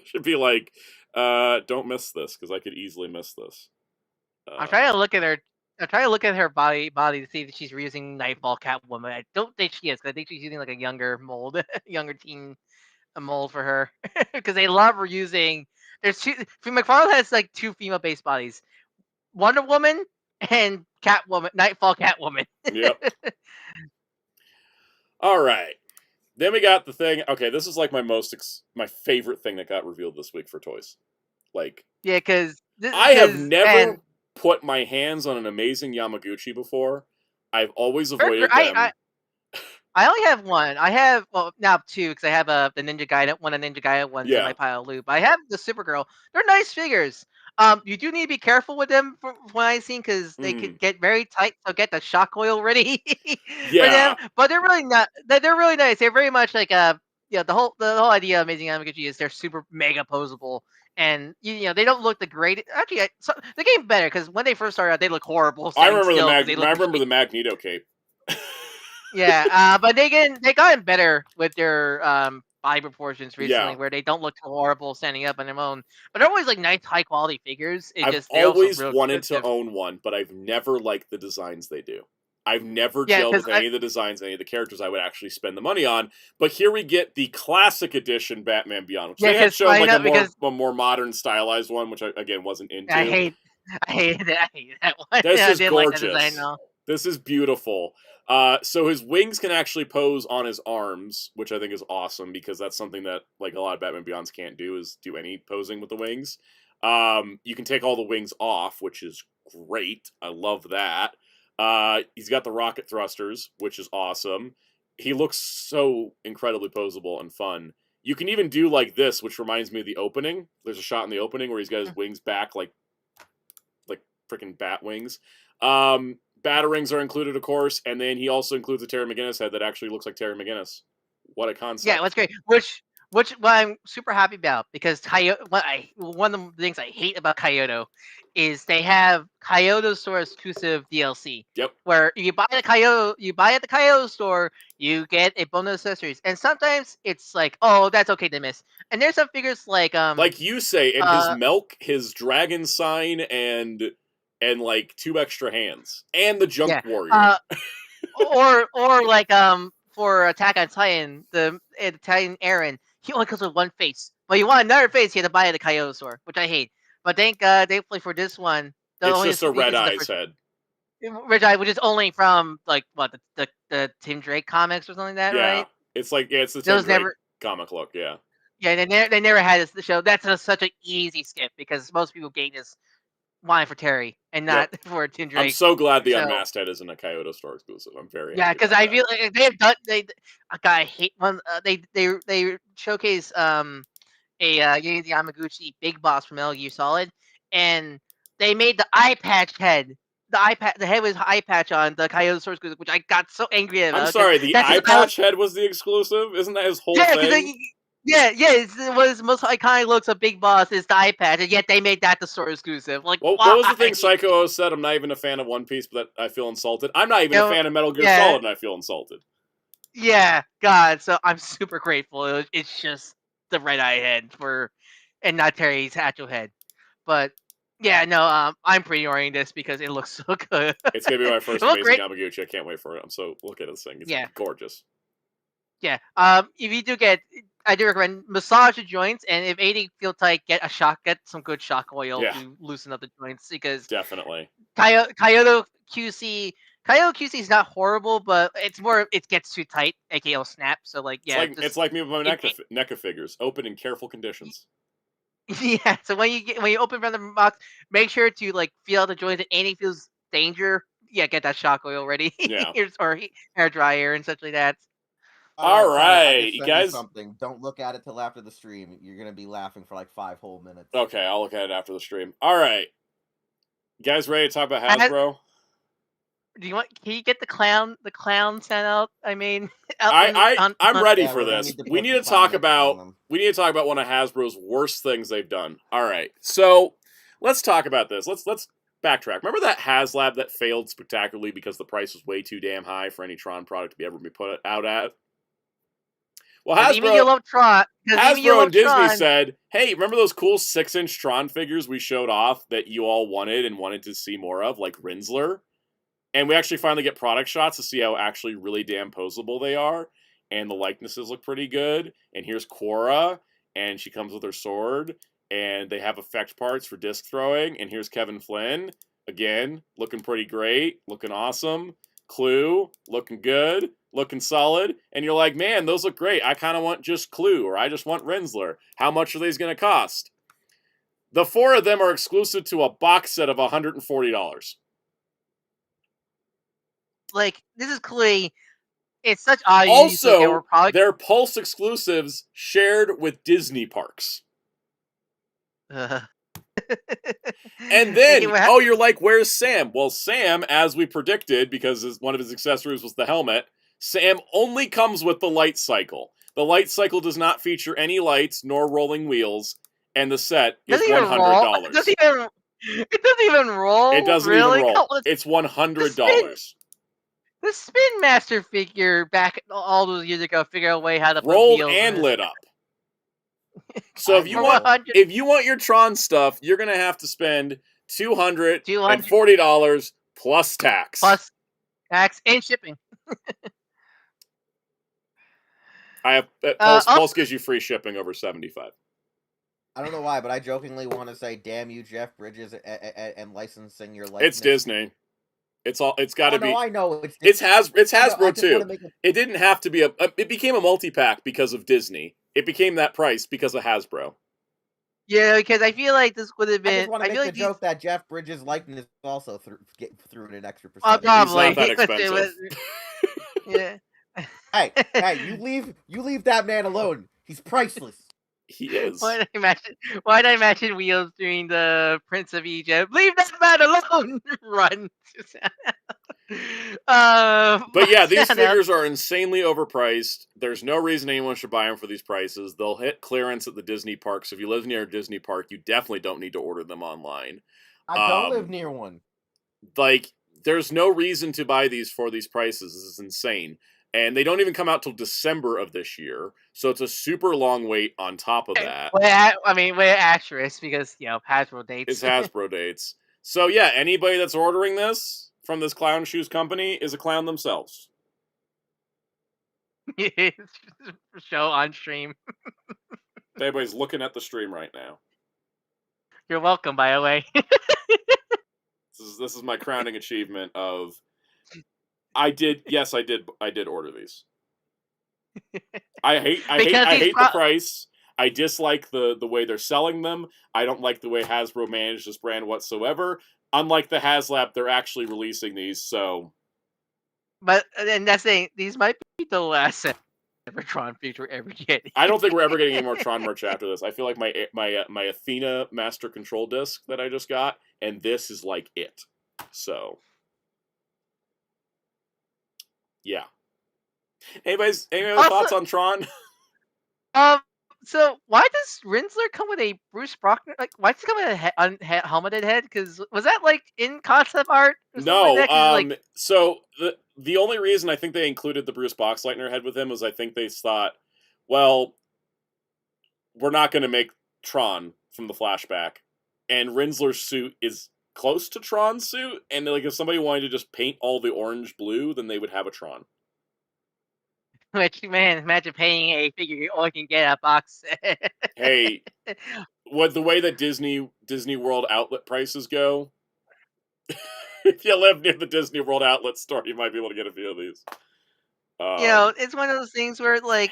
Should be like, don't miss this, because I could easily miss this. I'm trying to look at her. I'm trying to look at her body to see if she's reusing Nightfall Catwoman. I don't think she is, because I think she's using like a younger mold, younger teen mold for her, because they love reusing. There's two. McFarlane has like 2 female-based bodies: Wonder Woman and Catwoman, Nightfall Catwoman. Yep. All right. Then we got the thing. Okay, this is like my favorite thing that got revealed this week for toys. Like, yeah, because I have never put my hands on an amazing Yamaguchi before. I've always avoided them. I only have one. I have, well, now 2, because I have the Ninja Gaiden, one in my pile of loot. But I have the Supergirl. They're nice figures. You do need to be careful with them from what I've seen, because they could get very tight. So get the shock oil ready for them. But they're really not. They're really nice. They're very much like the whole idea of Amazing Yamaguchi is they're super mega posable. And they don't look the great. Actually, the game's better because when they first started out, they look horrible. I remember the Magneto cape. Yeah, but they gotten better with their body proportions recently, where they don't look too horrible standing up on their own. But they're always like nice, high quality figures. I've always wanted to own one, but I've never liked the designs they do. I've never gelled with any of the designs, any of the characters I would actually spend the money on. But here we get the classic edition Batman Beyond, which they had shown like a more modern, stylized one, which I, again, wasn't into. I hate that one. This is gorgeous. This is beautiful. So his wings can actually pose on his arms, which I think is awesome, because that's something that like a lot of Batman Beyonds can't do, is do any posing with the wings. You can take all the wings off, which is great. I love that. He's got the rocket thrusters, which is awesome. He looks so incredibly posable and fun. You can even do like this, which reminds me of the opening. There's a shot in the opening where he's got his wings back like freaking bat wings. Batarangs are included, of course, and then he also includes a Terry McGinnis head that actually looks like Terry McGinnis. What a concept! Yeah, that's great. Which what I'm super happy about, because one of the things I hate about Kyoto is they have Kyoto store exclusive DLC. Yep. Where you buy at the Kyoto store, you get a bonus accessories, and sometimes it's like, oh, that's okay to miss. And there's some figures like you say, and his Melk, his dragon sign, and like 2 extra hands, and the Junk Warrior. or like for Attack on Titan, the Titan Aaron, he only comes with 1 face. But you want another face, you have to buy at the Kyoto store, which I hate. But thankfully for this one, it's just a Red Eyes head. Red Eye, which is only from like what the Tim Drake comics or something like that, right? It's like it's the Tim Drake comic look, yeah. Yeah, they never had this the show. That's such an easy skip, because most people gain this line for Terry and not for Tim Drake. I'm so glad the Unmasked Head isn't a Kyoto Store exclusive. I'm very happy. Yeah, because I feel like they have done. I hate one. They showcase a Yuji Yamaguchi Big Boss from Metal Gear Solid, and they made the eye patch head. The head with eye patch on the Kyoto Store exclusive, which I got so angry about. I'm sorry, the eye patch head was the exclusive? Isn't that his whole thing? It was the most iconic looks of Big Boss is the eye patch, and yet they made that the store exclusive. Like, what was the thing Psycho O said? I'm not even a fan of One Piece, but I feel insulted. I'm not even a fan of Metal Gear Solid, and I feel insulted. Yeah, God. So I'm super grateful. It's just the red eye head and not Terry's actual head. But yeah, no, I'm pre-ordering this because it looks so good. It's gonna be my first Amazing Yamaguchi. I can't wait for it. I'm so look at this thing. It's gorgeous. Yeah. If you do I do recommend massage the joints, and if anything feel tight, get some good shock oil to loosen up the joints because definitely Kyoto QC is not horrible, but it gets too tight, aka it'll snap. So like it's like me with my NECA figures, open in careful conditions. Yeah, so when you open from the box, make sure to like feel out the joints. If anything feels danger, get that shock oil ready. Yeah. Or hair dryer and such like that. All right, you guys. Something. Don't look at it till after the stream. You're gonna be laughing for like 5 whole minutes. Okay, I'll look at it after the stream. All right, you guys ready to talk about Hasbro? Can you get the clown sent out? I mean, I'm ready for this. We need to talk about one of Hasbro's worst things they've done. All right, so let's talk about this. Let's backtrack. Remember that Haslab that failed spectacularly because the price was way too damn high for any Tron product to ever be put out at? Well, Hasbro and Disney said, hey, remember those cool 6-inch Tron figures we showed off that you all wanted to see more of, like Rinsler? And we actually finally get product shots to see how actually really damn posable they are. And the likenesses look pretty good. And here's Quora, and she comes with her sword. And they have effect parts for disc throwing. And here's Kevin Flynn, again, looking pretty great, looking awesome. Clue, looking good, looking solid. And you're like, man, those look great. I kind of want just Clue, or I just want Rinsler. How much are these going to cost? The 4 of them are exclusive to a box set of $140. Like, this is clearly, it's such odd. Also, they're Pulse exclusives shared with Disney parks. And then, you're like, where's Sam? Well, Sam, as we predicted, because one of his accessories was the helmet, Sam only comes with the light cycle. The light cycle does not feature any lights nor rolling wheels, and the set is $100. It doesn't even roll. It doesn't even roll. It's $100. The Spin Master figure back all those years ago figured out a way how to roll and lit up. So if you want your Tron stuff, you're gonna have to spend $240 plus tax. Plus tax and shipping. Pulse gives you free shipping over $75. I don't know why, but I jokingly want to say, "Damn you, Jeff Bridges," and licensing your likeness. It's Disney. It's got to be. No, I know it's Hasbro too. It didn't have to be it became a multi-pack because of Disney. It became that price because of Hasbro. Yeah, because I feel like this would have been. I just want to make the joke that Jeff Bridges' likeness also threw in an extra percentage. Probably. He's not that expensive. Yeah. Hey, you leave that man alone. He's priceless. He is. Why did I imagine Wheels doing the Prince of Egypt? Leave that man alone! Run. But yeah, these figures are insanely overpriced. There's no reason anyone should buy them for these prices. They'll hit clearance at the Disney parks. If you live near a Disney park, you definitely don't need to order them online. I don't live near one. Like, there's no reason to buy these for these prices. This is insane. And they don't even come out till December of this year, so it's a super long wait on top of that. We're asterisk because, Hasbro dates. It's Hasbro dates. So yeah, anybody that's ordering this from this clown shoes company is a clown themselves. Show on stream. Everybody's looking at the stream right now. You're welcome, by the way. This is my crowning achievement of... I did order these. I hate the price. I dislike the way they're selling them. I don't like the way Hasbro managed this brand whatsoever. Unlike the Haslab, they're actually releasing these, so... But, and that's saying, these might be the last ever Tron figure ever getting. I don't think we're ever getting any more Tron merch after this. I feel like my Athena Master Control disc that I just got, and this is like it. So... yeah. Any thoughts on Tron? So why does Rinsler come with a Bruce Brockner? Like, why does he come with a helmeted head? Because was that like in concept art? Or No. like that? Like... So the only reason I think they included the Bruce Boxleitner head with him was I think they thought, well, we're not going to make Tron from the flashback, and Rinsler's suit is close to Tron's suit, and like if somebody wanted to just paint all the orange blue, then they would have a Tron. Which, man, imagine paying a figure you only can get at a box. Hey, the way that Disney World outlet prices go, if you live near the Disney World outlet store, you might be able to get a few of these. It's one of those things where, like,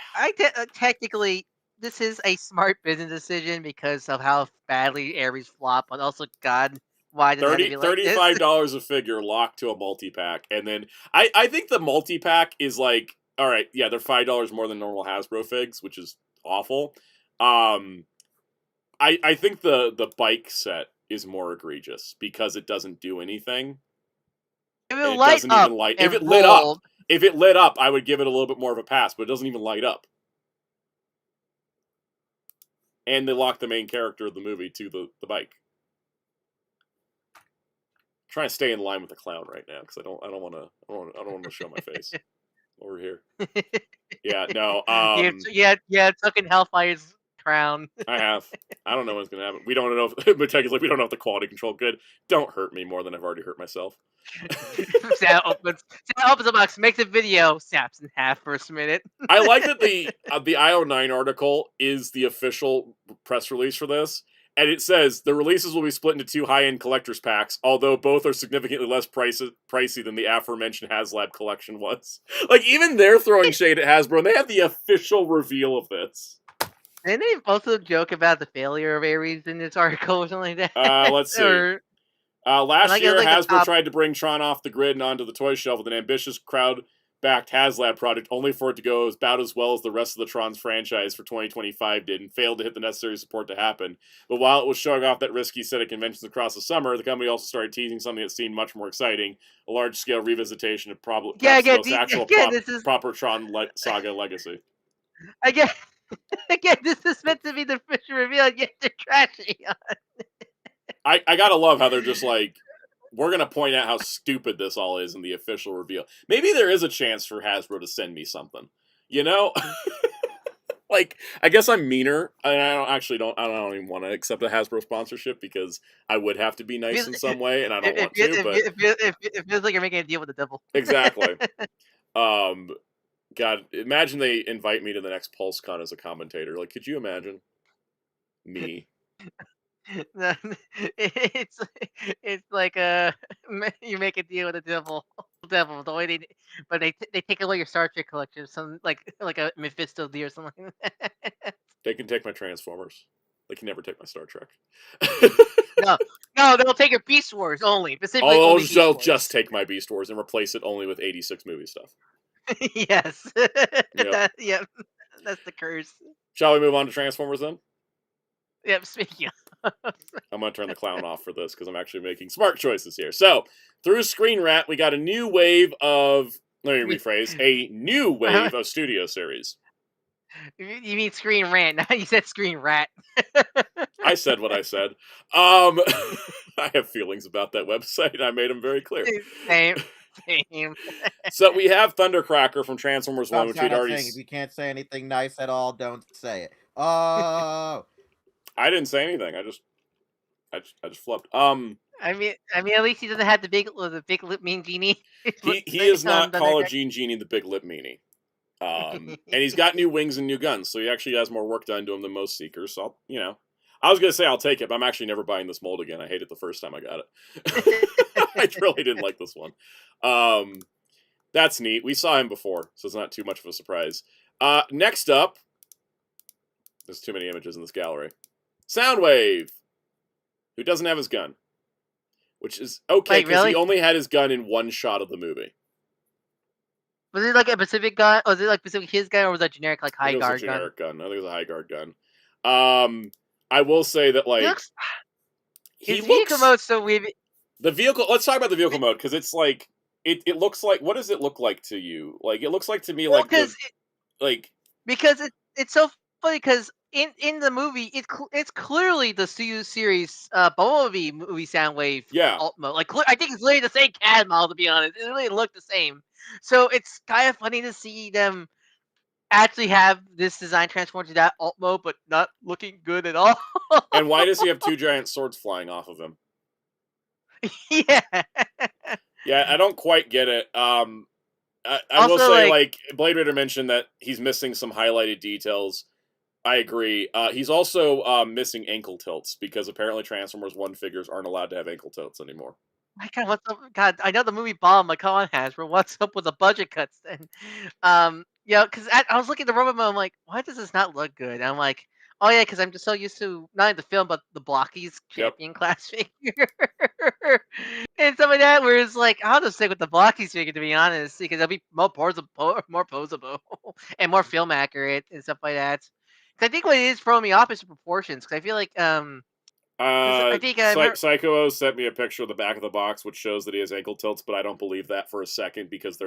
technically, this is a smart business decision because of how badly Ares flop, but also, God, why does it have to be like $35 a figure locked to a multi-pack, and then I think the multi-pack is like, all right, yeah, they're $5 more than normal Hasbro figs, which is awful. I think the bike set is more egregious because it doesn't do anything. If it lit up, I would give it a little bit more of a pass, but it doesn't even light up. And they lock the main character of the movie to the bike. I'm trying to stay in line with the clown right now because I don't want to show my face over here. Yeah, no. Yeah, fucking Hellfire's crown. I have. I don't know what's gonna happen. We don't know if, but technically, we don't know if the quality control good. Don't hurt me more than I've already hurt myself. Sam opens the box, makes a video, snaps in half for a minute. I like that the IO9 article is the official press release for this, and it says the releases will be split into 2 high-end collector's packs, although both are significantly less pricey than the aforementioned Haslab collection was. Like, even they're throwing shade at Hasbro, and they have the official reveal of this. Didn't they also joke about the failure of Ares in this article or something like that? Let's see. Last year, Hasbro tried to bring Tron off the grid and onto the toy shelf with an ambitious crowd-backed Haslab project, only for it to go about as well as the rest of the Tron's franchise for 2025 did, and failed to hit the necessary support to happen. But while it was showing off that risky set at conventions across the summer, the company also started teasing something that seemed much more exciting, a large-scale revisitation of proper Tron saga legacy. Again, this is meant to be the official reveal, and yet they're trashing on. I gotta love how they're just like, we're gonna point out how stupid this all is in the official reveal. Maybe there is a chance for Hasbro to send me something, you know? Like, I guess I'm meaner. I don't even want to accept a Hasbro sponsorship because I would have to be nice in some way, and I don't want to. But it feels like you're making a deal with the devil. Exactly. God, imagine they invite me to the next PulseCon as a commentator. Like, could you imagine me? It's like you make a deal with the devil. The way but they take away your Star Trek collection, some like a Mephisto deal or something like that. They can take my Transformers. They can never take my Star Trek. No, they'll take your Beast Wars only. Specifically, they'll just take my Beast Wars and replace it only with 86 movie stuff. Yes. Yep. Yep. That's the curse. Shall we move on to Transformers then? Yep, speaking of. I'm going to turn the clown off for this because I'm actually making smart choices here. So, through Screen Rant, we got a new wave of... Let me rephrase. A new wave of studio series. You mean Screen Rant. Now you said Screen Rat. I said what I said. I have feelings about that website, and I made them very clear. Same. So we have Thundercracker from Transformers 1, which we'd already... If you can't say anything nice at all, don't say it. Oh... I didn't say anything. I just flubbed. I mean, at least he doesn't have the big lip mean genie. He is not Call of Gene Genie the big lip meanie. And he's got new wings and new guns, so he actually has more work done to him than most Seekers. So, I was gonna say I'll take it, but I'm actually never buying this mold again. I hated it the first time I got it. I really didn't like this one. That's neat. We saw him before, so it's not too much of a surprise. Next up, There's too many images in this gallery. Soundwave, who doesn't have his gun. Which is okay, because he only had his gun in one shot of the movie. Was it like a Pacific gun? Was it like Pacific his gun, or was that generic like high guard gun? It was a generic gun. I think it was a high guard gun. I will say that like his vehicle mode's so weird. The vehicle. Let's talk about the vehicle mode because it's like it looks like. What does it look like to you? Like it looks like to me because it's so funny because in the movie it's clearly the series Bumblebee movie Soundwave alt mode. Like I think it's literally the same CAD model, to be honest. It really looked the same. So it's kind of funny to see them actually have this design transformed to that alt mode, but not looking good at all. And why does he have two giant swords flying off of him? Yeah, I don't quite get it. I will say, like Blade Runner mentioned that he's missing some highlighted details. I agree. He's also missing ankle tilts because apparently Transformers 1 figures aren't allowed to have ankle tilts anymore. My God, what's up? God, I know the movie bombed. Like, come on, Hasbro, what's up with the budget cuts then? Yeah, because I was looking at the robot mode. I'm like, why does this not look good? And I'm like, oh yeah, because I'm just so used to not in the film, but the Blockies champion class figure and some of that. Where it's like, I'll just stick with the Blockies figure, to be honest, because it'll be more posable and more film accurate and stuff like that. Because I think what it is throwing me off is the proportions. Because I feel like I think Psycho sent me a picture of the back of the box, which shows that he has ankle tilts, but I don't believe that for a second because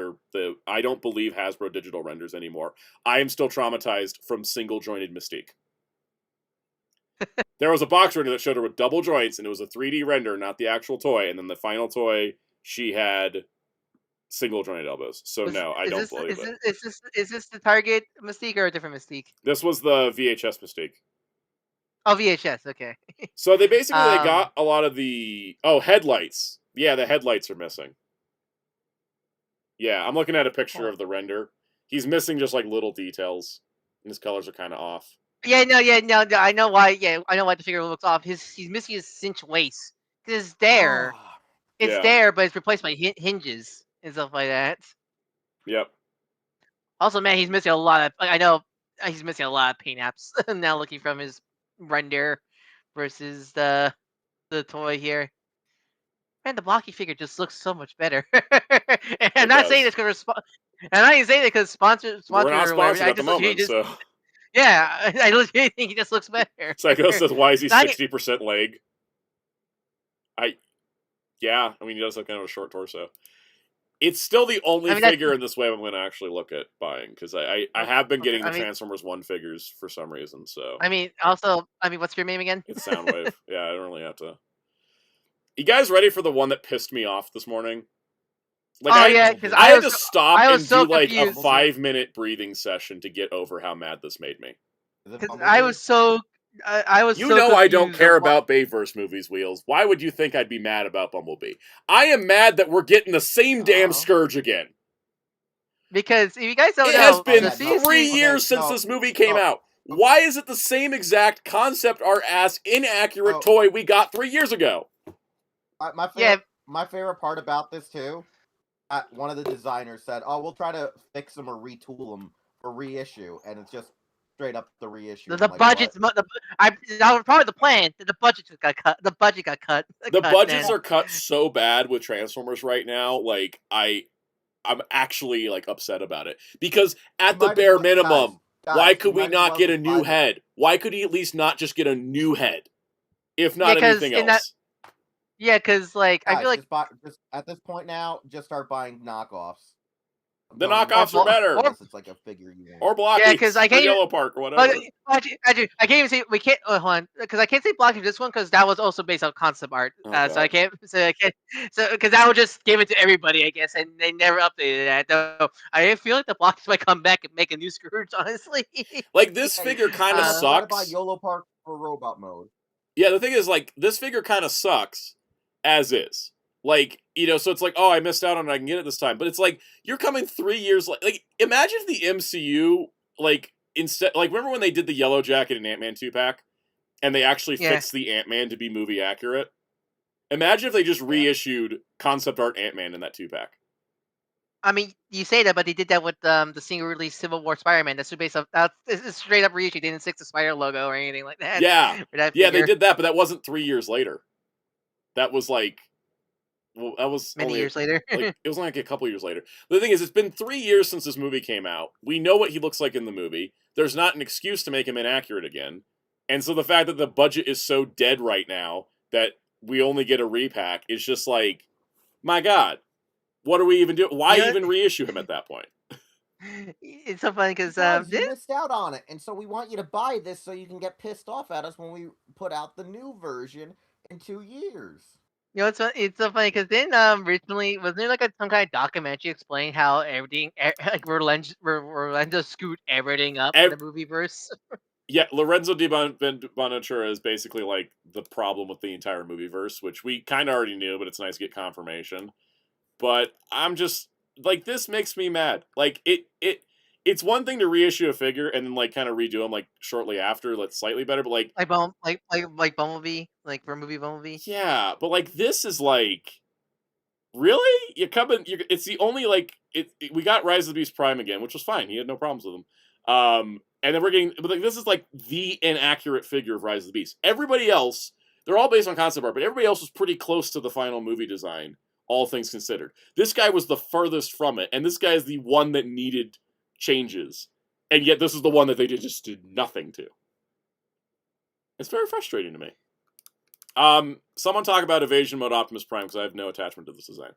I don't believe Hasbro digital renders anymore. I am still traumatized from single jointed Mystique. There was a box render that showed her with double joints, and it was a 3D render, not the actual toy. And then the final toy, she had single jointed elbows. So I don't believe it. Is this the Target Mystique or a different Mystique? This was the VHS Mystique. Oh, VHS, okay. So they basically they got a lot of the headlights. Yeah, the headlights are missing. Yeah, I'm looking at a picture of the render. He's missing just like little details, and his colors are kind of off. Yeah, no, I know why. Yeah, I know why the figure looks off. He's missing his cinch waist. It's there, there, but it's replaced by hinges and stuff like that. Yep. Also, man, he's missing a lot of. I know he's missing a lot of paint apps now. Looking from his render versus the toy here. Man, the blocky figure just looks so much better. And I'm not saying this because I'm not even saying it because sponsor. We're not sponsored at the moment, so. Yeah, I literally think he just looks better. Psycho says, "Why is he 60% leg?" Yeah, I mean, he does have kind of a short torso. It's still the only figure in this wave I'm going to actually look at buying because I have been getting the Transformers 1 figures for some reason. So what's your name again? It's Soundwave. Yeah, I don't really have to. You guys ready for the one that pissed me off this morning? Like, because I had to stop and do like confused. a 5-minute breathing session to get over how mad this made me. Because I was so. I don't care about Bayverse movies, Wheels. Why would you think I'd be mad about Bumblebee? I am mad that we're getting the same damn Scourge again. Because if you guys don't know, it has been 3 years since this movie came out. Why is it the same exact concept art ass inaccurate toy we got 3 years ago? My favorite part about this too, one of the designers said, "Oh, we'll try to fix them or retool them for reissue," and it's just straight up the reissue. The budget's that was probably the plan. The budget got cut. The budget got cut. The budgets are cut so bad with Transformers right now. Like I'm actually like upset about it because at the bare minimum, why could we not get a new head? Why could he at least not just get a new head, if not anything else? Yeah, because like I feel like just at this point now, just start buying knockoffs. The knockoffs are better. Unless it's like a figure you want. Or Blocky. Yeah, because I can't. Yellow Park or whatever. I can't even say we can't. Hold on, because I can't say Blocky for this one because that was also based on concept art. So I can't. So because that would just give it to everybody, I guess, and they never updated that. So I feel like the Blockies might come back and make a new Scourge. Honestly, like this figure kind of sucks. What about Yellow Park for robot mode? Yeah, the thing is, like, this figure kind of sucks as is. Like, so it's like, oh, I missed out on it, I can get it this time. But it's like, you're coming 3 years like imagine if the MCU, remember when they did the Yellow Jacket and Ant-Man 2-pack? And they actually fixed the Ant-Man to be movie accurate? Imagine if they just reissued concept art Ant-Man in that 2-pack. I mean, you say that, but they did that with the single release Civil War Spider-Man. That's based off. That's it's straight up reissue. They didn't stick the Spider logo or anything like that. Yeah, For that yeah, they figure. did that, but that wasn't 3 years later. That was like, well, that was Many only years later. like it was only like a couple years later. The thing is, it's been 3 years since this movie came out. We know what he looks like in the movie. There's not an excuse to make him inaccurate again, and so the fact that the budget is so dead right now that we only get a repack is just like, my God, what are we even doing? Why You know, even reissue him at that point? it's so funny because you missed out on it, and so we want you to buy this so you can get pissed off at us when we put out the new version in 2 years. you know, it's so funny because then recently wasn't there like some kind of documentary explaining how everything like Orlando screwed everything up in the movie verse. Yeah, Lorenzo di Bonaventura is basically like the problem with the entire movie verse, which we kind of already knew, but it's nice to get confirmation. But I'm just like, this makes me mad. Like it's one thing to reissue a figure and then like kind of redo them like shortly after, that's slightly better. But Like Bumblebee, like for movie Bumblebee. yeah, but like this is like, really? It's the only like we got Rise of the Beast Prime again, which was fine. He had no problems with him. And then we're getting, but like this is like the inaccurate figure of Rise of the Beast. Everybody else, they're all based on concept art, but everybody else was pretty close to the final movie design, all things considered. This guy was the furthest from it, and this guy is the one that needed changes, and yet this is the one that they just did nothing to. It's very frustrating to me. Someone talk about Evasion Mode Optimus Prime, because I have no attachment to this design.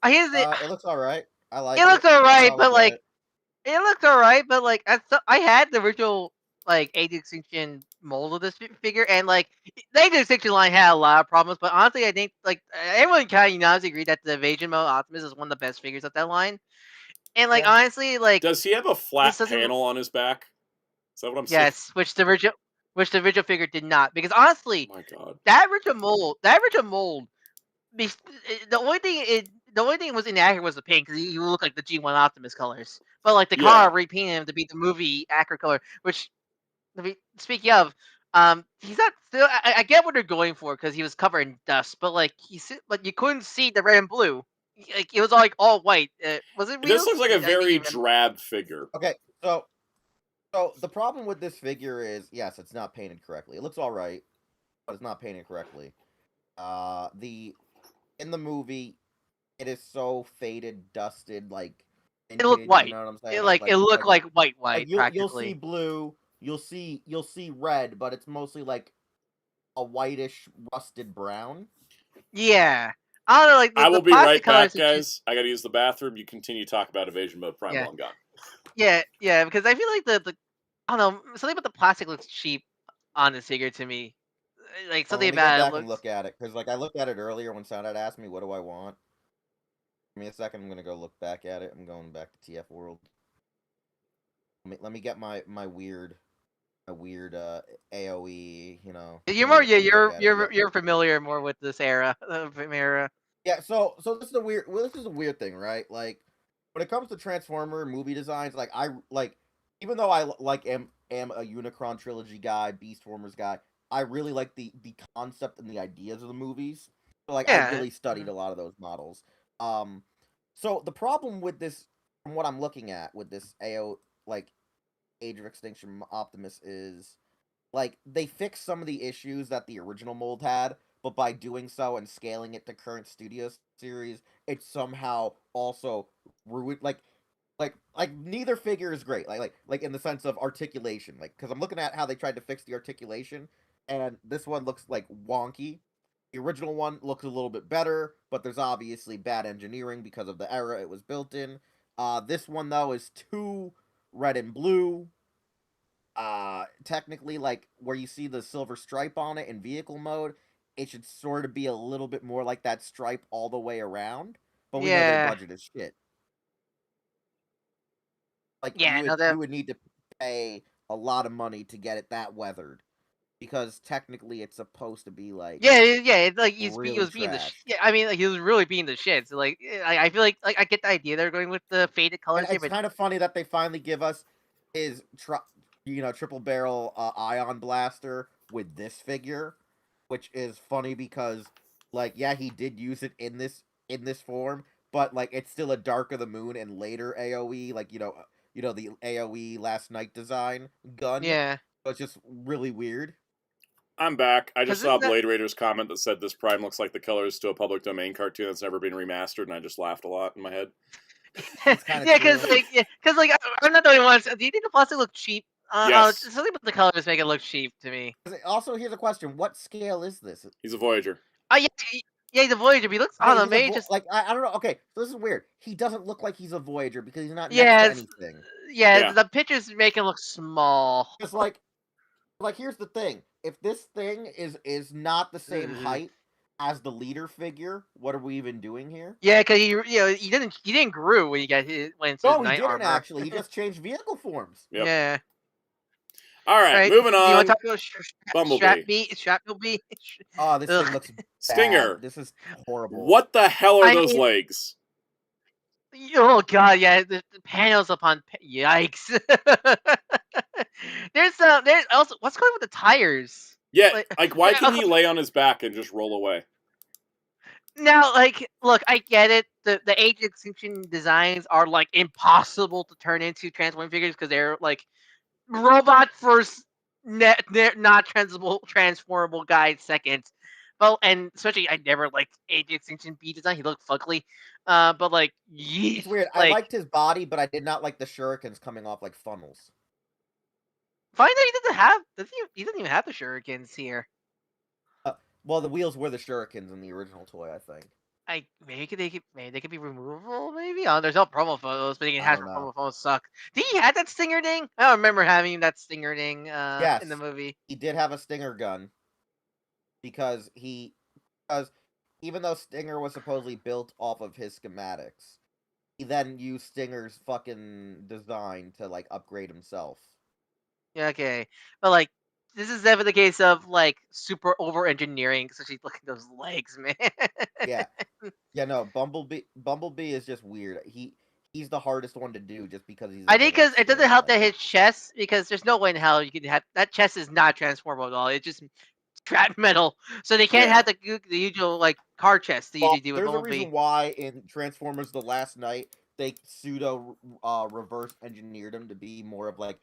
It looks alright. I like it. It looks alright, but like it looks alright, but like I had the original like Age Extinction mold of this figure, and like the Age Extinction line had a lot of problems. But honestly, I think like everyone kind of unanimously agreed that the Evasion Mode Optimus is one of the best figures of that line. And like honestly, like does he have a flat panel on his back? Is that what I'm saying? Yes, which the original figure did not. Because honestly, oh my God, that original mold, the only thing that was inaccurate was the paint, because he looked like the G1 Optimus colors. But like the car repainted him to be the movie accurate color. Which, speaking of, he's not still. I get what they're going for because he was covered in dust, but like you couldn't see the red and blue. Like it was like all white. Was it real? This looks like a very drab figure. Okay, so the problem with this figure is, yes, it's not painted correctly. It looks all right, but it's not painted correctly. In the movie, it is so faded, dusted, like vintage, it looked white. You know what I'm saying? It looked like white. You'll see blue, you'll see red, but it's mostly like a whitish, rusted brown. Yeah. I don't know, like I will be right back, guys. I gotta use the bathroom. You continue to talk about Evasion Mode Prime while I'm gone. Yeah, because I feel like the I don't know, something about the plastic looks cheap on this figure to me. Like something about it. Let me go back and look at it, because like I looked at it earlier when Soundout asked me what do I want. Give me a second. I'm gonna go look back at it. I'm going back to TF World. Let me get my weird AOE. You know. You're familiar more with this era. Yeah. So this is a weird. Well, this is a weird thing, right? Like when it comes to Transformer movie designs, like even though I am a Unicron trilogy guy, Beastformers guy, I really like the concept and the ideas of the movies. So like I really studied a lot of those models. So the problem with this, from what I'm looking at with this Age of Extinction Optimus, is like they fixed some of the issues that the original mold had, but by doing so and scaling it to current studio series, it somehow also ruined like neither figure is great. Like in the sense of articulation. Like, because I'm looking at how they tried to fix the articulation, and this one looks like wonky. The original one looks a little bit better, but there's obviously bad engineering because of the era it was built in. This one though is too red and blue. Technically, like where you see the silver stripe on it in vehicle mode, it should sort of be a little bit more like that stripe all the way around. But we know their budget is shit. Like you would need to pay a lot of money to get it that weathered, because technically it's supposed to be like it's like he really was being I mean, like he was really being the shit. So like I feel like I get the idea they're going with the faded colors. It's kind of funny that they finally give us his triple barrel ion blaster with this figure, which is funny because like he did use it in this form, but like it's still a Dark of the Moon and later AOE, like the AOE Last Night design gun. Yeah. So it's just really weird. I'm back. I just saw that... Blade Raider's comment that said this Prime looks like the colors to a public domain cartoon that's never been remastered, and I just laughed a lot in my head. Yeah, because I'm not the only one. Do you think the plastic look cheap? Yes. Something about the colors make it look cheap to me. Also, here's a question: what scale is this? He's a Voyager. Oh yeah, he's a Voyager. But he looks. I don't know. Maybe just like I don't know. Okay, so this is weird. He doesn't look like he's a Voyager because he's not next to anything. Yeah, the pictures make him look small. It's like here's the thing: if this thing is not the same height as the leader figure, what are we even doing here? Yeah, because he didn't grow when he got when no, he didn't actually. He just changed vehicle forms. Yep. Yeah. All right, moving on. Do you want to talk about Bumblebee? Bumblebee? Oh, this thing looks bad. Stinger. This is horrible. What the hell are those legs? Oh god, yeah, the panels upon yikes. There's also what's going on with the tires? Yeah, like why can he lay on his back and just roll away? Now, like, look, I get it. The age extinction designs are like impossible to turn into transforming figures because they're like robot first, not transformable guy second. Well, and especially I never liked age extinction B design. He looked fugly. But like, it's weird. I liked his body, but I did not like the shurikens coming off like funnels. Find out he doesn't even have the shurikens here. Well, the wheels were the shurikens in the original toy, I think. Maybe they could be removable. Maybe there's no promo photos, but promo photos suck. Did he have that stinger ding? I don't remember having that stinger ding. Yes, in the movie, he did have a stinger gun because even though Stinger was supposedly built off of his schematics, he then used Stinger's fucking design to like upgrade himself. Yeah, okay, but like. This is never the case of like super over engineering, especially look at those legs, man. Yeah, no, Bumblebee is just weird. He's the hardest one to do just because he's. I think because it doesn't help that his chest, because there's no way in hell you can have that chest is not transformable at all. It's just scrap metal, so they can't have the usual like car chest that you do with Bumblebee. There's a reason why in Transformers: The Last Night they pseudo reverse engineered him to be more of like.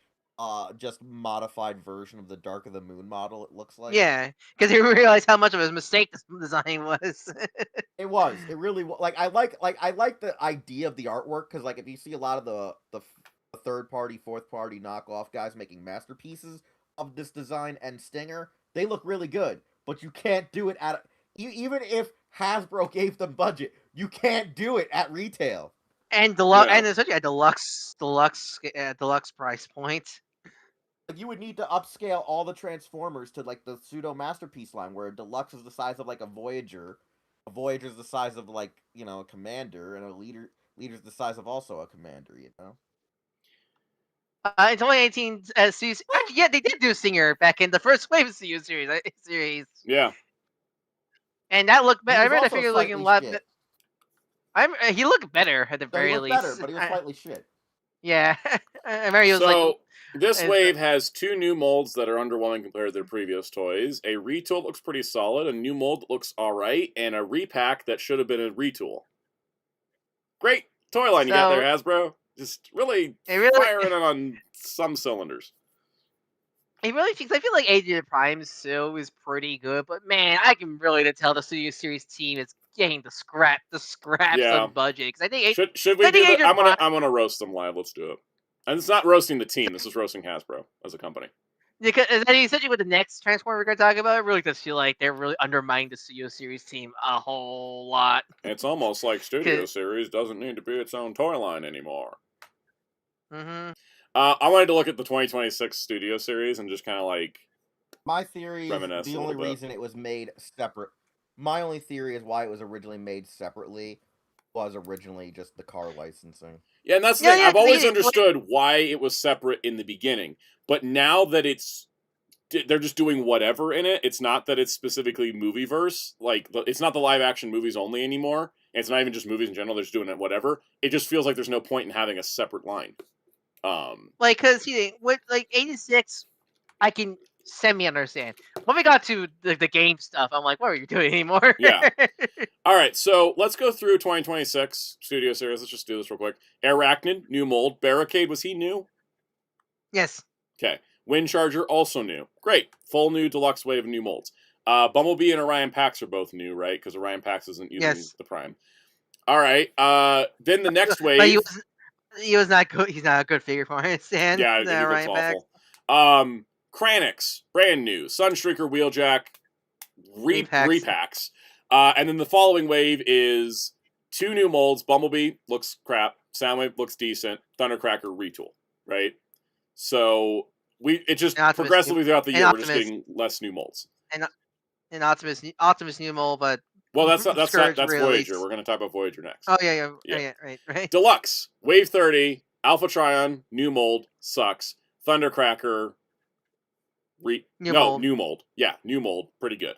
Just modified version of the Dark of the Moon model. It looks like. Yeah, because he realized how much of a mistake this design was. It was. It really was. Like I like the idea of the artwork because like if you see a lot of the third party, fourth party knockoff guys making masterpieces of this design and Stinger, they look really good. But you can't do it even if Hasbro gave them budget, you can't do it at retail. And deluxe, and especially at deluxe price point. Like you would need to upscale all the Transformers to like the pseudo masterpiece line, where a deluxe is the size of like a Voyager is the size of like a Commander, and a leader's the size of also a Commander. In 2018, actually, yeah, they did do Stinger back in the first wave of CU series. Yeah, and that looked better. I remember the figure looking a lot. He looked better at the very least. Better, but he was slightly shit. Yeah, I remember he was like. This wave has 2 new molds that are underwhelming compared to their previous toys. A retool looks pretty solid, a new mold looks alright, and a repack that should have been a retool. Great toy line you got there, Hasbro. Just really firing on some cylinders. It really thinks. I feel like Agent Prime Sue is pretty good, but man, I can really tell the Studio Series team is getting the scraps of budget. Because I think should we do that? I'm gonna roast them live. Let's do it. And it's not roasting the team. This is roasting Hasbro as a company. Because essentially with the next Transformer we're going to talk about, it really does feel like they're really undermining the Studio Series team a whole lot. It's almost like Studio Series doesn't need to be its own toy line anymore. Mm-hmm. I wanted to look at the 2026 Studio Series and just kind of like my theory is the only reason it was made separate. My only theory is why it was originally made separately was originally just the car licensing. Yeah, and that's the thing. I've always understood why it was separate in the beginning, but now that they're just doing whatever in it. It's not that it's specifically movieverse. Like, it's not the live action movies only anymore. And it's not even just movies in general. They're just doing it whatever. It just feels like there's no point in having a separate line. Like, because with like 86, I can semi-understand. When we got to the game stuff, I'm like, what are you doing anymore? Yeah. All right, so let's go through 2026 Studio Series. Let's just do this real quick. Arachnid, new mold. Barricade, was he new? Yes. Okay. Wind Charger, also new. Great. Full new deluxe wave of new molds. Bumblebee and Orion Pax are both new, right? Because Orion Pax isn't using the Prime. All right. Then the next wave. He was not good. He's not a good figure for it. Yeah, he looks awful. Kranix, brand new. Sunstreaker, Wheeljack, repacks. And then the following wave is 2 new molds. Bumblebee looks crap. Soundwave looks decent. Thundercracker, retool. Right? So it just progressively throughout the year, we're just getting less new molds. And Optimus new mold, but that's Voyager. We're going to talk about Voyager next. Oh yeah, right. Deluxe, Wave 30, Alpha Trion, new mold, sucks. Thundercracker, new mold. Yeah, new mold, pretty good.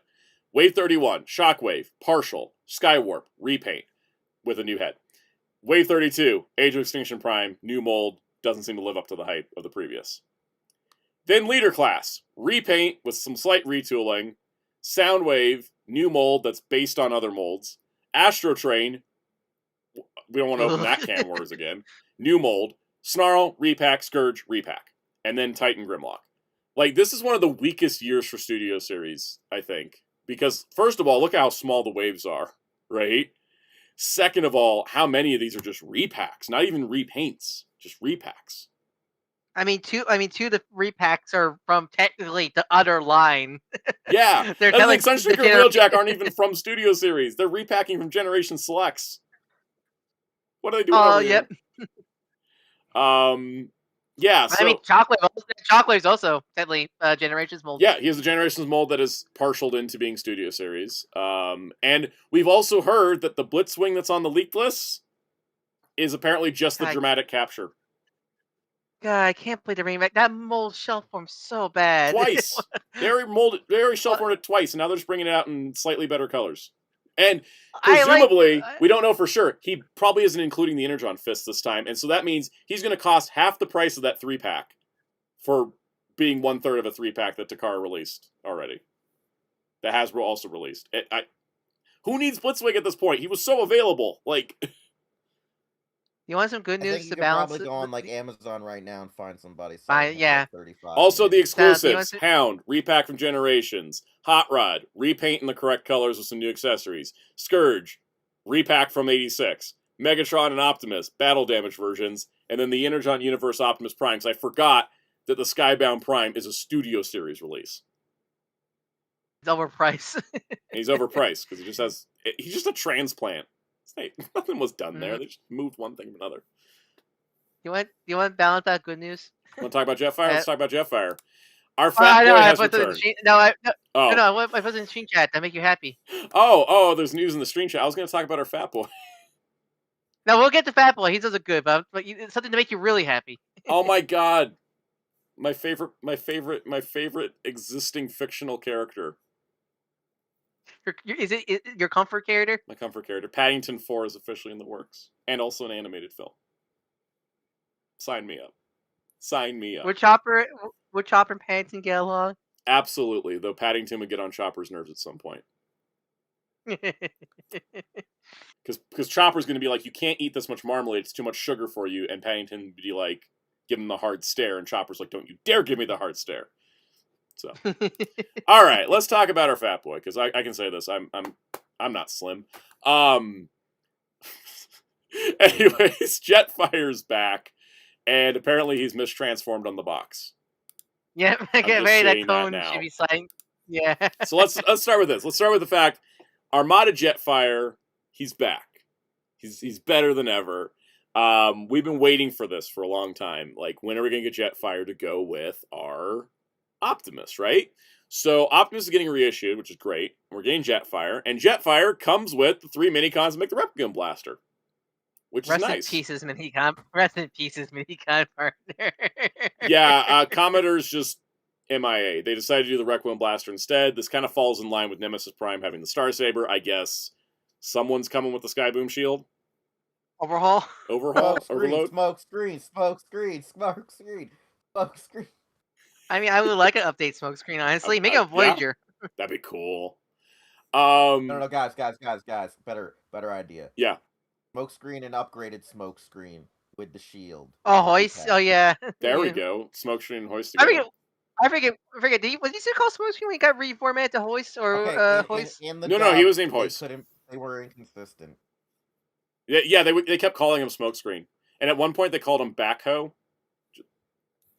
Wave 31, Shockwave, partial, Skywarp, repaint with a new head. Wave 32, Age of Extinction Prime, new mold, doesn't seem to live up to the hype of the previous. Then Leader Class, repaint with some slight retooling. Soundwave, new mold that's based on other molds. Astro Train, we don't want to open that can of worms again. New mold. Snarl, repack, Scourge, repack. And then Titan Grimlock. Like, this is one of the weakest years for Studio Series, I think. Because, first of all, look how small the waves are, right? Second of all, how many of these are just repacks? Not even repaints, just repacks. I mean, two of the repacks are from technically the other line. Yeah, they're like Sunstreaker and Wheeljack aren't even from Studio Series. They're repacking from Generation Selects. What are they doing over here? Yeah, so... I mean, Shockwave's also technically Generations mold. Yeah, he has a Generations mold that is partialed into being Studio Series. And we've also heard that the Blitzwing that's on the leaked list is apparently just the dramatic capture. God, I can't believe the remake. That mold shell formed so bad. Twice. They already shell formed it twice, and now they're just bringing it out in slightly better colors. And presumably, we don't know for sure, he probably isn't including the Energon Fist this time, and so that means he's going to cost half the price of that 3-pack for being 1/3 of a 3-pack that Takara released already. That Hasbro also released. Who needs Blitzwing at this point? He was so available. Like... You want some good news I think to you balance? Probably go on like Amazon right now and find somebody. Yeah. 35. Also, the exclusives: Hound, repack from Generations; Hot Rod, repaint in the correct colors with some new accessories; Scourge, repack from 86; Megatron and Optimus, battle damage versions; and then the Energon Universe Optimus Prime. Because I forgot that the Skybound Prime is a Studio Series release. It's overpriced. He's overpriced because he's just a transplant. Hey, nothing was done there. They just moved one thing to another. You want to balance that good news? Want to talk about Jetfire? Let's talk about Jetfire. Our fat boy has returned. I put it in the screen chat to make you happy. Oh, there's news in the screen chat. I was going to talk about our fat boy. No, we'll get to fat boy. He does it good, but it's something to make you really happy. Oh my god, my favorite existing fictional character. Is it your comfort character? My comfort character. Paddington 4 is officially in the works. And also an animated film. Sign me up. Would Chopper and Paddington get along? Absolutely, though Paddington would get on Chopper's nerves at some point. Because Chopper's going to be like, you can't eat this much marmalade, it's too much sugar for you. And Paddington would be like, give him the hard stare. And Chopper's like, don't you dare give me the hard stare. So, all right, let's talk about our fat boy, because I can say this, I'm not slim. Anyways, Jetfire's back, and apparently he's mistransformed on the box. Yeah, that cone should be signed. Yeah. So let's start with this. Let's start with the fact Armada Jetfire, he's back. He's better than ever. We've been waiting for this for a long time. Like, when are we gonna get Jetfire to go with our Optimus, right? So Optimus is getting reissued, which is great. We're getting Jetfire, and Jetfire comes with the 3 minicons to make the Replica Blaster, which is nice. Rest in pieces, minicon partner. Yeah, Commodore's just MIA. They decided to do the Requiem Blaster instead. This kind of falls in line with Nemesis Prime having the Star Saber. I guess someone's coming with the Skyboom Shield. Overhaul. Overload. Smoke screen. I mean, I would like an update smokescreen. Honestly, make it a Voyager. Yeah, that'd be cool. No, guys, better idea. Yeah. Smokescreen and upgraded smokescreen with the shield. Oh, hoist. Oh yeah. There we go. Smokescreen and hoist together. I forget. Was he still called smokescreen when he got reformatted to hoist or hoist? In the no, he was named hoist. They were inconsistent. Yeah, they kept calling him smokescreen, and at one point they called him backhoe.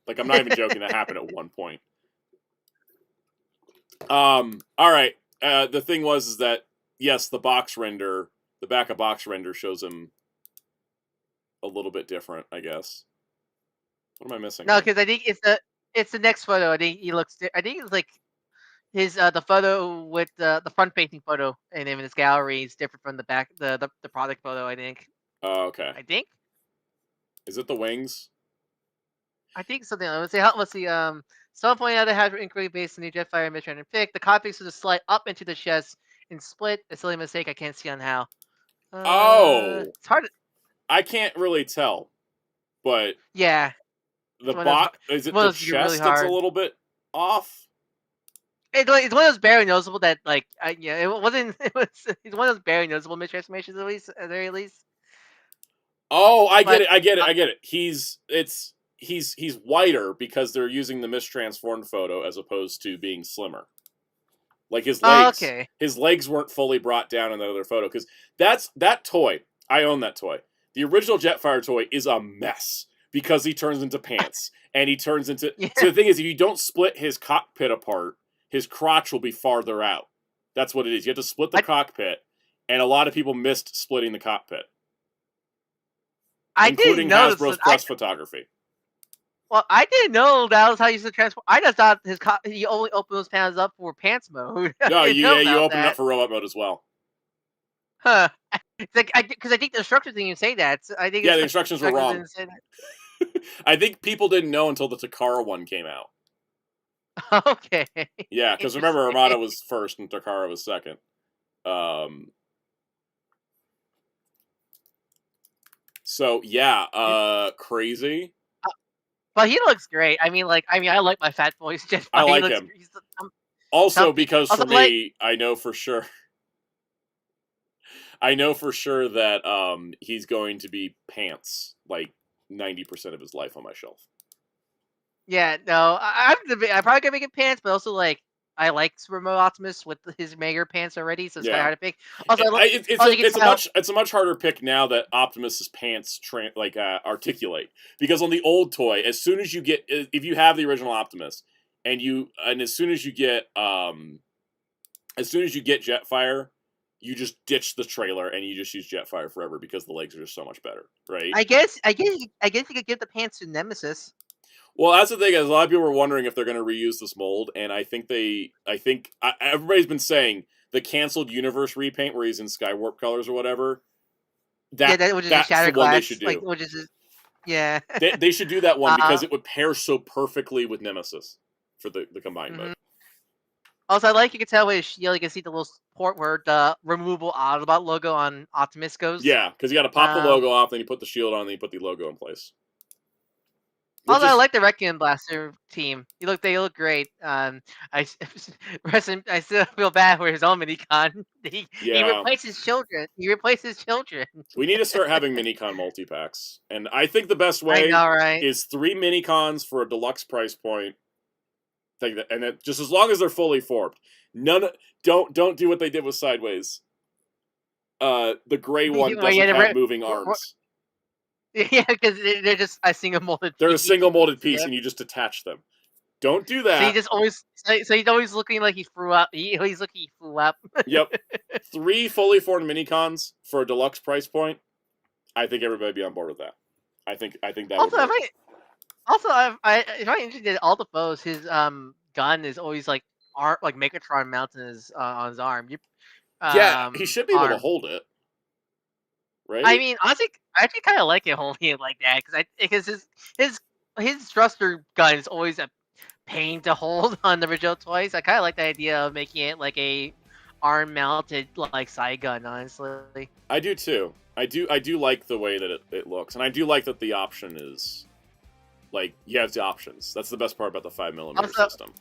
Like, I'm not even joking. That happened at one point. All right. The thing is that yes, the back of box render shows him a little bit different, I guess. What am I missing? No, because I think it's the next photo. I think he looks. I think it's like his the photo with the front facing photo and in his gallery is different from the back the product photo. I think. Oh, okay. I think. Is it the wings? I think something. Let's see. Someone pointed out that Hasbro inquiry based on the Jetfire mission and pick. The copies to the slide up into the chest and split. A silly mistake. I can't see on how. It's hard. I can't really tell, but yeah, the box is it the chest really that's a little bit off. It's one of those very noticeable that it wasn't. It's one of those very noticeable mistransformations at the very least. Oh, I get it. He's whiter because they're using the mistransformed photo as opposed to being slimmer. Like his legs, his legs weren't fully brought down in that other photo because that toy. I own that toy. The original Jetfire toy is a mess because he turns into pants and he turns into. Yeah. So the thing is, if you don't split his cockpit apart, his crotch will be farther out. That's what it is. You have to split the cockpit, and a lot of people missed splitting the cockpit. Including Hasbro's press photography. Well, I didn't know that was how you used to transform. I just thought he only opened those panels up for pants mode. No, you open it up for robot mode as well. Huh. Because I think the instructions didn't even say that. I think the instructions were wrong. I think people didn't know until the Takara one came out. Okay. Yeah, because remember, Armada was first and Takara was second. So yeah, crazy. But he looks great. I like my fat boys. I like him. Also, because for me, I know for sure. That he's going to be pants like 90% of his life on my shelf. Yeah, no, I'm probably gonna make it pants, but also I like Remote Optimus with his Mager pants already, so it's kind of hard to pick. Also, it's a much harder pick now that Optimus's pants articulate, because on the old toy, as soon as you get, if you have the original Optimus, and as soon as you get Jetfire, you just ditch the trailer and you just use Jetfire forever because the legs are just so much better, right? I guess you could give the pants to Nemesis. Well, that's the thing, is a lot of people were wondering if they're going to reuse this mold, and I think everybody's been saying the canceled universe repaint where he's in Skywarp colors or whatever. That's the one they should do. They should do that one because it would pair so perfectly with Nemesis for the combined mode. Also, I like you can tell with his shield, you can see the little port where the removable Autobot logo on Optimus goes. Yeah, because you got to pop the logo off, then you put the shield on, then you put the logo in place. Also, I like the Requiem Blaster team. They look great. I still feel bad for his own Minicon. He replaces children. We need to start having Minicon multi-packs. And I think the best way is 3 Minicons for a deluxe price point. And just as long as they're fully formed. Don't do what they did with Sideways. The gray one doesn't have moving arms. Yeah, because they're just a single molded. They're a single molded piece, and you just attach them. Don't do that. So he's always looking like he threw up. He's looking he flew up. Yep. 3 fully formed Minicons for a deluxe price point. I think everybody would be on board with that. I think that. Also, if I'm interested in all the foes, his gun is always like Megatron mounted on his arm. He should be able to hold it. Right? I mean, honestly, I actually kind of like it holding it like that because his thruster gun is always a pain to hold on the original toys. I kind of like the idea of making it like a arm-mounted side gun. Honestly, I do too. I do like the way that it looks, and I do like that the option Like, you have the options. That's the best part about the 5mm system.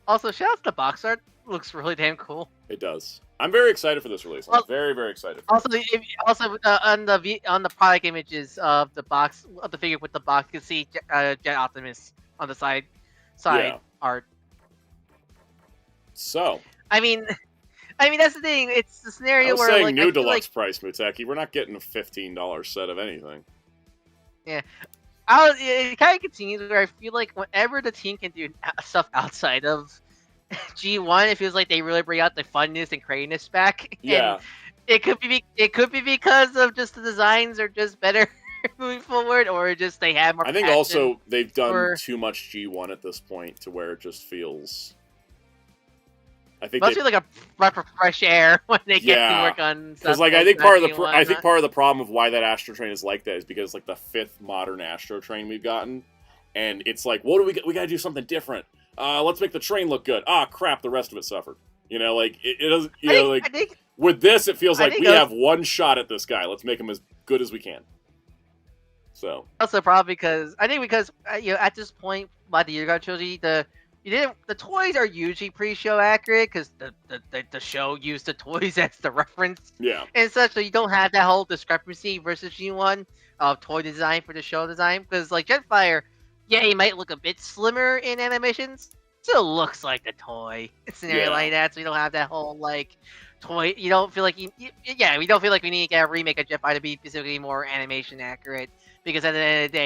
Also, shout out to the box art. Looks really damn cool. It does. I'm very excited for this release. I'm very, very excited. Also, on the product images of the box of the figure with the box, you can see Jet Optimus on the side art. So. I mean, that's the thing. It's the scenario where saying like new deluxe price, Muteki. We're not getting a $15 set of anything. Yeah. It kind of continues where I feel like whenever the team can do stuff outside of G1, it feels like they really bring out the funness and craziness back. Yeah. And it could be because of just the designs are just better moving forward, or just they have more. I think also they've done too much G1 at this point to where it just feels. I think must be like a breath of fresh air when they get to work on stuff. Because like I think part of the problem of why that Astro Train is like that is because like the 5th modern Astro Train we've gotten, and it's like, what do we got to do something different. Let's make the train look good. Ah, crap, the rest of it suffered. You know, like it doesn't. I think with this, it feels like we have one shot at this guy. Let's make him as good as we can. So also probably because at this point by the Yuga trilogy, the toys are usually pre-show accurate because the show used the toys as the reference. Yeah. And such, so you don't have that whole discrepancy versus G1 of toy design for the show design. Because like Jetfire, yeah, he might look a bit slimmer in animations, still looks like the toy. It's an area like that, so you don't have that whole like toy. You don't feel like we don't feel like we need to get a remake of Jetfire to be specifically more animation accurate. Because at the end of the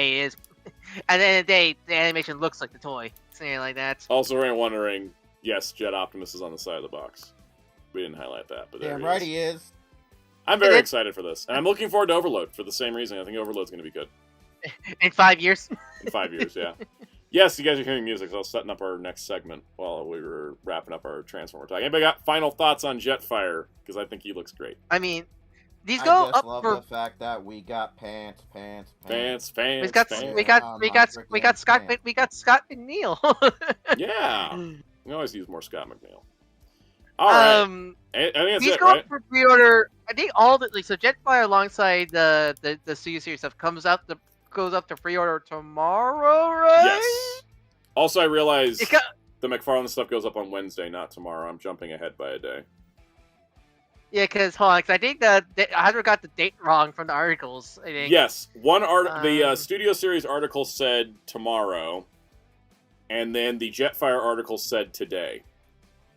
day, the animation looks like the toy. Something like that. Also, we're wondering, yes, Jet Optimus is on the side of the box. We didn't highlight that, but there he is. I'm very excited for this. And I'm looking forward to Overload for the same reason. I think Overload's going to be good. In 5 years? In 5 years, yeah. Yes, you guys are hearing music, so I was setting up our next segment while we were wrapping up our Transformer talk. Anybody got final thoughts on Jetfire? Because I think he looks great. I mean, these go up love for the fact that we got pants. We got Scott McNeil. Yeah, we always use more Scott McNeil. All right, I think that's these it, go right? up for pre-order. I think all the so Jetfire alongside the Studio Series stuff goes up to pre-order tomorrow, right? Yes. Also, I realized the McFarlane stuff goes up on Wednesday, not tomorrow. I'm jumping ahead by a day. Yeah, because I think Hasbro got the date wrong from the articles. I think. Yes, the Studio Series article said tomorrow, and then the Jetfire article said today.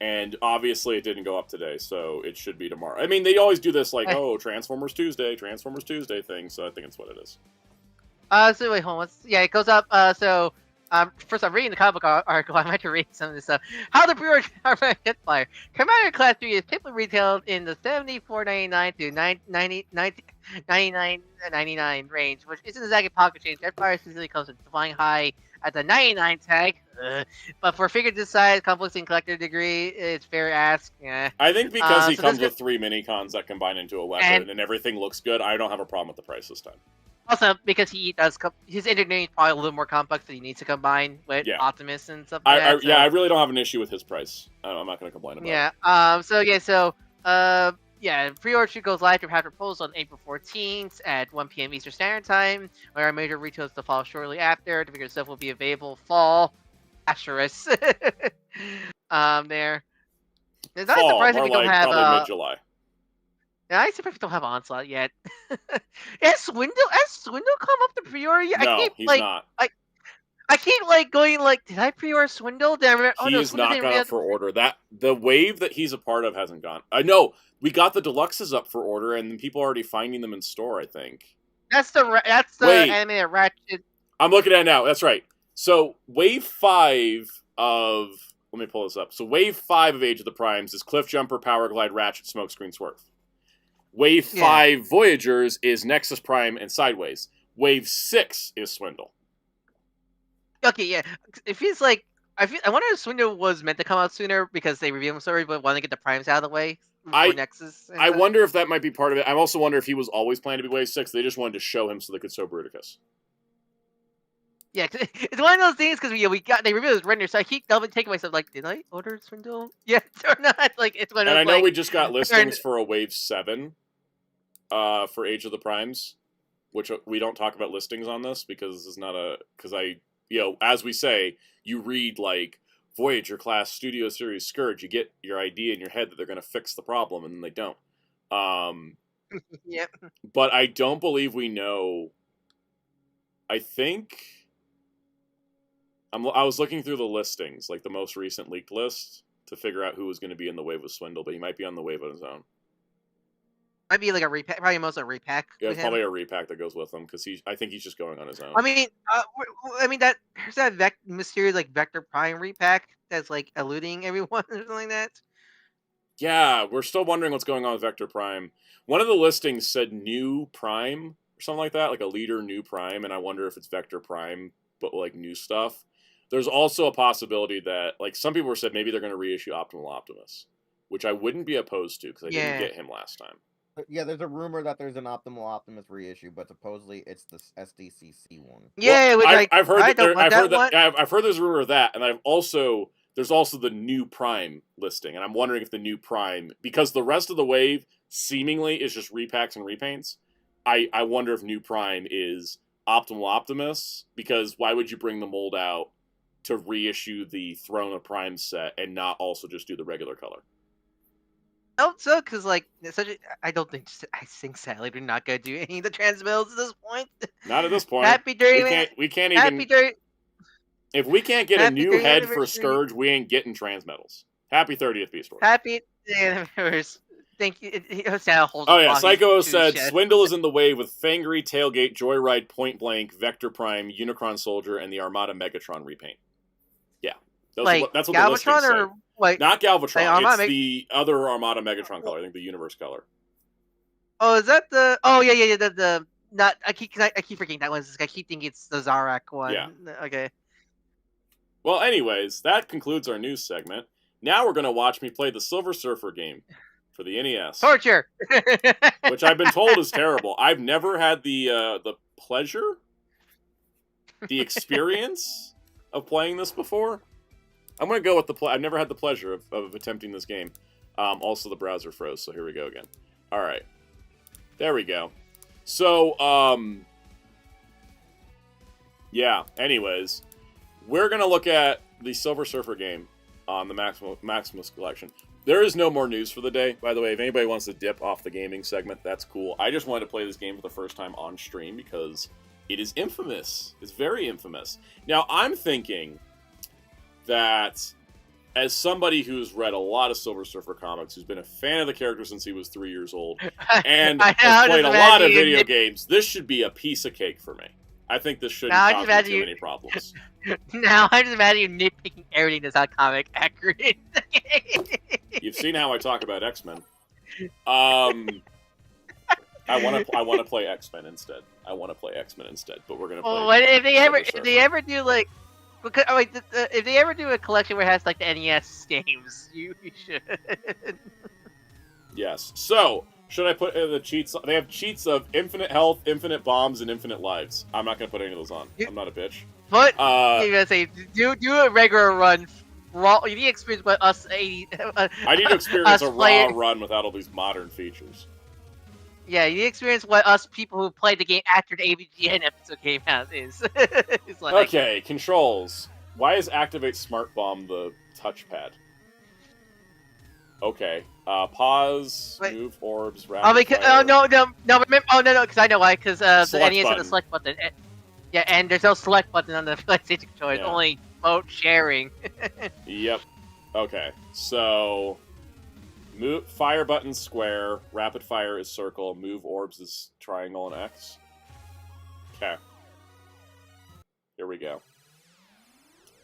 And obviously, it didn't go up today, so it should be tomorrow. I mean, they always do this Transformers Tuesday thing, so I think it's what it is. So wait, hold on. Yeah, it goes up. First, I'm reading the comic book article. I might have to read some of this stuff. How the pre-order Jetfire. Commander Class 3 is typically retailed in the $74.99 to $99.99 range, which isn't exactly pocket change. Jetfire specifically comes with flying high at the 99 tag. But for a figure this size, complex and collector degree, it's fair ask. Yeah. I think because he comes with 3 mini-cons that combine into a weapon and everything looks good, I don't have a problem with the price this time. Also, because his engineering is probably a little more complex that he needs to combine with Optimus and stuff like that. I really don't have an issue with his price. I'm not going to complain about it. Pre-order should goes live to have proposal on April 14th at 1 p.m. Eastern Standard Time, where our major retailers to follow shortly after. The figure itself will be available fall. Asterisk. There. It's not surprising we don't have mid-July. Yeah, I surprised we don't have Onslaught yet. Has Swindle come up to pre-order yet? No, he's not. I keep going did I pre-order Swindle? He is not gone up for order. The wave that he's a part of hasn't gone. I know we got the deluxes up for order, and people are already finding them in store. I think that's the animated Ratchet. I'm looking at it now. That's right. So wave 5 of let me pull this up. So wave 5 of Age of the Primes is Cliff Jumper, Power Glide, Ratchet, Smokescreen, Swerve. Wave 5 Voyagers is Nexus Prime and Sideways. Wave 6 is Swindle. Okay, yeah. It feels like I wonder if Swindle was meant to come out sooner because they revealed him sorry, but want to get the primes out of the way before Nexus. I wonder if that might be part of it. I also wonder if he was always planned to be Wave 6. They just wanted to show him so they could show Bruticus. Yeah, it's one of those things because they revealed his render, so I keep taking myself did I order Swindle yet or not? It's one of those. And I know we just got listings for a Wave 7, for Age of the Primes. which we don't talk about listings on this because this is not as we say, you read like Voyager class Studio Series Scourge, you get your idea in your head that they're going to fix the problem, and then they don't. Yep. But I don't believe we know. I think I was looking through the listings, like the most recent leaked list, to figure out who was going to be in the wave with Swindle, but he might be on the wave on his own. Might be like a repack, probably most a repack. Yeah, it's probably a repack that goes with him because I think he's just going on his own. I mean, there's that mysterious like Vector Prime repack that's like eluding everyone or something like that. Yeah, we're still wondering what's going on with Vector Prime. One of the listings said new Prime or something like that, like a leader new Prime, and I wonder if it's Vector Prime, but like new stuff. There's also a possibility that, like, some people said maybe they're going to reissue Optimal Optimus, which I wouldn't be opposed to because I didn't get him last time. Yeah, there's a rumor that there's an Optimal Optimus reissue, but supposedly it's the SDCC one. Yeah, well, I've heard there's a rumor of that, and there's also the new Prime listing, and I'm wondering if the new Prime, because the rest of the wave seemingly is just repacks and repaints, I wonder if new Prime is Optimal Optimus, because why would you bring the mold out to reissue the Throne of Prime set and not also just do the regular color? I hope so, because like I think sadly we're not gonna do any of the transmittals at this point. Not at this point. We can't even. If we can't get a new head for Scourge, we ain't getting transmetals. Happy 30th Beast Wars. Happy anniversary. Thank you. Oh yeah, Psycho said Swindle is in the way with Fangry, Tailgate, Joyride, Point Blank, Vector Prime, Unicron Soldier, and the Armada Megatron repaint. Yeah, that's what the listings say. Like, not Galvatron. It's the other Armada Megatron color. I think the Universe color. Oh, is that the? Oh yeah. The not. I keep forgetting that one. I keep thinking it's the Zarak one. Yeah. Okay. Well, anyways, that concludes our news segment. Now we're gonna watch me play the Silver Surfer game for the NES. Torture. Which I've been told is terrible. I've never had the pleasure, the experience of playing this before. I'm going to go with I've never had the pleasure of attempting this game. Also, the browser froze, so here we go again. All right. There we go. So, yeah, anyways, we're going to look at the Silver Surfer game on the Maximus Collection. There is no more news for the day, by the way. If anybody wants to dip off the gaming segment, that's cool. I just wanted to play this game for the first time on stream because it is infamous. It's very infamous. Now, I'm thinking that as somebody who's read a lot of Silver Surfer comics, who's been a fan of the character since he was 3 years old, and has played a lot of video games, this should be a piece of cake for me. I think this shouldn't cause me too many problems. Now, I just imagine you nitpicking everything that's not comic accurate. You've seen how I talk about X-Men. I want to play X-Men instead. But we're gonna play. Well, if they ever do like. Because if they ever do a collection where it has like the NES games, you should. Yes. So, should I put the cheats? They have cheats of infinite health, infinite bombs, and infinite lives. I'm not going to put any of those on. I'm not a bitch. But you're gonna say do a regular run. Raw. You need to experience what us 80. I need to experience a raw run without all these modern features. Yeah, you experience what us people who played the game after the AVGN episode came out is. It's like, okay, controls. Why is Activate Smart Bomb the touchpad? Okay, pause, move orbs, rapid fire. no, because I know why. Because the NES has a select button. Yeah, and there's no select button on the PlayStation controller. It's only mode sharing. Yep. Okay, so. Move fire button square, rapid fire is circle, move orbs is triangle and X. Okay. Here we go.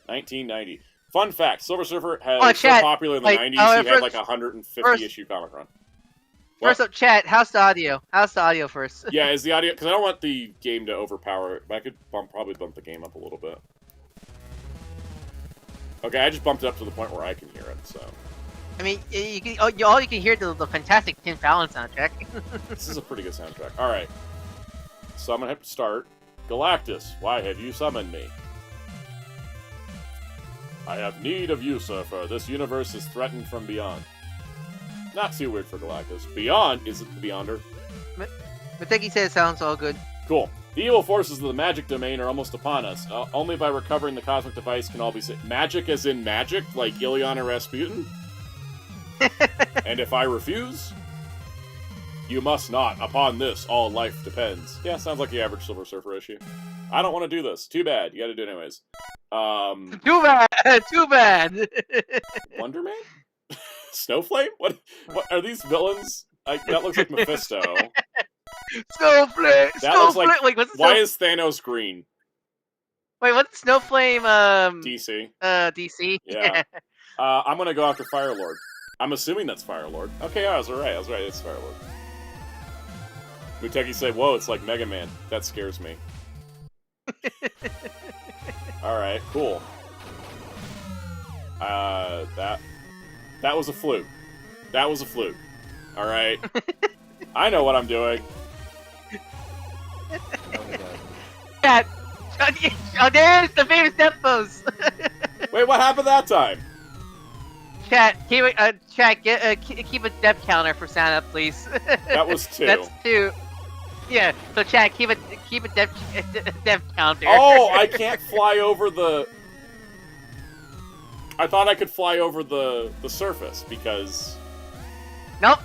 1990. Fun fact: Silver Surfer has so popular in the 90s. He had like a 150 issue comic run. First up, chat. How's the audio? How's the audio first? Yeah, is the audio? Because I don't want the game to overpower it. But I could probably bump the game up a little bit. Okay, I just bumped it up to the point where I can hear it. So. I mean, all you can hear the fantastic Tim Fallon soundtrack. This is a pretty good soundtrack. All right, so I'm gonna have to start. Galactus, why have you summoned me? I have need of you, Surfer. This universe is threatened from beyond. Not too weird for Galactus. Beyond? Is it the Beyonder? Mateki said it sounds all good. Cool. The evil forces of the magic domain are almost upon us. Only by recovering the cosmic device can all be saved. Magic as in magic, like Ilyana Rasputin? And if I refuse, you must not. Upon this, all life depends. Yeah, sounds like the average Silver Surfer issue. I don't want to do this. Too bad. You gotta do it anyways. Too bad! Too bad! Wonder Man? Snowflame? What are these villains? That looks like Mephisto. Snowflame! That looks Snowflame! like... Wait, what's why is Thanos green? Wait, what's Snowflame, DC. DC? Yeah. I'm gonna go after Firelord. I'm assuming that's Firelord. Okay, I was right. It's Firelord. Muteki said, whoa, it's like Mega Man. That scares me. Alright, cool. That was a fluke. That was a fluke. Alright. I know what I'm doing. Chat! Oh, there's the famous death pose! Wait, what happened that time? Chat, keep a depth counter for Soundout, please. That was 2. That's 2. Yeah, so chat, keep a depth counter. Oh, I can't fly over the... I thought I could fly over the surface, because... Nope.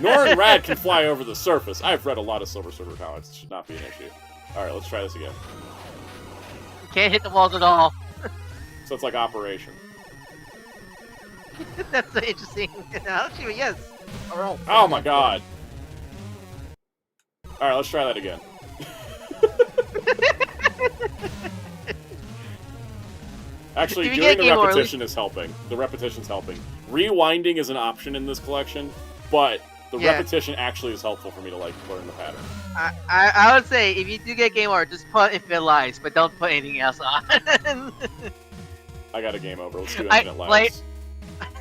Nor and Rad can fly over the surface. I've read a lot of Silver Surfer comics. It should not be an issue. Alright, let's try this again. You can't hit the walls at all. So it's like Operation. That's so interesting. Actually, yes. Alright. Oh my god. Alright, let's try that again. Actually, doing the repetition is helping. The repetition's helping. Rewinding is an option in this collection, but the repetition actually is helpful for me to, like, learn the pattern. I would say, if you do get game over, just put Infinite Lives, but don't put anything else on. I got a game over. Let's do Infinite Lives.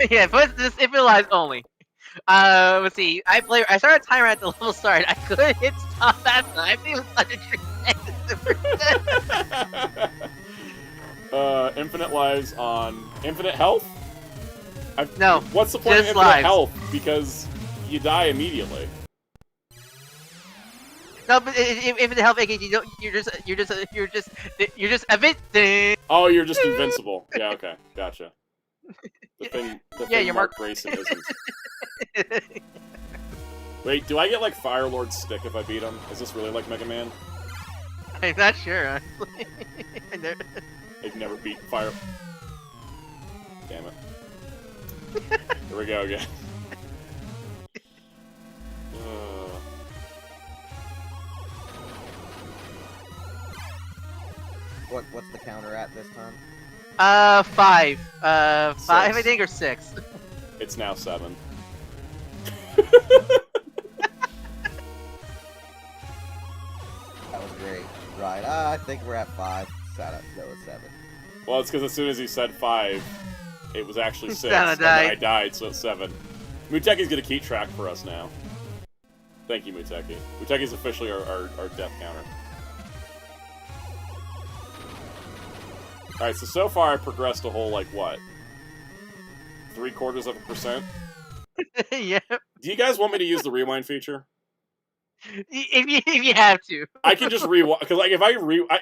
Yeah, put this Infinite Lives only. Let's see. I started a timer at the level start. I couldn't hit stop that time. It was such a trick. Infinite Lives on Infinite Health? No. What's the point of Infinite lives. Health? Because you die immediately. No, but Infinite Health, you're just a victim. Oh, you're just invincible. Yeah, okay, gotcha. The thing you're Mark Grayson isn't. Wait, do I get like Firelord's stick if I beat him? Is this really like Mega Man? I'm not sure, honestly. I've never beat Fire. Damn it. Here we go again. What's the counter at this time? 5. 5, 6. I think, or 6. It's now 7. That was great. Right, I think we're at 5. That was 7. Well, it's because as soon as he said 5, it was actually 6, Sana and then died. I died, so it's 7. Muteki's gonna keep track for us now. Thank you, Muteki. Muteki's officially our death counter. Alright, so far I progressed a whole, like, what? 3/4%? Yeah. Do you guys want me to use the rewind feature? If you have to. I can just rewind, because, like, if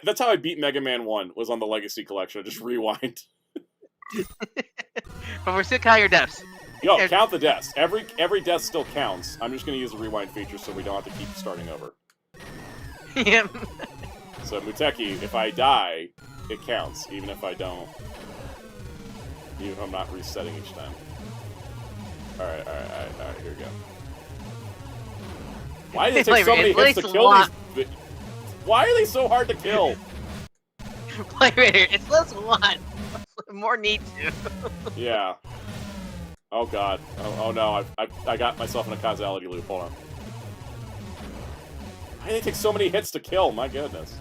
that's how I beat Mega Man 1, was on the Legacy Collection. I just rewind. But we're still counting your deaths. Yo, count the deaths. Every death still counts. I'm just gonna use the rewind feature so we don't have to keep starting over. Yep. So, Muteki, if I die, it counts, even if I don't. Even if I'm not resetting each time. Alright, here we go. Why do they take so many hits to kill these? Why are they so hard to kill? Wait, it's less 1. More need to. Yeah. Oh god. Oh no, I got myself in a causality loop. Hold on. Why do they take so many hits to kill? My goodness.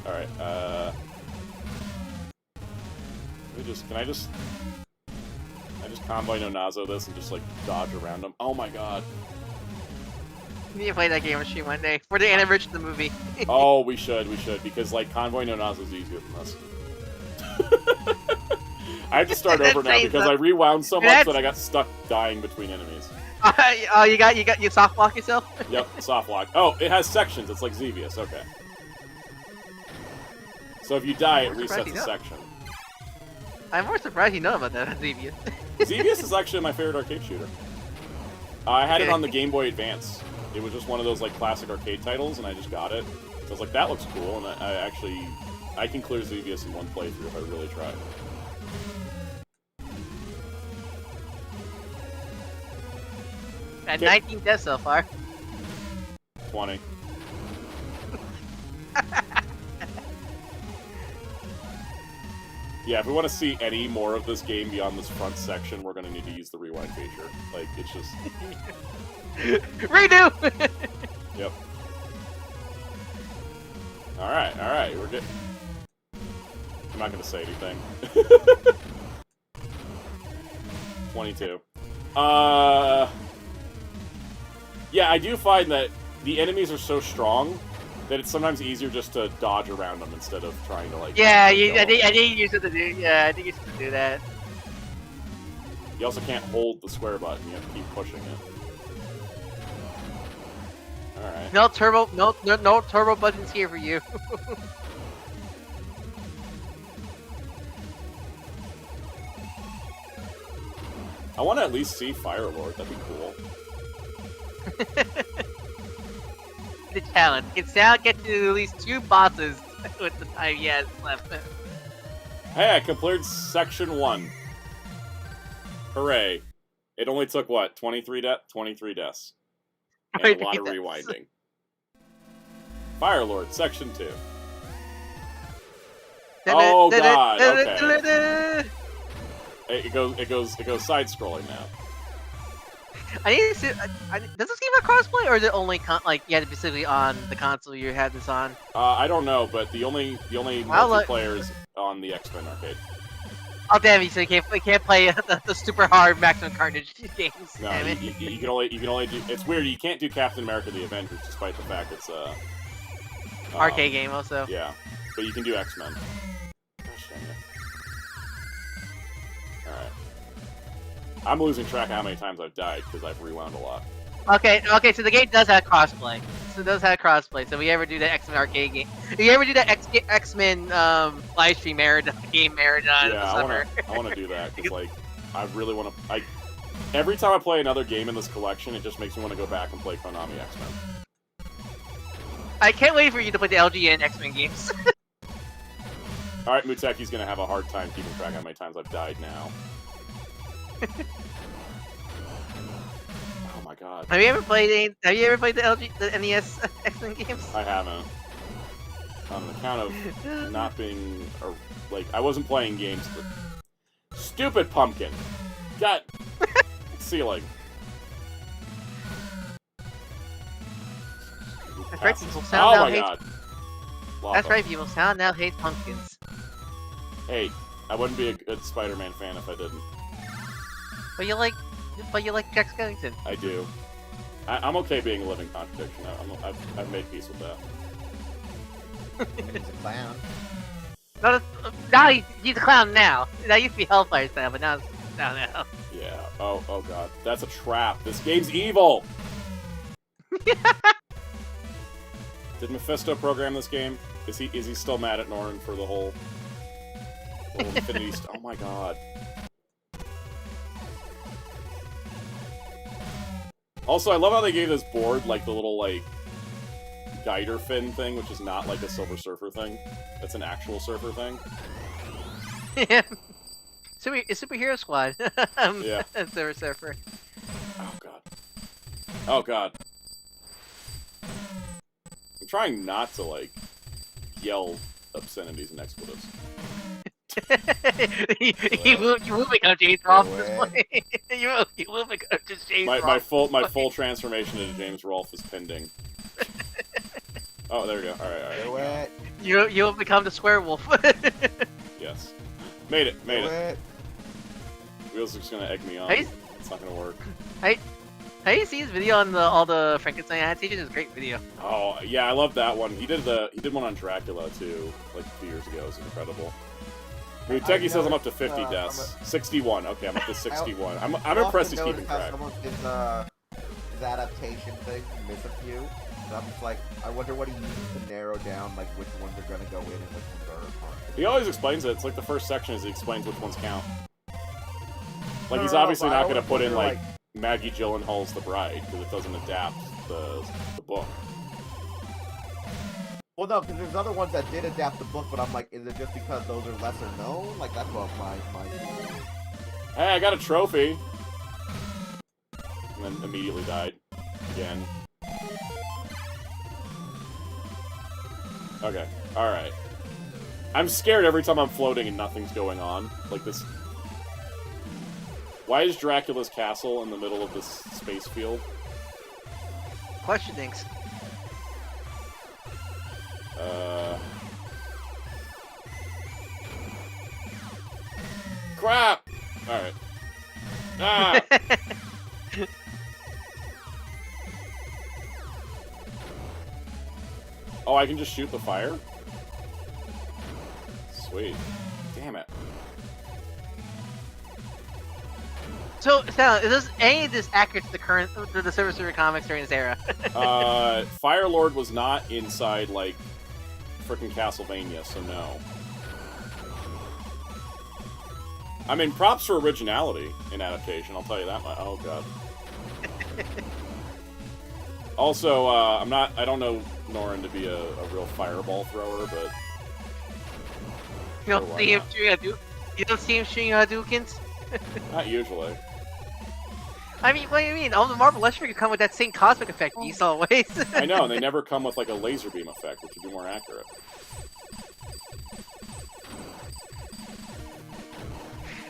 Alright, can I just Convoy no Nazo this and just, like, dodge around them? Oh my god. We need to play that game machine one day for the anniversary of the movie. Oh, we should, because, like, Convoy no Nazo is easier than this. I have to start over now because I rewound so much that I got stuck dying between enemies. Oh, you soft block yourself? Yep, soft lock. Oh, it has sections. It's like Xevious. Okay. So if you die, it resets a section. I'm more surprised you know about that, Xevious. Xevious is actually my favorite arcade shooter. I had it on the Game Boy Advance. It was just one of those like classic arcade titles, and I just got it. So I was like, that looks cool, and I can clear Xevious in one playthrough if I really try. At 19 deaths so far. 20. Yeah, if we want to see any more of this game beyond this front section, we're going to need to use the rewind feature. Like, it's just... Redo! Yep. Alright, we're good. I'm not going to say anything. 22. Yeah, I do find that the enemies are so strong that it's sometimes easier just to dodge around them instead of trying to, like... Yeah, I think you used to do, I think you should do that. You also can't hold the square button, you have to keep pushing it. Alright. No turbo buttons here for you. I want to at least see Fire Lord, that'd be cool. The challenge. It's now get to at least 2 bosses with the time he has left. Hey, I completed section 1. Hooray. It only took, what, 23 deaths? And a lot of rewinding. Fire Lord, section 2. Oh god, okay. It goes side-scrolling now. I need to see. Does this game have crossplay, or is it only like you had to be specifically on the console you had this on? I don't know, but the only multiplayer is on the X-Men arcade. Oh damn! You said you can't play the super hard Maximum Carnage games. No, you can only do. It's weird. You can't do Captain America: The Avengers, despite the fact it's arcade game also. Yeah, but you can do X-Men. Alright. I'm losing track of how many times I've died, because I've rewound a lot. Okay, so the game does have crossplay. So if we ever do the X-Men arcade game, if you ever do the X-Men live stream game marathon in the summer. I want to do that, because, like, I really want to... Every time I play another game in this collection, it just makes me want to go back and play Konami X-Men. I can't wait for you to play the LGN X-Men games. Alright, Muteki's gonna have a hard time keeping track of how many times I've died now. Oh my god. Have you ever played the NES X-Men games? I haven't. On account of not being... like, I wasn't playing games, but... Stupid pumpkin! God... Ceiling. That's right, people. Sound now god. That's right, people. Sound now hates pumpkins. Hey, I wouldn't be a good Spider-Man fan if I didn't. But you like Jack Skellington. I do. I'm okay being a living contradiction. I've made peace with that. He's a clown. No, now he's a clown now. That used to be Hellfire style, but now it's now. Yeah. Oh god. That's a trap. This game's evil! Did Mephisto program this game? Is he still mad at Norrin for the whole Infinity oh my god. Also, I love how they gave this board, like, the little, like, guider fin thing, which is not, like, a Silver Surfer thing. That's an actual Surfer thing. Yeah. Superhero Squad. Yeah. Silver Surfer. Oh, God. Oh, God. I'm trying not to, like, yell obscenities and expletives. you will become James Rolfe at this point. you will become just James Rolfe. My full transformation into James Rolfe is pending. Oh, there we go. Alright. You'll become the Square Wolf. Yes. Made it. Wheels are just gonna egg me on. It's not gonna work. Have you seen his video on all the Frankenstein adaptations? It's a great video. Oh yeah, I love that one. He did one on Dracula too, like 2 years ago. It's incredible. Muteki says I'm up to 50 deaths. 61. Okay, I'm up to 61. I'm impressed he's keeping track. Some of his adaptation thing miss a few. So I'm just like, I wonder what he uses to narrow down like which ones are gonna go in and which ones are. He always explains it. It's like the first section is he explains which ones count. Like he's obviously not gonna put in like Maggie Gyllenhaal's The Bride because it doesn't adapt the book. Well, no, because there's other ones that did adapt the book, but I'm like, is it just because those are lesser known? Like, that's what my Hey, I got a trophy! And then immediately died. Again. Okay, alright. I'm scared every time I'm floating and nothing's going on. Like this... Why is Dracula's castle in the middle of this space field? Questionings. Crap! Alright. Ah! Oh, I can just shoot the fire? Sweet. Damn it. So, Sal, is any of this accurate to the Silver Surfer comics during this era? Fire Lord was not inside, like, frickin' Castlevania, so no. I mean, props for originality in adaptation, I'll tell you that much. Oh, God. Also, I don't know Norin to be a real fireball thrower, but... You don't see him shooting Hadoukens? Not usually. I mean, what do you mean? All the Marvel Legends figures come with that same cosmic effect these always. I know, and they never come with like a laser beam effect, which would be more accurate.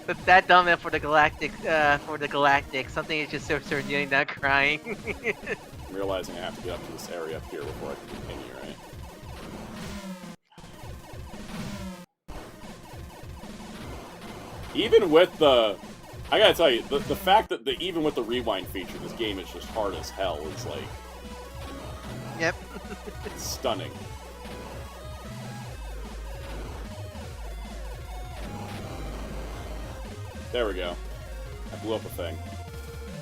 But that dumb for the Galactic, something is just sort of kneeling down crying. I'm realizing I have to get up to this area up here before I can continue, right? Even with the... I gotta tell you, the fact that even with the rewind feature, this game is just hard as hell is like... Yep. It's stunning. There we go. I blew up a thing.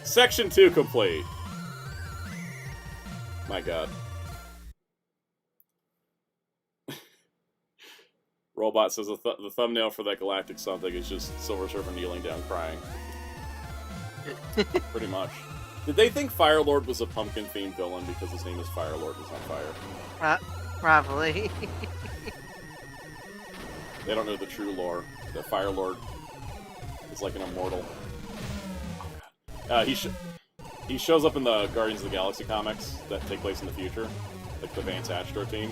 Section 2 complete. My god. Robot says the thumbnail for that galactic something is just Silver Surfer kneeling down crying. Pretty much. Did they think Fire Lord was a pumpkin-themed villain because his name is Fire Lord was on fire? Probably. They don't know the true lore. That Fire Lord is like an immortal. He shows up in the Guardians of the Galaxy comics that take place in the future, like the Vance Astro team.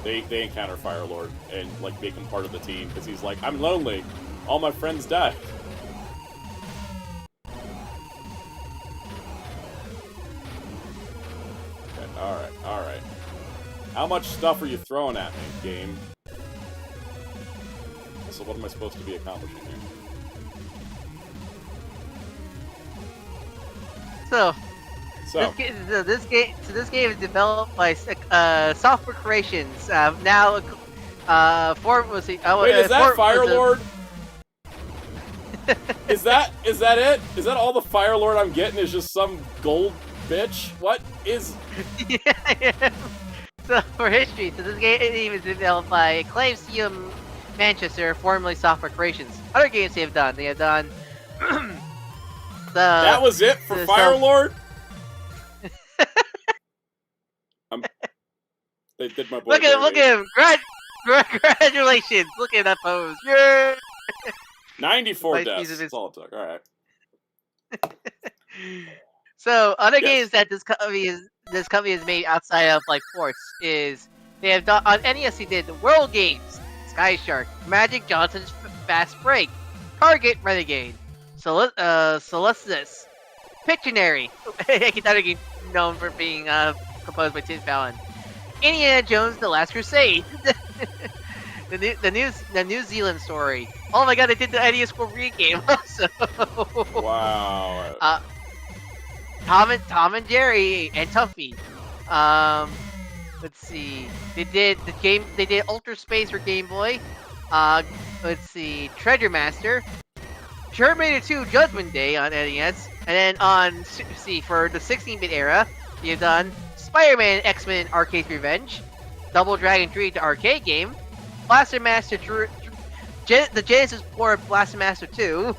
They encounter Fire Lord and like make him part of the team because he's like, I'm lonely, all my friends died. Okay, all right. How much stuff are you throwing at me, game? So what am I supposed to be accomplishing here? So this game is developed by Software Creations. Now, Ford was the. Wait, is that Fire Lord? Is that it? Is that all the Fire Lord I'm getting? Is just some gold bitch? What is? Yeah. So for history, this game is developed by Acclaim CM Manchester, formerly Software Creations. Other games they have done. That was it for Fire Lord? They did my boy. Look at him! Congratulations! Look at that pose. Yeah. 94 deaths. That's all it took. All right. So other games that this company has made outside of like Force is they have done on NES. They did the World Games, Sky Shark, Magic Johnson's Fast Break, Target Renegade, Celestis, Pictionary, another game known for being composed by Tim Fallon, Indiana Jones: The Last Crusade, the New Zealand story. Oh my god, they did the NES Korea game also. Wow. Tom and Jerry and Tuffy. Let's see. They did Ultra Space for Game Boy. Let's see, Treasure Master, Terminator 2 Judgment Day on NES, and then on for the 16-bit era, you've done Spider-Man X-Men Arcade Revenge, Double Dragon 3 the arcade game, Blaster Master the Genesis port Blaster Master 2,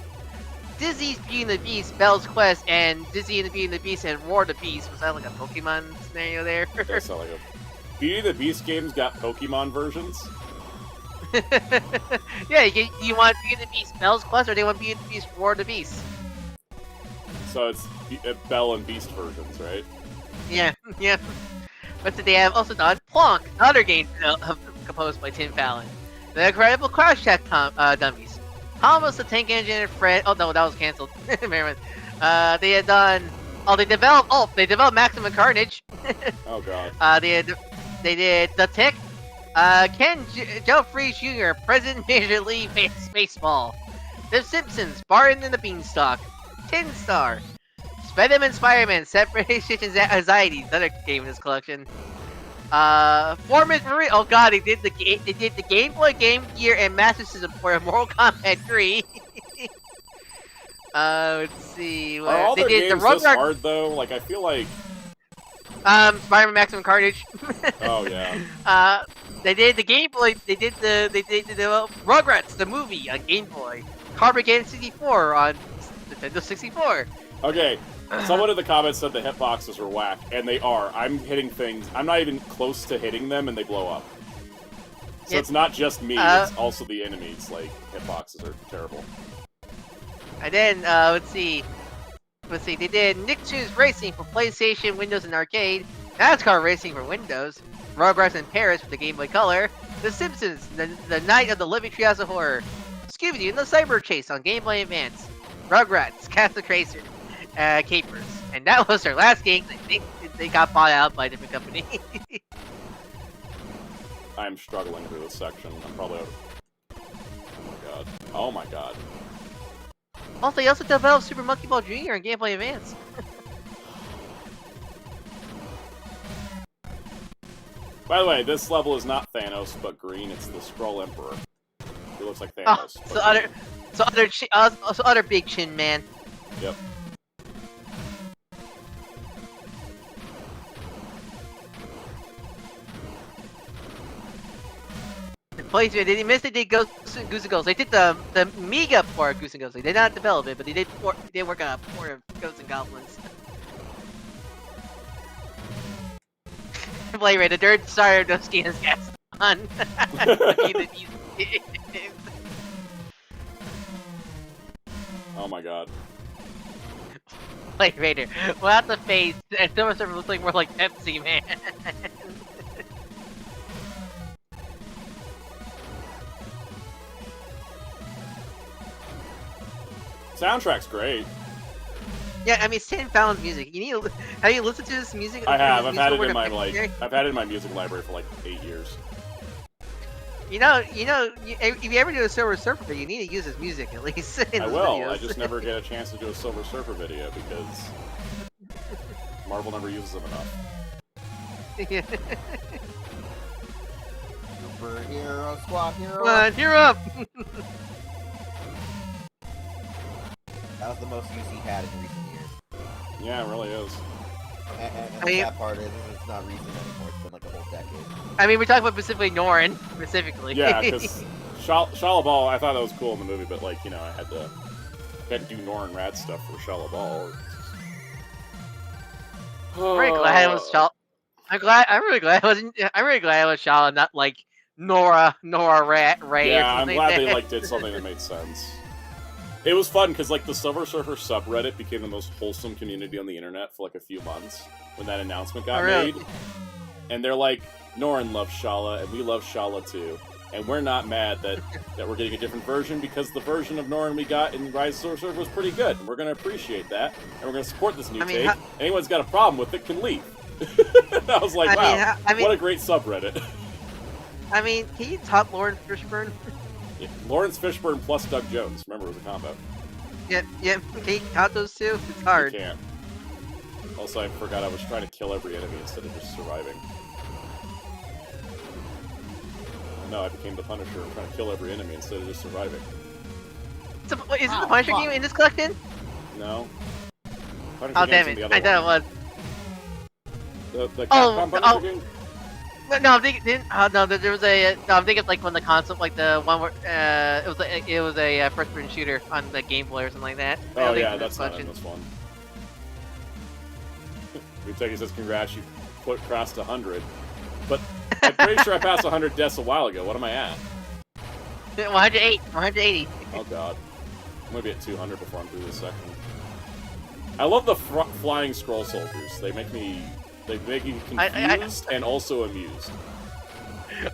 Dizzy's Beauty and the Beast, Bell's Quest, and Dizzy and the Beauty and the Beast and War of the Beast. Was that like a Pokemon scenario there? That sound like a Beauty and the Beast games got Pokemon versions. Yeah, you want Beauty and the Beast Bell's Quest, or do you want Beauty and the Beast War of the Beast? So it's Bell and Beast versions, right? Yeah, yeah. But they have also done Plonk, another game composed by Tim Fallon. The Incredible Crash Test dummies. Thomas the Tank Engine and Fred. Oh no, that was canceled. They had done. They developed Maximum Carnage. Oh god. They did The Tick. Ken Joe Freeze Jr., President Major League Baseball. The Simpsons, Barton and the Beanstalk. Tin Star. Spider-Man, Separation Anxiety, another game in this collection. Foreman Marie. Oh god, they did the Game Boy, Game Gear, and Master System port of Mortal Kombat 3. Let's see. Are all their games this hard though? Like I feel like. Spider-Man Maximum Carnage. Oh yeah. They did the Game Boy. They did the Rugrats the movie on Game Boy. Carmageddon 64 on Nintendo 64. Okay. Someone in the comments said the hitboxes are whack, and they are. I'm hitting things. I'm not even close to hitting them, and they blow up. So it's not just me, it's also the enemies. Like, hitboxes are terrible. And then, let's see, they did Nicktoons Racing for PlayStation, Windows, and Arcade, NASCAR Racing for Windows, Rugrats in Paris for the Game Boy Color, The Simpsons, the Night of the Living Treehouse of Horror, Scooby-Doo and the Cyber Chase on Game Boy Advance, Rugrats, Castle Tracer, Capers. And that was their last game. I think they got bought out by a different company. I'm struggling through this section. I'm probably over. Oh my god. Oh my god. Also, they also developed Super Monkey Ball Jr. and Game Boy Advance. By the way, this level is not Thanos, but green. It's the Skrull Emperor. He looks like Thanos. So other big chin man. Yep. They didn't miss it. They did Goose and Ghosts. They did the Mega port of Goose and Ghosts. They did not develop it, but they did work on a port of Ghosts and Goblins. Blade Ray, the third star of those games gas on. Oh my god. Blade Raider, without the face, and Silver Surfer looks like more like Pepsi Man. Soundtrack's great. Yeah, I mean, it's Tim Fallon's music. You need to have you listened to this music? I have. I've had it in my I've had it in my music library for like 8 years. If you ever do a Silver Surfer video, you need to use his music at least. I will. Videos. I just never get a chance to do a Silver Surfer video because Marvel never uses them enough. Yeah. Superhero squad, hero. Come on, hero up. That was the most use he had in recent years. Yeah, it really is. And the sad part is, it's not recent anymore. It's been like a whole decade. I mean, we're talking about specifically Norrin, specifically. Yeah, because Shala Ball, I thought that was cool in the movie, but like, you know, I had to do Norrin Rad stuff for Shala Ball. I'm really glad it was Shala. I'm really glad it was Shala, not like Nora Ray. Yeah, I'm glad they like did something that made sense. It was fun because like the Silver Surfer subreddit became the most wholesome community on the internet for like a few months when that announcement got made. And they're like, Norrin loves Shala and we love Shala too. And we're not mad that we're getting a different version because the version of Norrin we got in Rise of Silver Surfer was pretty good. And we're going to appreciate that. And we're going to support this new take. Anyone's got a problem with it can leave. I was like, wow, what a great subreddit. I mean, can you top Lawrence Fishburne? Yeah, Lawrence Fishburne plus Doug Jones. Remember, it was a combo. Yep. Can you count those two? It's hard. You can't. Also, I forgot I was trying to kill every enemy instead of just surviving. No, I became the Punisher. I'm trying to kill every enemy instead of just surviving. Is it the Punisher game in this collection? No. Oh damn it! I thought it was. The Capcom Punisher game? No, I'm thinking. No, there was a. No, I'm thinking like when the console, like the one where it was a first-person shooter on the Game Boy or something like that. Oh yeah, that's not in this one. Uteki says, "Congrats, you crossed 100." But I'm pretty sure I passed 100 deaths a while ago. What am I at? 108. 180. Oh god. I'm gonna be at 200 before I'm through this section. I love the flying scroll soldiers. They make me confused and also amused.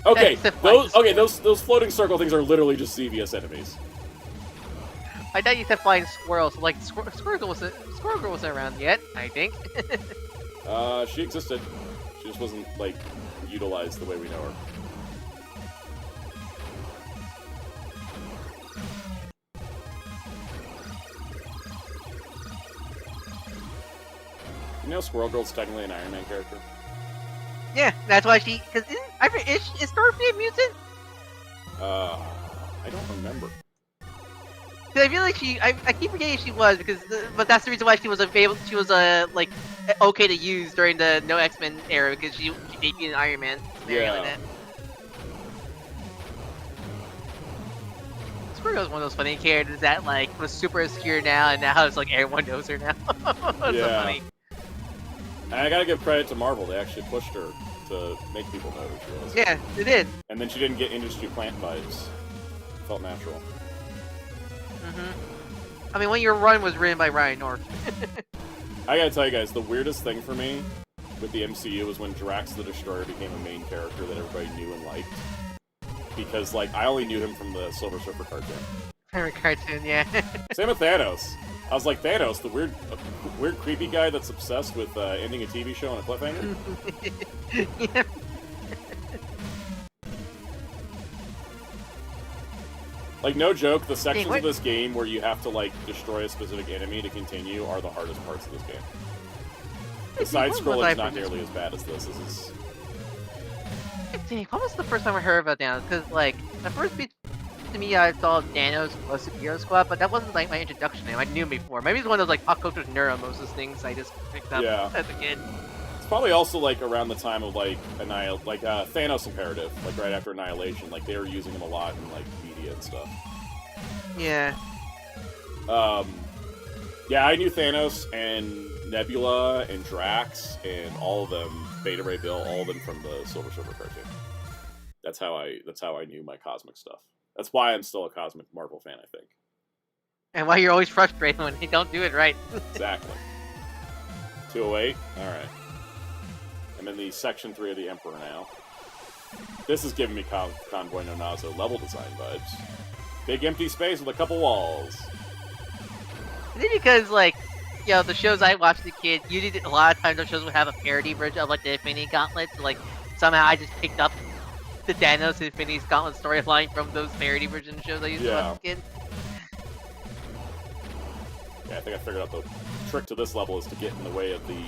Okay, those floating circle things are literally just CVS enemies. I thought you said flying squirrels. Like Squirrel wasn't around yet. I think. She existed. She just wasn't like utilized the way we know her. You know Squirrel Girl's technically an Iron Man character? Yeah, that's why she... Cause is Dorothy a mutant? I don't remember. I feel like she... I keep forgetting she was, because... But that's the reason why she was like, okay to use during the No X-Men era, because she debuted in Iron Man. Yeah. Squirrel was one of those funny characters that, like, was super obscure now, and now it's like everyone knows her now. It's so funny. And I gotta give credit to Marvel, they actually pushed her to make people know who she was. Yeah, they did. And then she didn't get industry plant vibes. Felt natural. I mean, when your run was written by Ryan North. I gotta tell you guys, the weirdest thing for me with the MCU was when Drax the Destroyer became a main character that everybody knew and liked. Because, like, I only knew him from the Silver Surfer Cartoon, yeah. Same with Thanos. I was like, Thanos, the weird creepy guy that's obsessed with ending a TV show on a cliffhanger? Yeah. Like, no joke, the sections of this game where you have to, like, destroy a specific enemy to continue are the hardest parts of this game. The side-scrolling is not nearly as bad as this. This is... Dang, when was the first time I heard about Thanos? Because, like, the first beat to me, I saw Thanos was Superhero Squad, but that wasn't, like, my introduction name. I knew him before. Maybe it's one of those, like, pop culture neuromosis things I just picked up as a kid. It's probably also, like, around the time of, like, Thanos Imperative, like, right after Annihilation. Like, they were using him a lot in, like, media and stuff. Yeah. Yeah, I knew Thanos and Nebula and Drax and all of them, Beta Ray Bill, all of them from the Silver Surfer cartoon. That's how I knew my cosmic stuff. That's why I'm still a cosmic Marvel fan, I think. And why you're always frustrated when they don't do it right. Exactly. 208? Alright. I'm in the Section 3 of the Emperor now. This is giving me Convoy no Nazo level design vibes. Big empty space with a couple walls. I think because, like, you know, the shows I watched as a kid, usually a lot of times those shows would have a parody version of, like, the Infinity Gauntlet. So, like, somehow I just picked up the Thanos Infinity Gauntlet storyline from those parody version shows I used to watch as a kid. Yeah, I think I figured out the trick to this level is to get in the way of the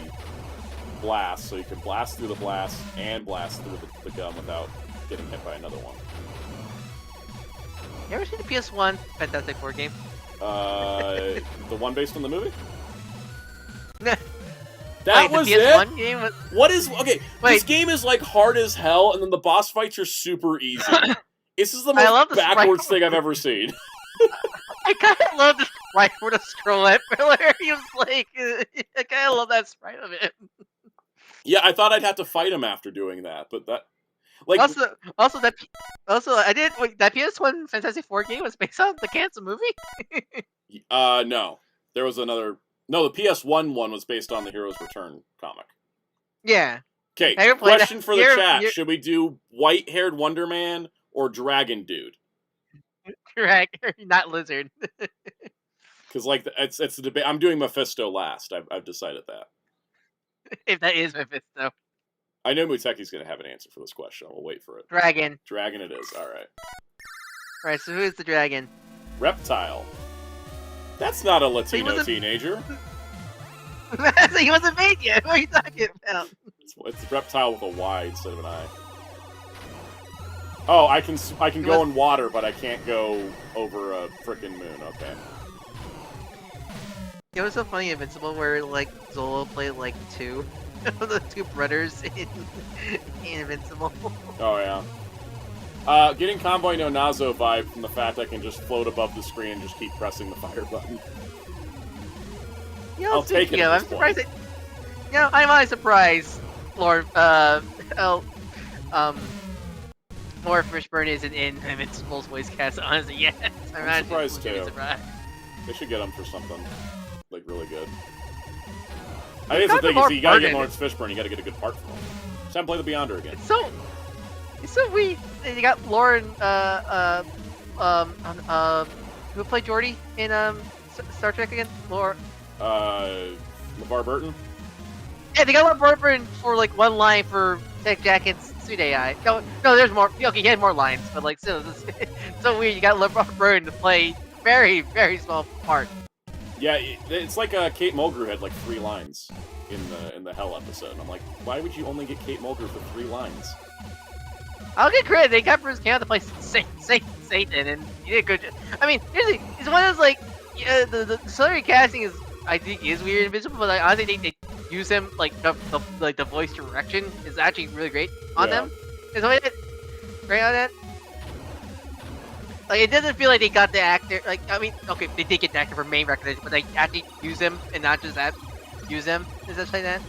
blast, so you can blast through the blast and blast through the gun without getting hit by another one. You ever seen the PS1 Fantastic Four game? The one based on the movie? That was it? Game was... What is... Okay, this game is, like, hard as hell, and then the boss fights are super easy. This is the most backwards thing I've ever seen. I kind of love the sprite for the scroll at where he was like... I kind of love that sprite of it. Yeah, I thought I'd have to fight him after doing that, but that... Like... Also, I did... Wait, that PS1 Fantastic Four game was based on the Cancer movie? No. There was another... No, the PS1 one was based on the Heroes Return comic. Yeah. Okay, question for the chat. Should we do white-haired Wonder Man or Dragon Dude? Dragon, not Lizard. Because, like, it's the debate. I'm doing Mephisto last. I've decided that. If that is Mephisto. I know Muteki's going to have an answer for this question. We'll wait for it. Dragon. Dragon it is. All right. Alright, so who is the dragon? Reptile. That's not a Latino teenager. So he wasn't made yet. What are you talking about? It's Reptile with a Y instead of an I. Oh, I can go in water, but I can't go over a frickin' moon. Okay. It was so funny in Invincible where like Zolo played like two of the two brothers in Invincible. Oh yeah. Getting Convoy no Nazo vibe from the fact I can just float above the screen and just keep pressing the fire button. You know, I'll take it. I'm surprised. I'm really surprised. Lord, Laura Fishburne isn't in Invincible's voice cast. Honestly, yes. I'm surprised too. They should get him for something like really good. I think it's the thing is you gotta get Lawrence Fishburne. You gotta get a good part for him. Just have him play the Beyonder again. It's so weird. You got Lauren, who played Geordi in Star Trek again? LeVar Burton. Yeah, they got LeVar Burton for like one line for Tech Jacket's Suit AI. No, there's more. Okay, he had more lines, but like still, it's so weird. You got LeVar Burton to play very, very small part. Yeah, it's like Kate Mulgrew had like 3 lines in the Hell episode. And I'm like, why would you only get Kate Mulgrew for 3 lines? I'll get credit. They got Bruce Campbell to play Satan, and he did a good job. I mean, seriously, it's one of those like, the celebrity casting is, I think, is weird and Invincible, but I honestly think they use him like the voice direction is actually really great on them. Is it great on that? Like, it doesn't feel like they got the actor. Like, I mean, okay, they did get the actor for main recognition, but they actually use him and not just that. Use them. Is that like that?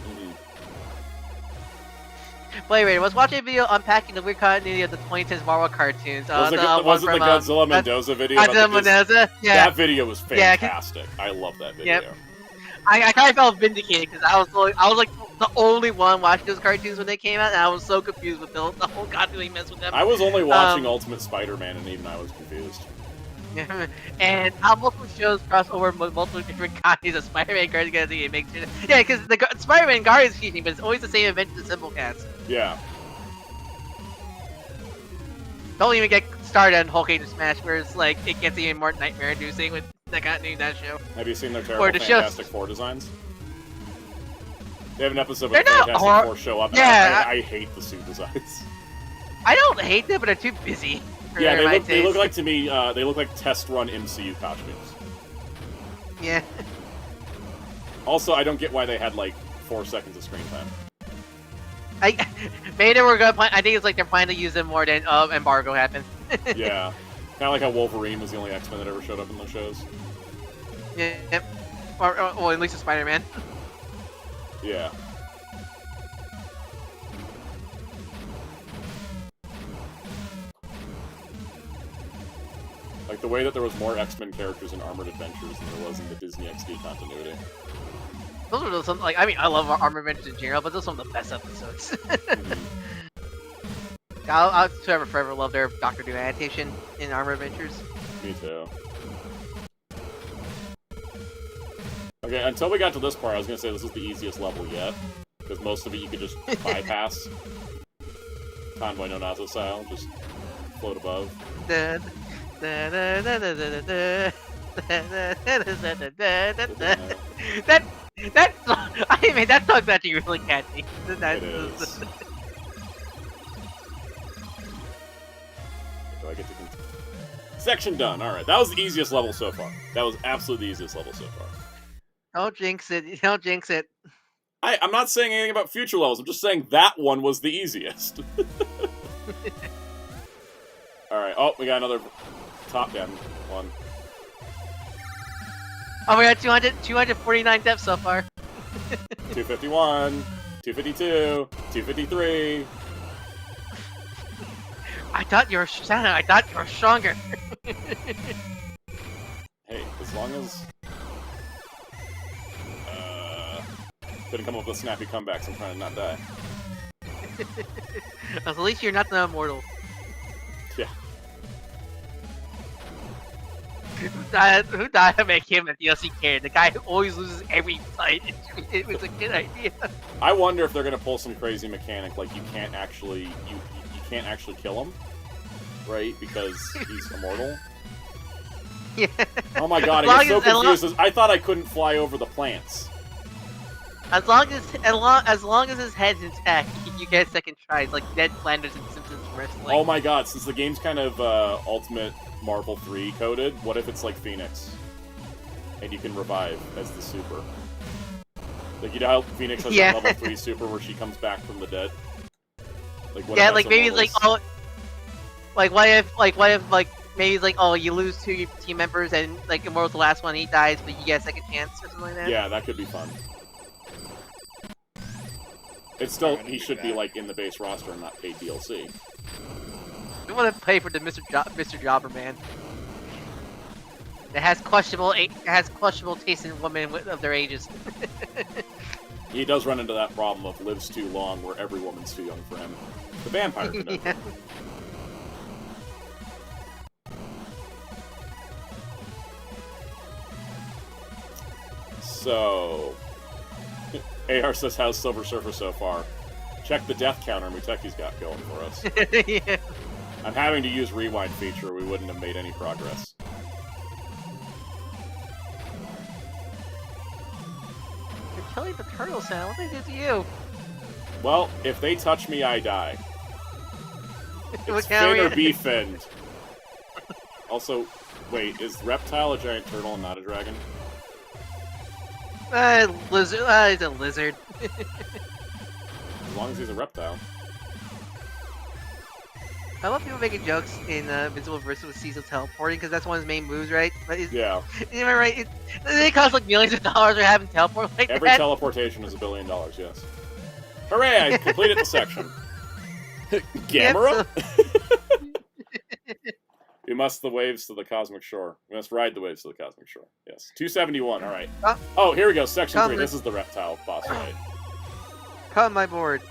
But anyway, I was watching a video unpacking the weird continuity of the 2010s Marvel cartoons. Was it the Godzilla Mendoza video? Godzilla Mendoza? Yeah. That video was fantastic. Yeah, I love that video. Yep. I kind of felt vindicated because I was like the only one watching those cartoons when they came out, and I was so confused with the whole continuity mess with them. I was only watching Ultimate Spider-Man, and even I was confused. And how multiple shows cross over multiple different copies of Spider-Man cards together to make sure. Yeah, because the Spider-Man Guardians is cheating, but it's always the same Adventure Symbol cast. Yeah. Don't even get started on Hulk Age of Smash, where it's like it gets even more nightmare-inducing with the continuity of that show. Have you seen their terrible Fantastic Four designs? They have an episode where the Fantastic Four show up. Yeah, I hate the suit designs. I don't hate them, but they're too busy. Yeah, they look like to me. They look like test run MCU costumes. Yeah. Also, I don't get why they had like 4 seconds of screen time. Maybe they were gonna plan. I think it's like they're planning to use them more than Embargo happened. Yeah, kind of like how Wolverine was the only X-Men that ever showed up in those shows. Yeah, yep. Or at least a Spider-Man. Yeah. Like the way that there was more X-Men characters in Armored Adventures than there was in the Disney XD continuity. Those are some, like, I mean, I love Armored Adventures in general, but those are some of the best episodes. I'll forever love their Doctor Doom adaptation in Armored Adventures. Me too. Okay, until we got to this part, I was gonna say this is the easiest level yet, because most of it you could just bypass. Convoy no Nazo style, just float above. That song, I mean, that song's actually really catchy. It is. Do I get to continue? Section done. All right, that was the easiest level so far. That was absolutely the easiest level so far. Don't jinx it. Don't jinx it. I'm not saying anything about future levels. I'm just saying that one was the easiest. All right. Oh, we got another top-down one. Oh, we got 249 deaths so far. 251, 252, 253. I thought you were stronger. I thought you were stronger. Hey, as long as couldn't come up with snappy comebacks, I'm trying to not die. At least you're not the immortal. Yeah. Who died to make him a DLC character? The guy who always loses every fight. It was a good idea. I wonder if they're gonna pull some crazy mechanic, like you can't actually kill him, right? Because he's immortal. Yeah. Oh my god, I get so confused. I thought I couldn't fly over the plants. As long as his head's intact, you get a second try. It's like Ned Flanders in Simpsons wrestling. Oh my god, since the game's kind of Ultimate Marvel 3 coded, what if it's like Phoenix? And you can revive as the super. Like, you know how Phoenix has that level 3 super where she comes back from the dead? Like, what yeah, like maybe it's like, oh, like what if maybe it's like, oh, you lose 2 team members and like Immortal's the last one, he dies, but you get a second chance or something like that? Yeah, that could be fun. It's still, he should be like in the base roster and not paid DLC. We want to pay for the Mr. Jobber man. It has questionable taste in women of their ages. He does run into that problem of lives too long, where every woman's too young for him. The vampire conundrum. Yeah. So, AR says, how's Silver Surfer so far? Check the death counter Muteki's got going for us. Yeah. I'm having to use rewind feature, we wouldn't have made any progress. You're killing the turtle sound. What did they do to you? Well, if they touch me, I die. It's fin or be finned. Also, wait, is Reptile a giant turtle and not a dragon? Lizard. He's a lizard. As long as he's a reptile. I love people making jokes in Invincible versus Cecil teleporting, because that's one of his main moves, right? Yeah. Am I right? They cost like millions of dollars for having teleport like Every that. teleportation is $1 billion, yes. Hooray, I completed the section. Gamera? We must the waves to the cosmic shore. We must ride the waves to the cosmic shore. Yes. 271, alright. Oh, here we go, section 3. This is the reptile boss fight. Come my board.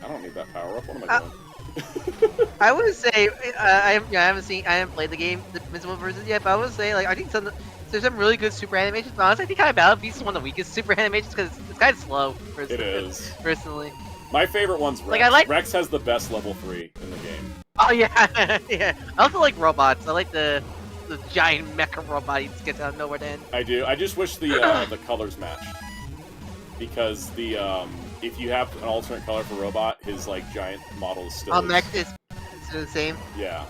I don't need that power up. What am I doing? I would say I haven't played the game, the Invincible versus yet, but I would say like I think there's some really good super animations. But honestly, I think kind of Battle Beast is one of the weakest super animations because it's kind of slow. It is. Personally. My favorite one's Rex. Like, Rex has the best level 3 in the game. Oh yeah, yeah. I also like robots. I like the giant mecha robot he just gets out of nowhere to end. I do. I just wish the colors matched. Because if you have an alternate color for robot, his like giant model is still mech is the same. Yeah.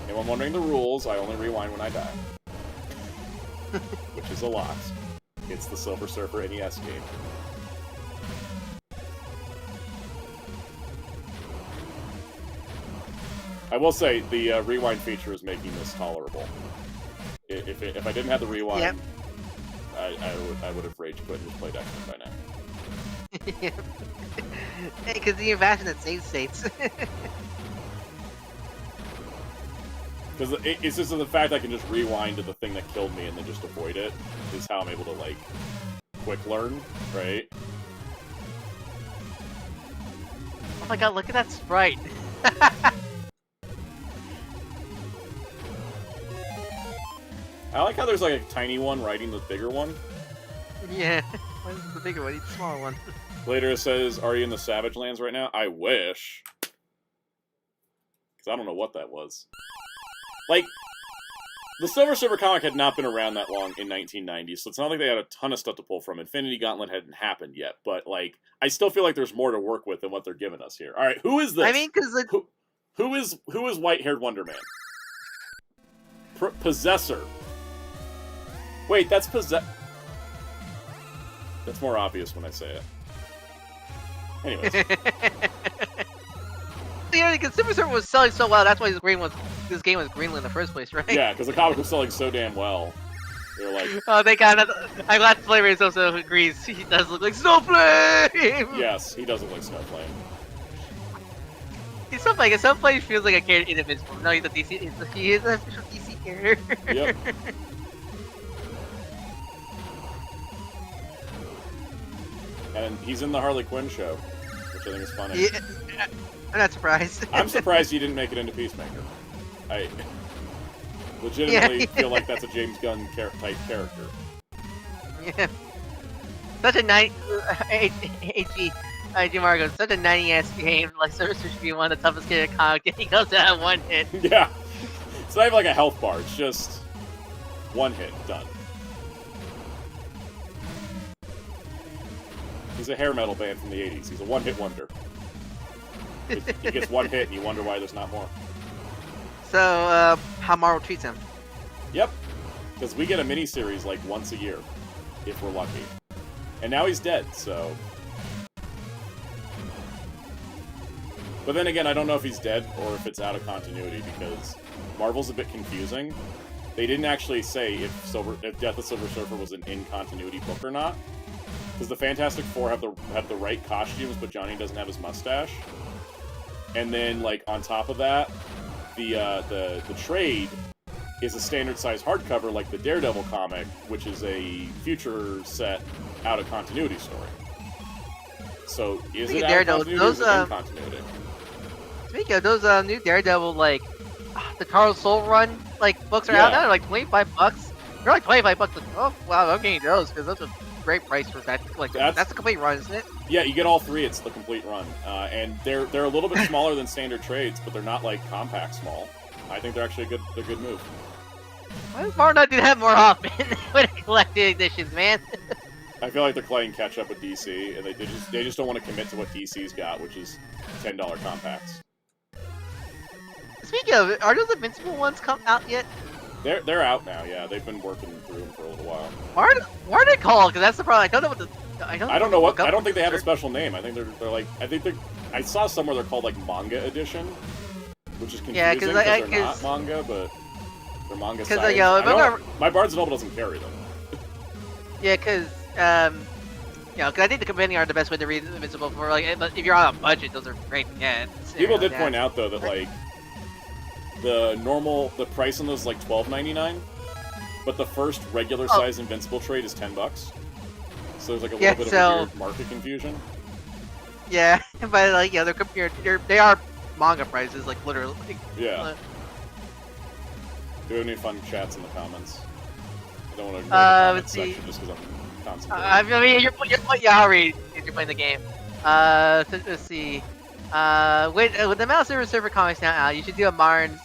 Anyone wondering the rules, I only rewind when I die. Which is a lot. It's the Silver Surfer NES game. I will say, the rewind feature is making this tolerable. If I didn't have the rewind, yep. I would have rage quit and just played X-Men by now. Hey, because the invasion at save states. Because it's just the fact I can just rewind to the thing that killed me and then just avoid it is how I'm able to, like, quick learn, right? Oh my god, look at that sprite! I like how there's like a tiny one riding the bigger one. Yeah, why is the bigger one? He's the smaller one. Later it says, are you in the Savage Lands right now? I wish. Because I don't know what that was. Like, the Silver Surfer comic had not been around that long in 1990, so it's not like they had a ton of stuff to pull from. Infinity Gauntlet hadn't happened yet, but, like, I still feel like there's more to work with than what they're giving us here. Alright, who is this? I mean, because like... Who is White-Haired Wonder Man? Possessor. Wait, that's That's more obvious when I say it. Anyways. Yeah, because Silver Surfer was selling so well, that's why this game was greenlit in the first place, right? Yeah, because the comic was selling so damn well. They're like... Oh, they got another... I'm glad Flavor also agrees. He does look like Snowflame! Yes, he does look like Snowflame. He's Snowflame. Snowflame feels like a character in Invincible. No, he's a DC... He is an official DC character. Yep. And he's in the Harley Quinn show, which I think is funny. Yeah, I'm not surprised. I'm surprised he didn't make it into Peacemaker. I legitimately feel like that's a James Gunn type character. Yeah. Such a nice... HG. Marco, it's such a 90s game. Like, Surfer should be one of the toughest games in comic. He goes to that one hit. Yeah. It's not even like a health bar. It's just one hit. Done. He's a hair metal band from the 80s. He's a one-hit wonder. He gets one hit and you wonder why there's not more. So, how Marvel treats him. Yep. Because we get a miniseries like once a year, if we're lucky. And now he's dead, so... But then again, I don't know if he's dead or if it's out of continuity, because Marvel's a bit confusing. They didn't actually say if Death of Silver Surfer was an in-continuity book or not. Because the Fantastic Four have the right costumes, but Johnny doesn't have his mustache. And then, like, on top of that, the trade is a standard-size hardcover like the Daredevil comic, which is a future set out-of-continuity story. So, is it out-of-continuity or is it in continuity? Speaking of those new Daredevil, like, the Carl Soul Run, like, books are out now, they're like $25. They're like $25. Like, oh, wow, I'm getting those, because those are a great price for that. Like, that's the complete run, isn't it? Yeah, you get all three, it's the complete run. And they're a little bit smaller than standard trades, but they're not, like, compact small. I think they're actually a good move. Why does Marvel not do that more often with collected editions, man? I feel like they're playing catch up with DC, and they just don't want to commit to what DC's got, which is $10 compacts. Speaking of it, are those Invincible ones come out yet? They're out now. Yeah, they've been working through them for a little while. Why are they called? Because that's the problem. I don't know what the. I don't know what. I don't think they have a special name. I think they're like. I saw somewhere they're called like Manga Edition, which is confusing because they're not manga, but they're manga sized. My Barnes & Noble doesn't carry them. Yeah, because because I think the companion are the best way to read Invincible for like. If you're on a budget, those are great to get. People did point out though that like the price on those is like $12.99, but the first regular size Invincible trade is $10. So there's like a little bit of a weird market confusion. Yeah, but like they're compared. They are manga prices, like literally. Yeah. Do we have any fun chats in the comments? I don't want to ignore the comment section just because I'm concentrating. I mean, I'll read if you're playing the game. So, let's see. With the amount of Silver Surfer comics now out, you should do a modern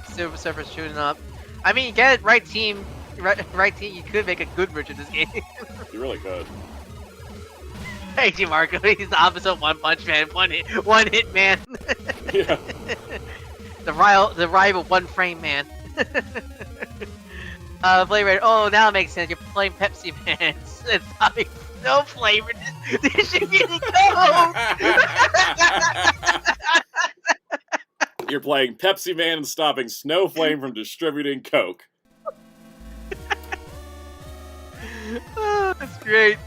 Silver Surfer shooting up. I mean, get it right team, right team. You could make a good version of this game. You really could. Hey, Marco, he's the opposite One Punch Man, one hit man. Yeah. The rival One Frame Man. Flavor. Oh, now it makes sense. You're playing Pepsi Man. It's having no flavor. This should be You're playing Pepsi Man and stopping Snowflame from distributing Coke. Oh, that's great.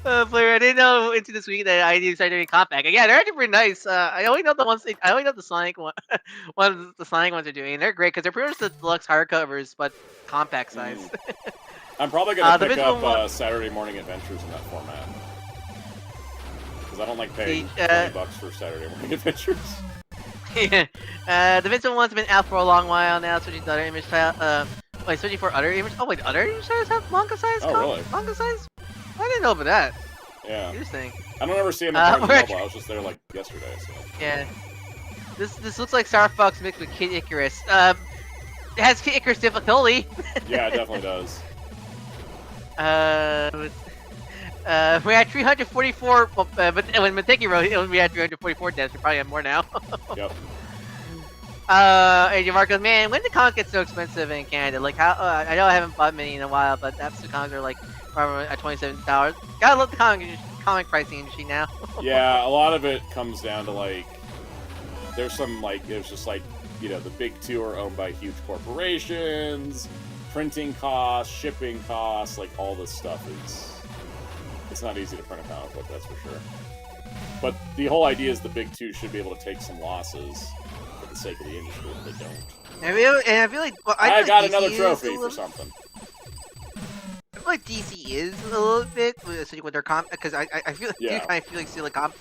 Flavor, I didn't know into this week that I decided to be compact. Yeah, they're actually pretty nice. I only know the ones. I only know the Sonic one. The Sonic ones are doing. They're great because they're pretty much the deluxe hardcovers, but compact size. I'm probably gonna pick up Saturday Morning Adventures in that format because I don't like paying $20 for Saturday Morning Adventures. Yeah. The Vincent one's been out for a long while now, switching to other image style. Wait, switching for other image. Oh wait, other image styles have manga size. Oh really? Manga size? I didn't know about that. Yeah. Interesting. I don't ever see him at Barnes & Noble. I was just there like yesterday. So. Yeah. This looks like Star Fox mixed with Kid Icarus. It has Kid Icarus difficulty. Yeah, it definitely does. We had 344, but when Mateki wrote, we had 344 deaths. We probably have more now. Yep. Hey, Marcos, man, when did comics get so expensive in Canada? Like, how? I know I haven't bought many in a while, but absolute comics are like at $27. Gotta love the comic pricing industry now. Yeah, a lot of it comes down to like, there's just like, you know, the big two are owned by huge corporations, printing costs, shipping costs, like all this stuff it's not easy to print a comic book, that's for sure. But the whole idea is the big two should be able to take some losses for the sake of the industry, but they don't. And I feel like I got another trophy for something. I feel like DC is a little bit with their comic because I feel like you kind of feel like stealing comic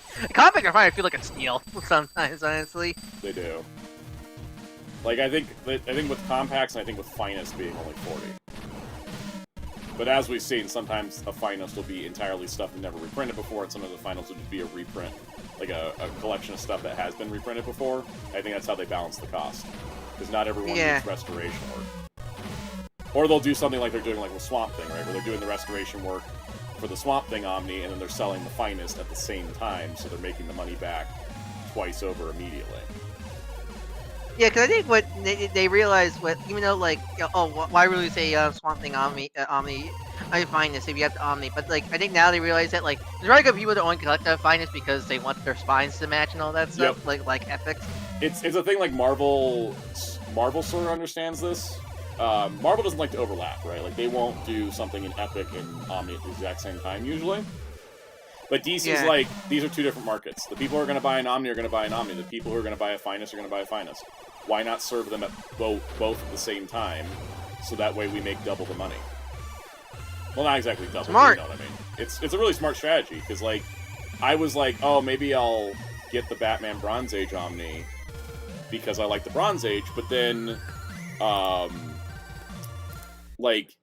are fine. I feel like a steal sometimes, honestly. They do. Like I think with compacts and I think with Finest being only 40. But as we've seen, sometimes a finest will be entirely stuff never reprinted before, and sometimes the finest will just be a reprint, like a collection of stuff that has been reprinted before. I think that's how they balance the cost. Because not everyone needs restoration work. Or they'll do something like they're doing like with Swamp Thing, right? Where they're doing the restoration work for the Swamp Thing Omni, and then they're selling the finest at the same time, so they're making the money back twice over immediately. Yeah, because I think what they realized, even though like, why really say Swamp Thing Omni? I find this if you have the Omni, but like I think now they realize that like there's very good people that only collect the finest because they want their spines to match and all that stuff, like epics. It's a thing like Marvel sort of understands this. Marvel doesn't like to overlap, right? Like they won't do something in Epic and Omni at the exact same time usually. But DC's like, these are two different markets. The people who are going to buy an Omni are going to buy an Omni. The people who are going to buy a finest are going to buy a finest. Why not serve them at both at the same time, so that way we make double the money? Well, not exactly double, smart. But you know what I mean. It's a really smart strategy, because like, I was like, oh, maybe I'll get the Batman Bronze Age Omni because I like the Bronze Age, but then, like,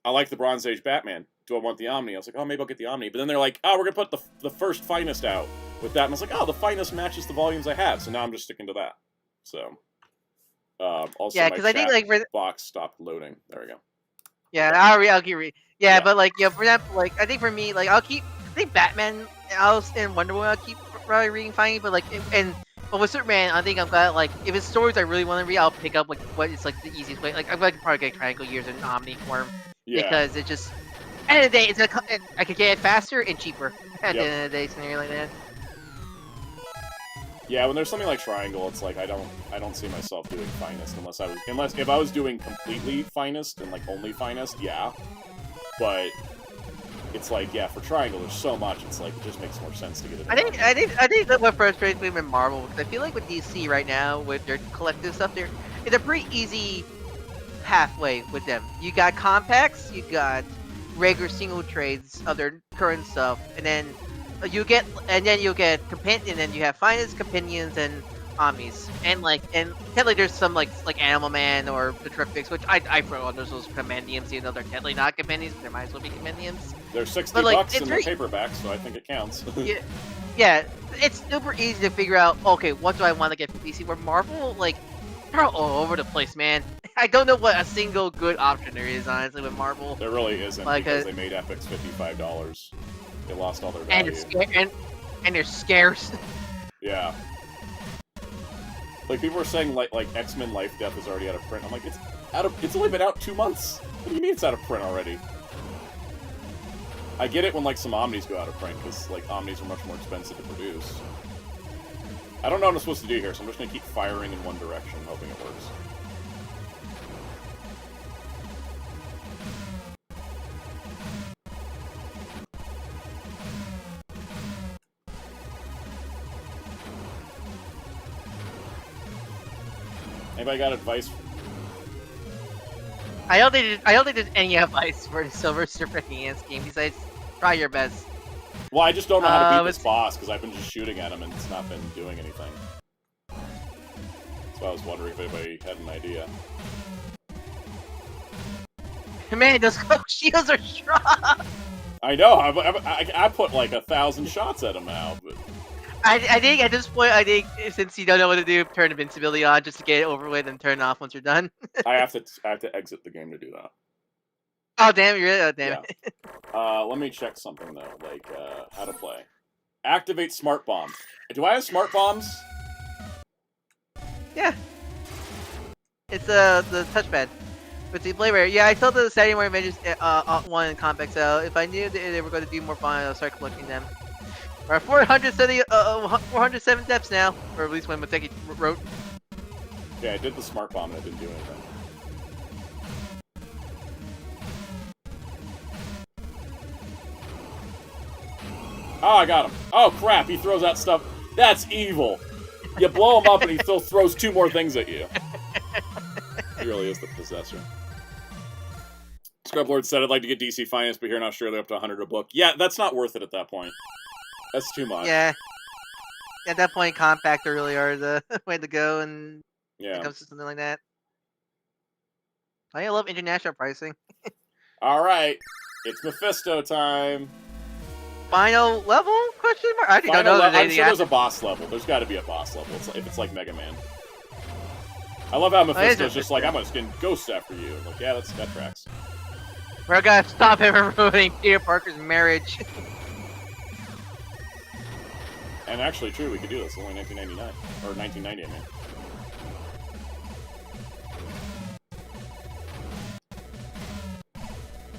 I like the Bronze Age Batman. Do I want the Omni? I was like, oh, maybe I'll get the Omni. But then they're like, oh, we're going to put the first finest out with that. And I was like, oh, the finest matches the volumes I have. So now I'm just sticking to that. So, also, yeah, because I think like for box stopped loading. There we go. Yeah, I'll keep yeah, but like, for example, like I think for me, like I think Batman, and Wonder Woman, I'll keep probably reading finally, but like, but with Superman, I think I'm glad, like, if it's stories I really want to read, I'll pick up like what is like the easiest way. Like I'm gonna probably get Triangle Years in Omni form because it just, at the end of the day, I could get it faster and cheaper at the end of the day, scenario like that. Yeah, when there's something like Triangle, it's like I don't see myself doing finest unless if I was doing completely finest and like only finest, yeah. But it's like, yeah, for Triangle there's so much, it's like it just makes more sense to get it. I think that what frustrates me with Marvel, because I feel like with DC right now with their collective stuff, it's a pretty easy halfway with them. You got compacts, you got regular single trades of their current stuff, and then you'll get companion, and then you have finest, companions, and Omnis, and technically there's some like Animal Man or the Terrifics, which I throw under those compendiums, even though they're technically not compendiums, but they might as well be compendiums. They're $60 in the paperback, so I think it counts. yeah, it's super easy to figure out. Okay, what do I want to get from DC? Where Marvel, like, they're all over the place, man. I don't know what a single good option there is, honestly, with Marvel. There really isn't, because they made Epics $55. They lost all their value. And they're scarce. Yeah. Like, people were saying, like X-Men Life Death is already out of print. I'm like, it's only been out 2 months. What do you mean it's out of print already? I get it when, like, some Omnis go out of print, because, like, Omnis are much more expensive to produce. I don't know what I'm supposed to do here, so I'm just gonna keep firing in one direction, hoping it works. Anybody got advice? I don't think there's any advice for the Silver Surfer NES game besides try your best. Well, I just don't know how to beat this boss because I've been just shooting at him and it's not been doing anything. So I was wondering if anybody had an idea. Man, those shields are strong. I know. I put like 1,000 shots at him now, but. I think at this point, since you don't know what to do, turn invincibility on just to get it over with and turn it off once you're done. I have to exit the game to do that. Oh damn! Oh damn it. Let me check something though, like how to play. Activate smart bomb. Do I have smart bombs? Yeah. It's the touchpad. With the Blu-Ray. Yeah, I saw the setting where it mentions one in Complex. So if I knew that they were going to do more fun, I'll start collecting them. We're at 407 depths now, or at least when Mateki wrote. Yeah, I did the smart bomb and I didn't do anything. Oh, I got him. Oh, crap, he throws out stuff. That's evil. You blow him up and he still throws 2 more things at you. He really is the possessor. Scrublord said, I'd like to get DC Finance, but here in Australia up to 100 a book. Yeah, that's not worth it at that point. That's too much. Yeah. At that point, compact really are the way to go, and when it comes to something like that. I love international pricing. All right, it's Mephisto time. Final level? Question mark? I don't know. I'm sure there's a boss level. There's got to be a boss level. If it's like Mega Man. I love how Mephisto's just like, I'm gonna skin ghosts after you. I'm like, yeah, that tracks. We're gonna stop him from ruining Peter Parker's marriage. And actually, true, we could do this. It's only 1999 or 1990, I mean.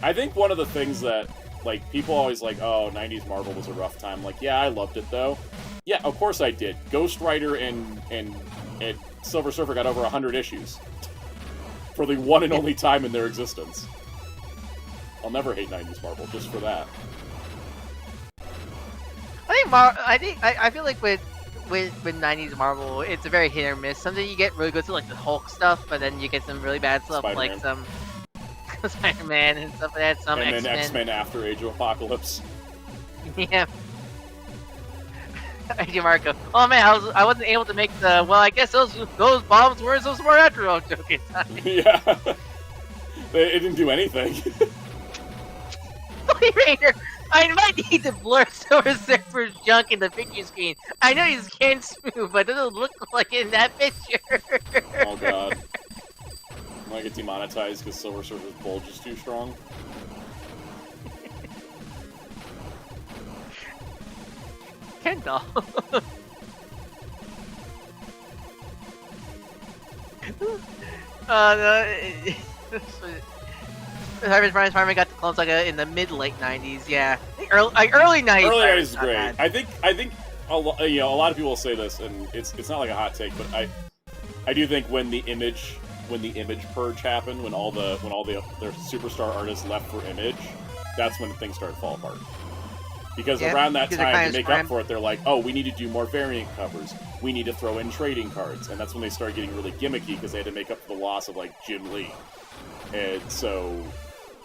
I think one of the things that, like, people always like, oh, 90s Marvel was a rough time. Like, yeah, I loved it, though. Yeah, of course I did. Ghost Rider and Silver Surfer got over 100 issues. For the one and only time in their existence. I'll never hate 90s Marvel, just for that. I feel like with 90s Marvel, it's a very hit or miss. Sometimes you get really good to like the Hulk stuff, but then you get some really bad stuff like some Spider-Man and stuff like that. Some and X-Men. then X-Men after Age of Apocalypse. Yeah. Marco. Oh man, I wasn't able to make the. Well, I guess those bombs weren't so smart after all. Joking. Yeah. It didn't do anything. Raider, I might need to blur Silver Surfer's junk in the picture screen. I know he's can smooth, but it doesn't look like it in that picture. Oh god. I might get demonetized because Silver Surfer's bulge is too strong. Kendall. Harvest Brian's Farmer got the clones like in the mid-late 90s, yeah. Early 90s. Early 90s is great. Bad. I think a lot of people will say this, and it's not like a hot take, but I do think when the image purge happened, when all their superstar artists left for Image, that's when things started to fall apart. Because around that time, to make up for it, they're like, oh, we need to do more variant covers. We need to throw in trading cards. And that's when they started getting really gimmicky, because they had to make up for the loss of, like, Jim Lee. And so,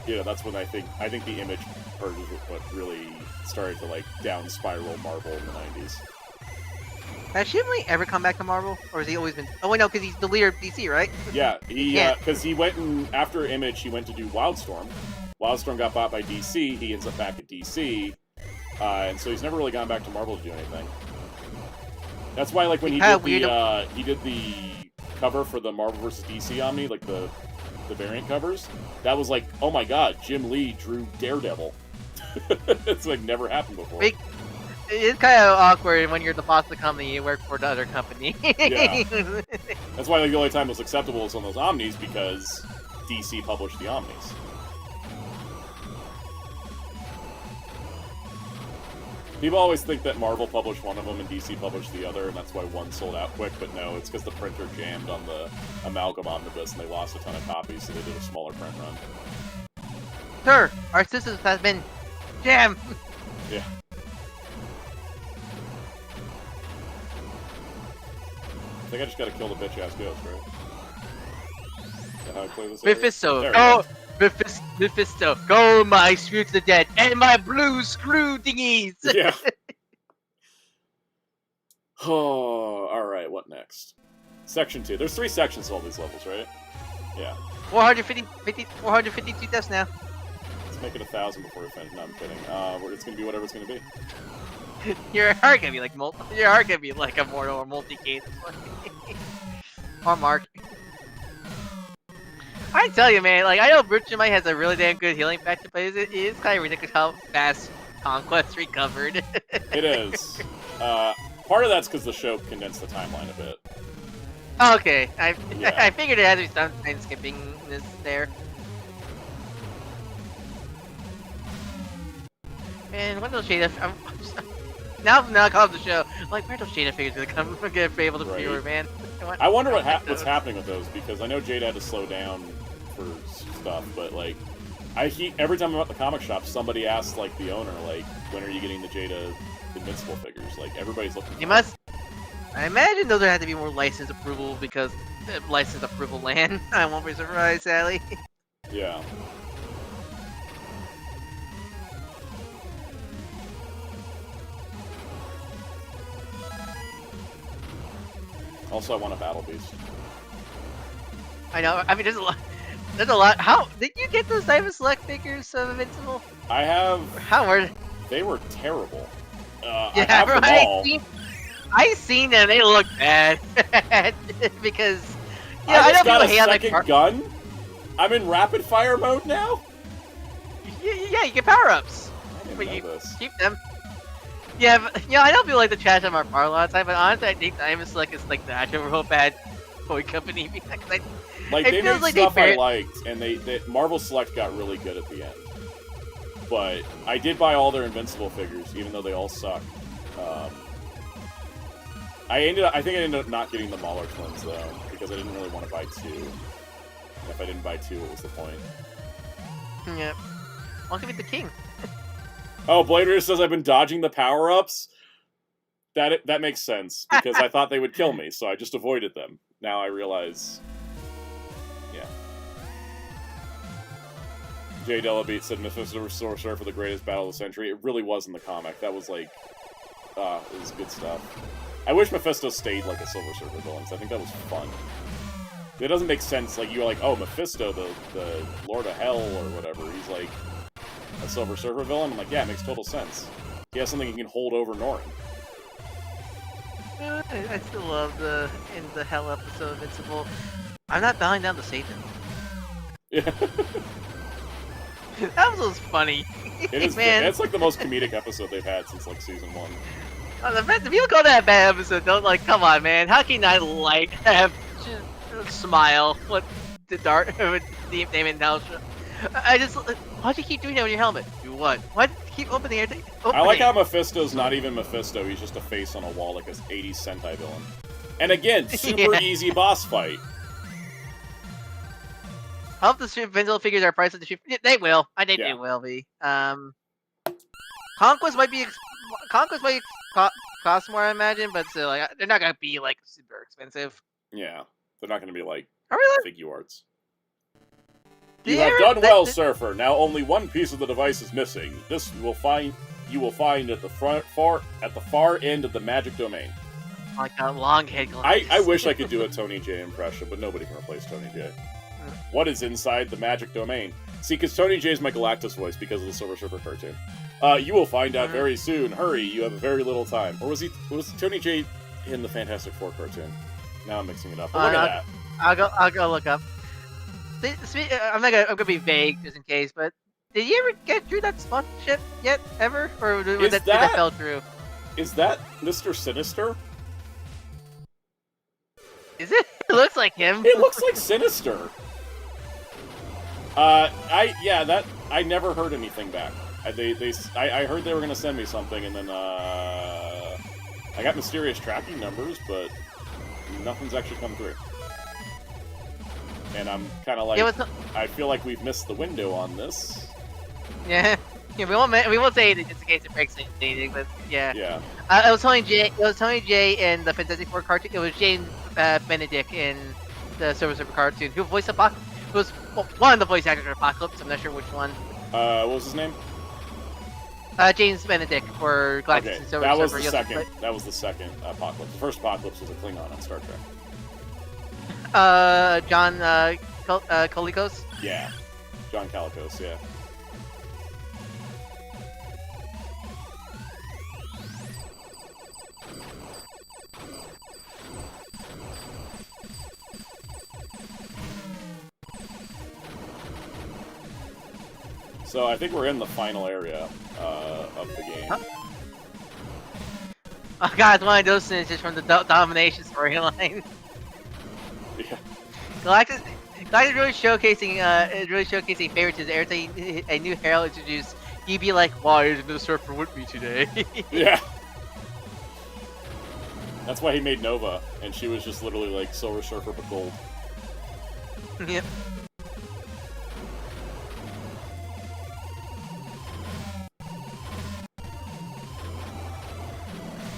that's when I think the Image purge is what really started to, like, down spiral Marvel in the 90s. Has Jim Lee ever come back to Marvel? Or has he always been... Oh, wait, no, because he's the leader of DC, right? Yeah, because he went after Image, he went to do Wildstorm. Wildstorm got bought by DC. He ends up back at DC. And so he's never really gone back to Marvel to do anything. That's why, like, when he did the cover for the Marvel vs. DC Omni, like the variant covers, that was like, oh my god, Jim Lee drew Daredevil. It's like never happened before. It's kind of awkward when you're the boss of the company, you work for the other company. Yeah. That's why, like, the only time it was acceptable was on those Omnis, because DC published the Omnis. People always think that Marvel published one of them and DC published the other, and that's why one sold out quick, but no, it's because the printer jammed on the Amalgam Omnibus and they lost a ton of copies, so they did a smaller print run. Sir, our systems has been jammed! Yeah. I think I just gotta kill the bitch-ass ghost, right? Is that how I play this? Mephisto! Oh! Mephisto, go my screw to the dead, and my blue screw thingies! Yeah. Oh, alright, what next? Section 2. There's 3 sections to all these levels, right? Yeah. 452 deaths now. Let's make it 1,000 before we finish. No, I'm kidding. It's gonna be whatever it's gonna be. Your heart gonna be like your heart gonna be like a mortal or multi-case. Or Mark. I tell you, man, like, I know Ultraman has a really damn good healing factor, but it is kind of ridiculous how fast Conquest recovered. It is. Part of that's because the show condensed the timeline a bit. Okay, I figured it had to be some time skipping this there. And when those Shada, now I call up the show, I'm like, where are those Shada figures gonna come get able to viewer, man? I wonder what's happening with those, because I know Jada had to slow down for stuff, but like, every time I'm at the comic shop, somebody asks like the owner, like, when are you getting the Jada Invincible figures? Like, everybody's looking. You must. I imagine those would have to be more license approval, because license approval land. I won't be surprised, Sally. Yeah. Also, I want a Battle Beast. I know. I mean, there's a lot. There's a lot. How did you get those Diamond Select figures of Invincible? I have. How were they? Were terrible. Yeah, I have them all. I seen them. They look bad because I just know got a people hate second gun. I'm in rapid fire mode now. Yeah, you get power ups. I But didn't you know this. keep them. Yeah, but, I know people like to trash on our part a lot of time, but honestly, I think Diamond Select is like the actual real bad toy company. Like they made stuff I liked, and they Marvel Select got really good at the end. But I did buy all their Invincible figures, even though they all suck. I think I ended up not getting the Mauler twins though, because I didn't really want to buy two. And if I didn't buy two, what was the point? Yeah. I'll give it the king. Oh, Blade Runner says I've been dodging the power-ups. That makes sense, because I thought they would kill me, so I just avoided them. Now I realize... Yeah. Jay Delabeat said Mephisto was Sorcerer for the greatest battle of the century. It really was in the comic. That was like... it was good stuff. I wish Mephisto stayed like a Silver Surfer villain, because I think that was fun. It doesn't make sense, like, you're like, oh, Mephisto, the Lord of Hell, or whatever, he's like... a Silver Surfer villain? I'm like, yeah, it makes total sense. He has something he can hold over Norrin. I still love the Hell episode of Invincible. I'm not bowing down to Satan. Yeah. That was funny. It is, man. It's like the most comedic episode they've had since like season 1. The people call that a bad episode. Don't like, come on, man. How can I have just smile with the dark with the Damon Down? I just, why'd you keep doing that with your helmet? Do what? Why'd you keep opening everything? I like how Mephisto's not even Mephisto, he's just a face on a wall like an 80s Sentai villain. And again, super easy boss fight. I hope the Invincible figures are priced at the street. They will. I think they will be. Conquest might cost more, I imagine, but still, like, they're not gonna be like super expensive. Yeah, they're not gonna be like Figuarts. You Yeah, have done well, Surfer. Now only one piece of the device is missing. This you will find at the far end of the magic domain. Like a long head glass. I wish I could do a Tony J impression, but nobody can replace Tony J. What is inside the magic domain? See, because Tony J is my Galactus voice because of the Silver Surfer cartoon. You will find out very soon. Hurry, you have very little time. Or was Tony J in the Fantastic Four cartoon? Now I'm mixing it up. But look at that. I'll go look up. I'm gonna be vague just in case, but did you ever get through that sponsorship yet, ever, or did that fell through? Is that Mr. Sinister? Is it? It looks like him. It looks like Sinister. I never heard anything back. I heard they were gonna send me something, and then I got mysterious tracking numbers, but nothing's actually come through. And I'm kind of like, I feel like we've missed the window on this. Yeah, we won't say anything just in case it breaks anything, but yeah. Yeah. It was Tony J in the Fantastic Four cartoon. It was James Benedict in the Silver Surfer cartoon, who voiced Apocalypse. Who was one of the voice actors for Apocalypse. I'm not sure which one. What was his name? James Benedict for Galactus and Silver Surfer. That was the second Apocalypse. The first Apocalypse was a Klingon on Star Trek. John Colicos? Yeah. John Calicos, yeah. So I think we're in the final area of the game. Huh? Oh god, it's one of those things just from the Domination storyline. Yeah. Galactus is really showcasing favoritism. Every time a new herald introduced, he'd be like, "Why isn't the Surfer with me today?" Yeah. That's why he made Nova, and she was just literally like Silver Surfer but gold. Yep.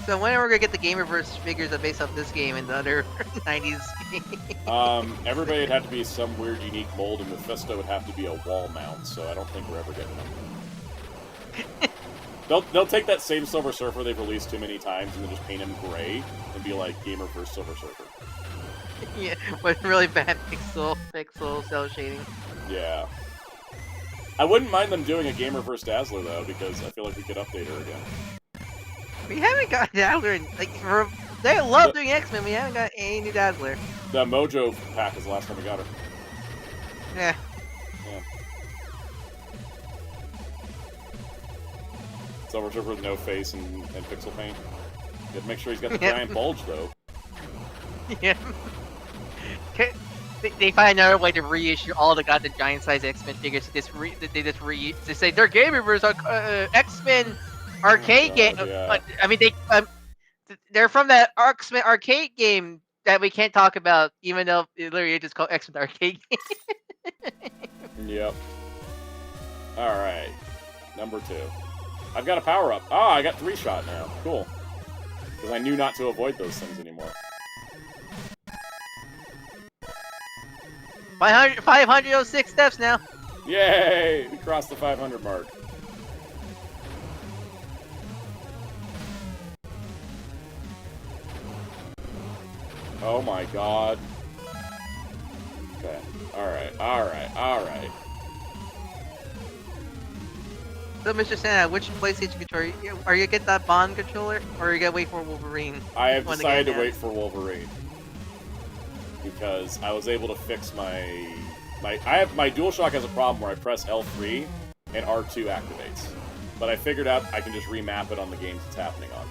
So when are we gonna get the Gamerverse figures that based off this game and the other 90s game? Everybody'd have to be some weird, unique mold, and Mephisto would have to be a wall mount. So I don't think we're ever getting them. They'll take that same Silver Surfer they've released too many times and then just paint him gray and be like Gamerverse Silver Surfer. Yeah, with really bad pixel cell shading. Yeah. I wouldn't mind them doing a Gamer vs. Dazzler, though, because I feel like we could update her again. We haven't got Dazzler in, like, they love doing X-Men, we haven't got any new Dazzler. The Mojo pack is the last time we got her. Yeah. Yeah. Silver Surfer with no face and pixel paint. You have to make sure he's got the giant bulge, though. Yeah. They find another way to reissue all the goddamn giant-sized X-Men figures. They say they're Game Reviewers on X-Men arcade game. Yeah. I mean, they're from that X-Men arcade game that we can't talk about, even though it literally just called X-Men arcade game. Yep. All right. Number 2. I've got a power up. Oh, I got 3-shot now. Cool. Because I knew not to avoid those things anymore. 506 steps now. Yay! We crossed the 500 mark. Oh my god. Okay. Alright. So, Mr. Santa, which PlayStation controller are you gonna get that Bond controller, or are you gonna wait for Wolverine? I have decided to wait for Wolverine. Because I was able to fix my DualShock has a problem where I press L3 and R2 activates. But I figured out I can just remap it on the games it's happening on.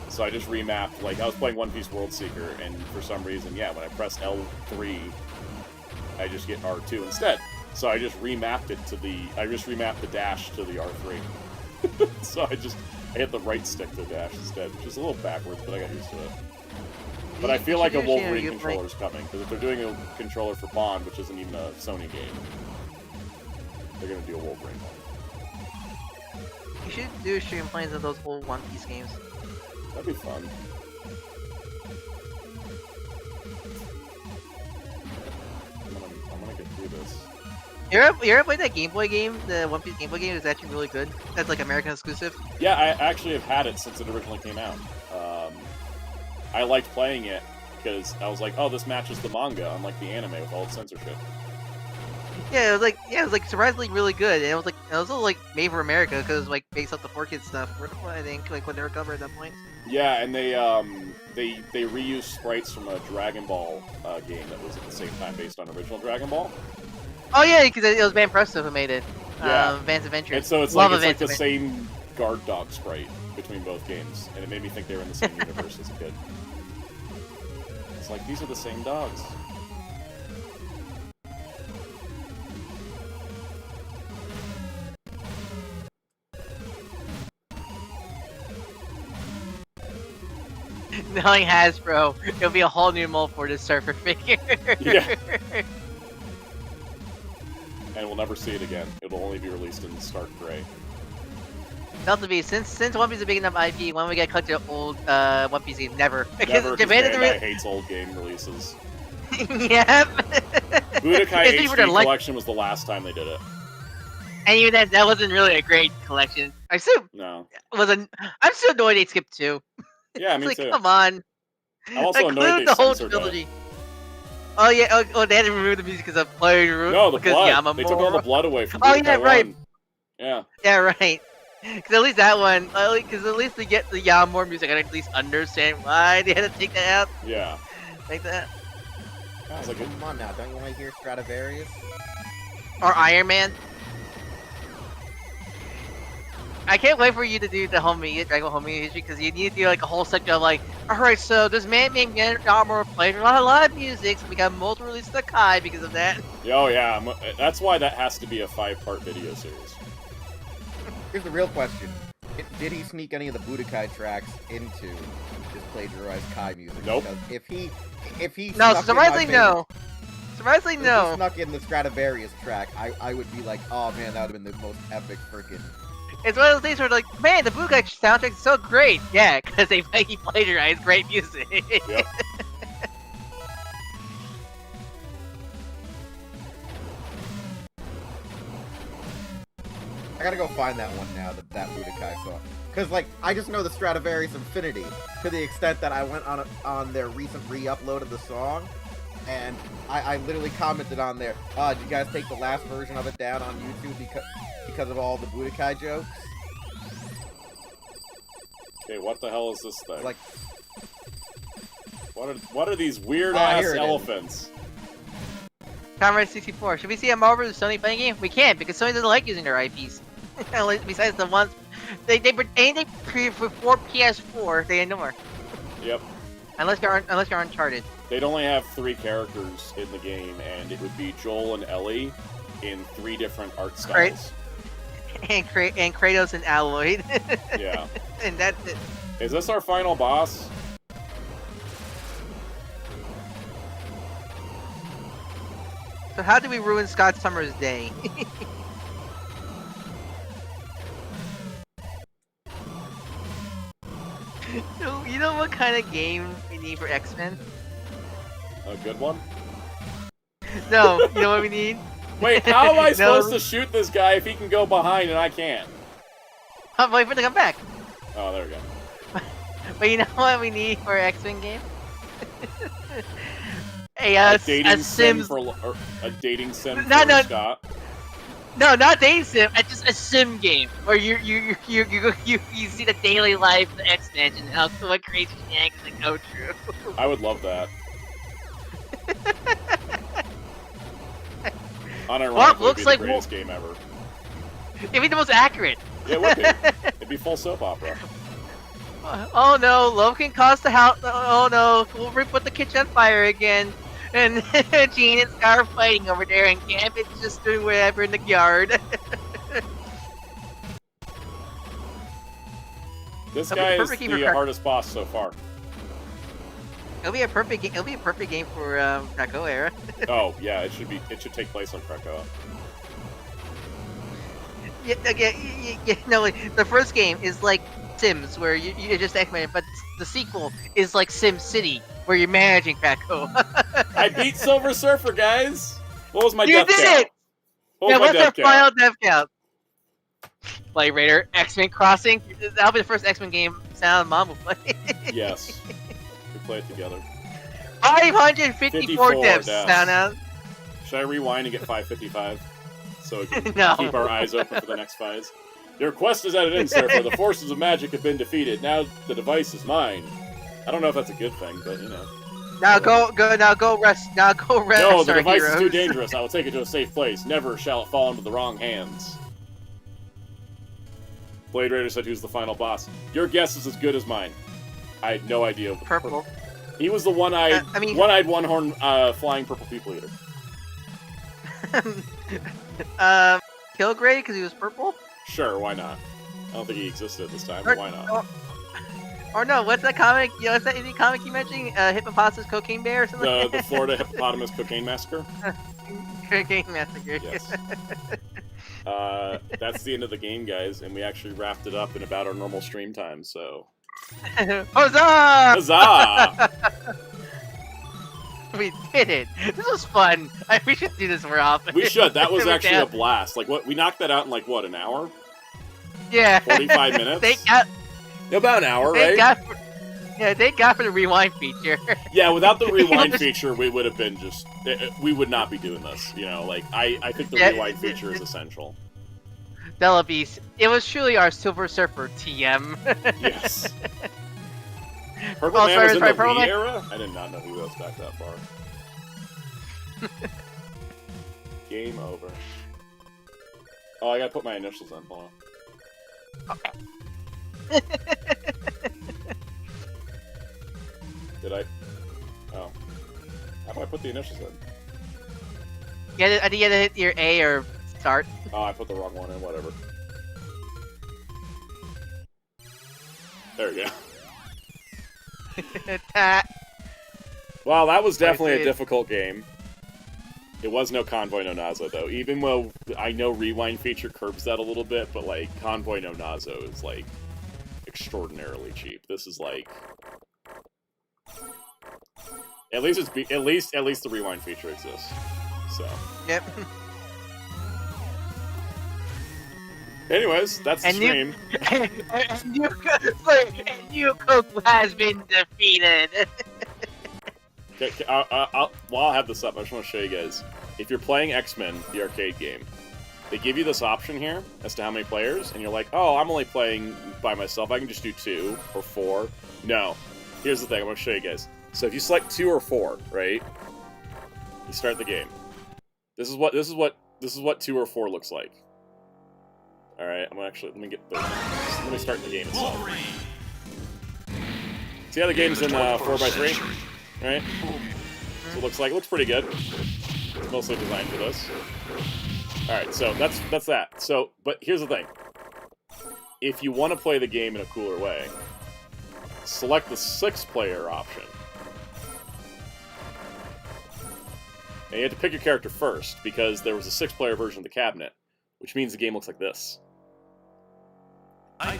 So I just remapped, like, I was playing One Piece World Seeker, and for some reason, yeah, when I press L3, I just get R2 instead. So I just remapped it to the dash to the R3. So I hit the right stick to dash instead, which is a little backwards, but I got used to it. But I feel like a Wolverine controller's coming, because if they're doing a controller for Bond, which isn't even a Sony game, they're gonna do a Wolverine one. You should do stream plays of those old One Piece games. That'd be fun. I'm gonna get through this. You ever played that Game Boy game? The One Piece Game Boy game is actually really good. That's like American exclusive. Yeah, I actually have had it since it originally came out. I liked playing it because I was like, oh, this matches the manga, unlike the anime with all its censorship. Yeah, it was like surprisingly really good, and it was also like made for America because it was like based off the 4Kids stuff. I think like when they were covered at that point. Yeah, and they reused sprites from a Dragon Ball game that was at the same time based on original Dragon Ball. Oh yeah, because it was Van Presto who made it. Yeah. Advanced Adventures. And so it's like the same guard dog sprite between both games, and it made me think they were in the same universe as a kid. It's like, these are the same dogs. Knowing Hasbro, it'll be a whole new mold for this Surfer figure. Yeah. And we'll never see it again. It'll only be released in stark gray. Delta V, since One Piece is a big enough IP, when we get collected old One Piece games, never. Never, because Bandai hates old game releases. Yep. Budokai HD Collection was the last time they did it. And even that wasn't really a great collection. I assume. No. I'm still annoyed they skipped 2. Yeah, me like, too. Come on. I'm also annoyed they the whole censored trilogy. it. Oh yeah, oh they had to remove the music because of player. No, the blood. They took all the blood away from Oh yeah, right. Yeah. Yeah, right. Because at least that one, because at least they get the Yamamura music, I at least understand why they had to take that out. Yeah. Like that. Sounds like Come on now, don't you want to hear Stradivarius? Or Iron Man. I can't wait for you to do the homie Dragon Ball homie history because you need to do like a whole section of like, alright, so this man named Yamamura played a lot of live music, so we got multiple releases of Kai because of that. Oh yeah, that's why that has to be a 5-part video series. Here's the real question. Did he sneak any of the Budokai tracks into this plagiarized Kai music? Nope. Because if he No, surprisingly no. Surprisingly if no. he snuck in the Stradivarius track, I would be like, oh man, that would have been the most epic freaking. It's one of those things where like, man, the Budokai soundtrack is so great. Yeah, because he plagiarized great music. Yep. I gotta go find that one now, that Budokai song. Because, like, I just know the Stradivarius Infinity to the extent that I went on their recent re-upload of the song, and I literally commented on there, did you guys take the last version of it down on YouTube because of all the Budokai jokes? Okay, what the hell is this thing? Like, what are these weird-ass elephants? Comrade 64. Should we see a Marvel vs. Sony fighting game? We can't, because Sony doesn't like using their IPs. Besides the ones anything before PS4, they ignore. Yep. Unless you're Uncharted. They'd only have 3 characters in the game, and it would be Joel and Ellie in 3 different art styles. And Kratos and Alloyd. Yeah. And that's it. Is this our final boss? So how do we ruin Scott Summers' day? So, you know what kind of game we need for X-Men? A good one? No, you know what we need? Wait, how am I supposed to shoot this guy if he can go behind and I can't? I'm waiting for it to come back. Oh, there we go. But you know what we need for an X-Men game? A dating sim for Scott. No, not dating sim. Just a sim game where you see the daily life of the X-Men and how what crazy shenanigans that go through. I would love that. Unironically, Well, looks it'd be like the greatest game ever. It'd be the most accurate. Yeah, it would be. It'd be full soap opera. Oh no, love can cost the house. Oh no, Wolverine put the kitchen on fire again. And Jean and Scar are fighting over there, and Gambit's just doing whatever in the yard. This guy is the hardest boss so far. It'll be a perfect game. It'll be a perfect game for Krakoa era. Oh yeah, it should be. It should take place on Krakoa. Yeah, no, the first game is like Sims, where you just X-Men, but the sequel is like Sim City, where you're managing Krakoa. I beat Silver Surfer, guys! What was my death count? You did it! What was my death count? Final death count? Blade Raider, X-Men Crossing. That'll be the first X-Men game Sound and Mom will play. Yes. We play it together. 554 deaths, Sound out. Should I rewind and get 555? So we can No. keep our eyes open for the next fights. Your quest is at an end, Surfer. The forces of magic have been defeated. Now the device is mine. I don't know if that's a good thing, but you know. Now go rest. Now go rest. No, the device heroes. is too dangerous. I will take it to a safe place. Never shall it fall into the wrong hands. Blade Raider said who's the final boss. Your guess is as good as mine. I had no idea. Purple. He was the one-eyed, one-eyed, one-horn, flying purple people eater. Kilgrave because he was purple. Sure, why not? I don't think he existed at this time, but why not? Or no, what's that comic? You know, what's that indie comic you mentioned? Hippopotamus Cocaine Bear or something? The Florida Hippopotamus Cocaine Massacre? Cocaine Massacre. Yes. That's the end of the game, guys, and we actually wrapped it up in about our normal stream time, so... Huzzah! Huzzah! We did it! This was fun! We should do this more often. We should. That was actually a blast. Like, what? We knocked that out in, like, what, an hour? Yeah. 45 minutes? About an hour, right? Thank God for the rewind feature. Yeah, without the rewind feature, we would have been just... We would not be doing this, you know? Like, I think the rewind feature is essential. Delabeast. It was truly our Silver Surfer TM. Yes. Purple Man was in the Wii era? I did not know he was back that far. Game over. Oh, I gotta put my initials in. Hold on. Okay. Did I? Oh. How do I put the initials in? I think you had to hit your A or start. Oh, I put the wrong one in, whatever. There we go. Well, that was definitely a difficult game. It was no Convoy no Nazo, though. Even though I know Rewind feature curbs that a little bit, but, like, Convoy no Nazo is, like, extraordinarily cheap. This is, like... At least the Rewind feature exists. So. Yep. Anyways, that's the stream. And Yuko has been defeated. Okay, while I have this up, I just want to show you guys. If you're playing X-Men, the arcade game, they give you this option here as to how many players, and you're like, oh, I'm only playing by myself. I can just do 2 or 4. No. Here's the thing. I'm going to show you guys. So if you select 2 or 4, right? You start the game. This is what 2 or 4 looks like. All right. I'm actually let me start the game itself. See how the game's in 4x3, right? So it looks like it looks pretty good. It's mostly designed for this. All right, so that's that. So, but here's the thing: if you want to play the game in a cooler way, select the 6-player option. And you have to pick your character first because there was a 6-player version of the cabinet, which means the game looks like this. And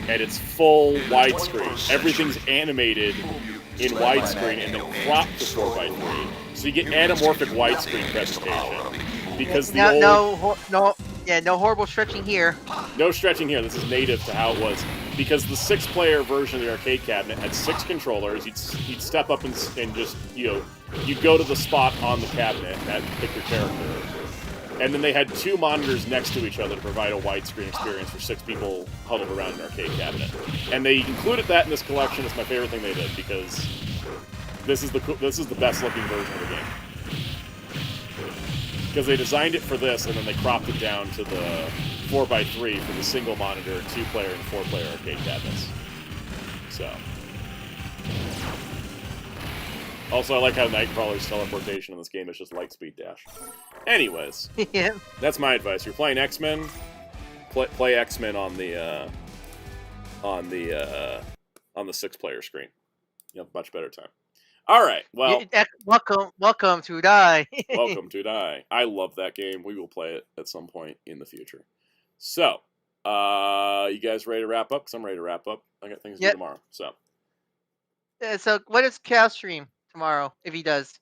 it's full widescreen. Everything's animated in widescreen and then cropped to 4x3. So you get anamorphic widescreen presentation. Because the no horrible stretching here. No stretching here. This is native to how it was. Because the 6-player version of the arcade cabinet had 6 controllers. You'd step up and just, you'd go to the spot on the cabinet and pick your character. And then they had 2 monitors next to each other to provide a widescreen experience for 6 people huddled around an arcade cabinet. And they included that in this collection. It's my favorite thing they did because this is the best looking version of the game. Because they designed it for this and then they cropped it down to the 4x3 for the single monitor, 2-player and 4-player arcade cabinets. So. Also, I like how Nightcrawler's teleportation in this game is just light speed dash. Anyways, Yeah. That's my advice. You're playing X-Men, play X-Men on the 6-player screen. You have a much better time. All right. Well, welcome to Die. welcome to Die. I love that game. We will play it at some point in the future. So, you guys ready to wrap up? Because I'm ready to wrap up. I got things to do tomorrow. So, so what does Cal stream tomorrow if he does?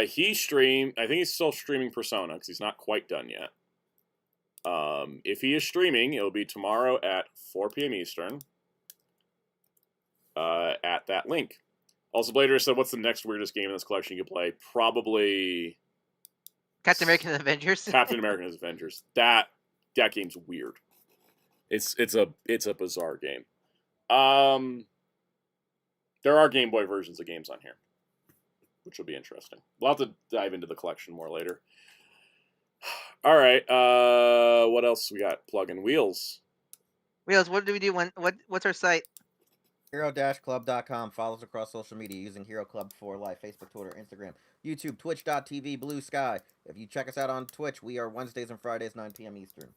He streamed. I think he's still streaming Persona because he's not quite done yet. If he is streaming, it'll be tomorrow at 4 p.m. Eastern. At that link. Also, Blader said, "What's the next weirdest game in this collection you can play?" Probably Captain American Avengers. Captain American Avengers. That game's weird. It's a bizarre game. There are Game Boy versions of games on here, which will be interesting. We'll have to dive into the collection more later. All right. What else we got? Plug-in Wheels. Wheels, what do we do? What's our site? Hero-Club.com. Follow us across social media using Hero Club for life. Facebook, Twitter, Instagram, YouTube, Twitch.tv, Blue Sky. If you check us out on Twitch, we are Wednesdays and Fridays, 9 p.m. Eastern.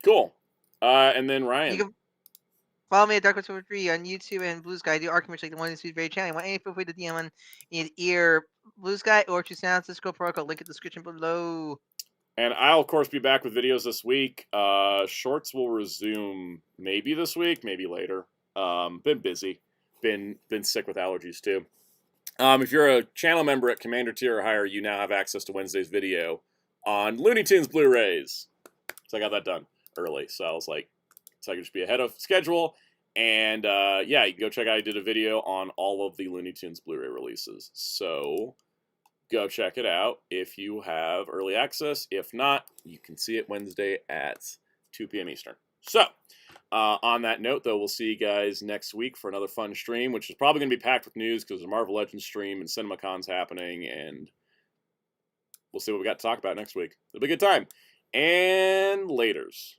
Cool. And then Ryan. You can follow me at Dark3 on YouTube and Blue Sky. I do archive like the one in the very channel. Want any feel free to DM on either Blue Sky or to Sound Discord protocol. Link in the description below. And I'll, of course, be back with videos this week. Shorts will resume maybe this week, maybe later. Been busy. Been sick with allergies, too. If you're a channel member at Commander Tier or higher, you now have access to Wednesday's video on Looney Tunes Blu-rays. So I got that done early. So I was like, so I could just be ahead of schedule. And, yeah, you can go check out. I did a video on all of the Looney Tunes Blu-ray releases. So go check it out if you have early access. If not, you can see it Wednesday at 2 p.m. Eastern. So, on that note, though, we'll see you guys next week for another fun stream, which is probably going to be packed with news because there's a Marvel Legends stream and CinemaCon's happening, and we'll see what we got to talk about next week. It'll be a good time. And laters.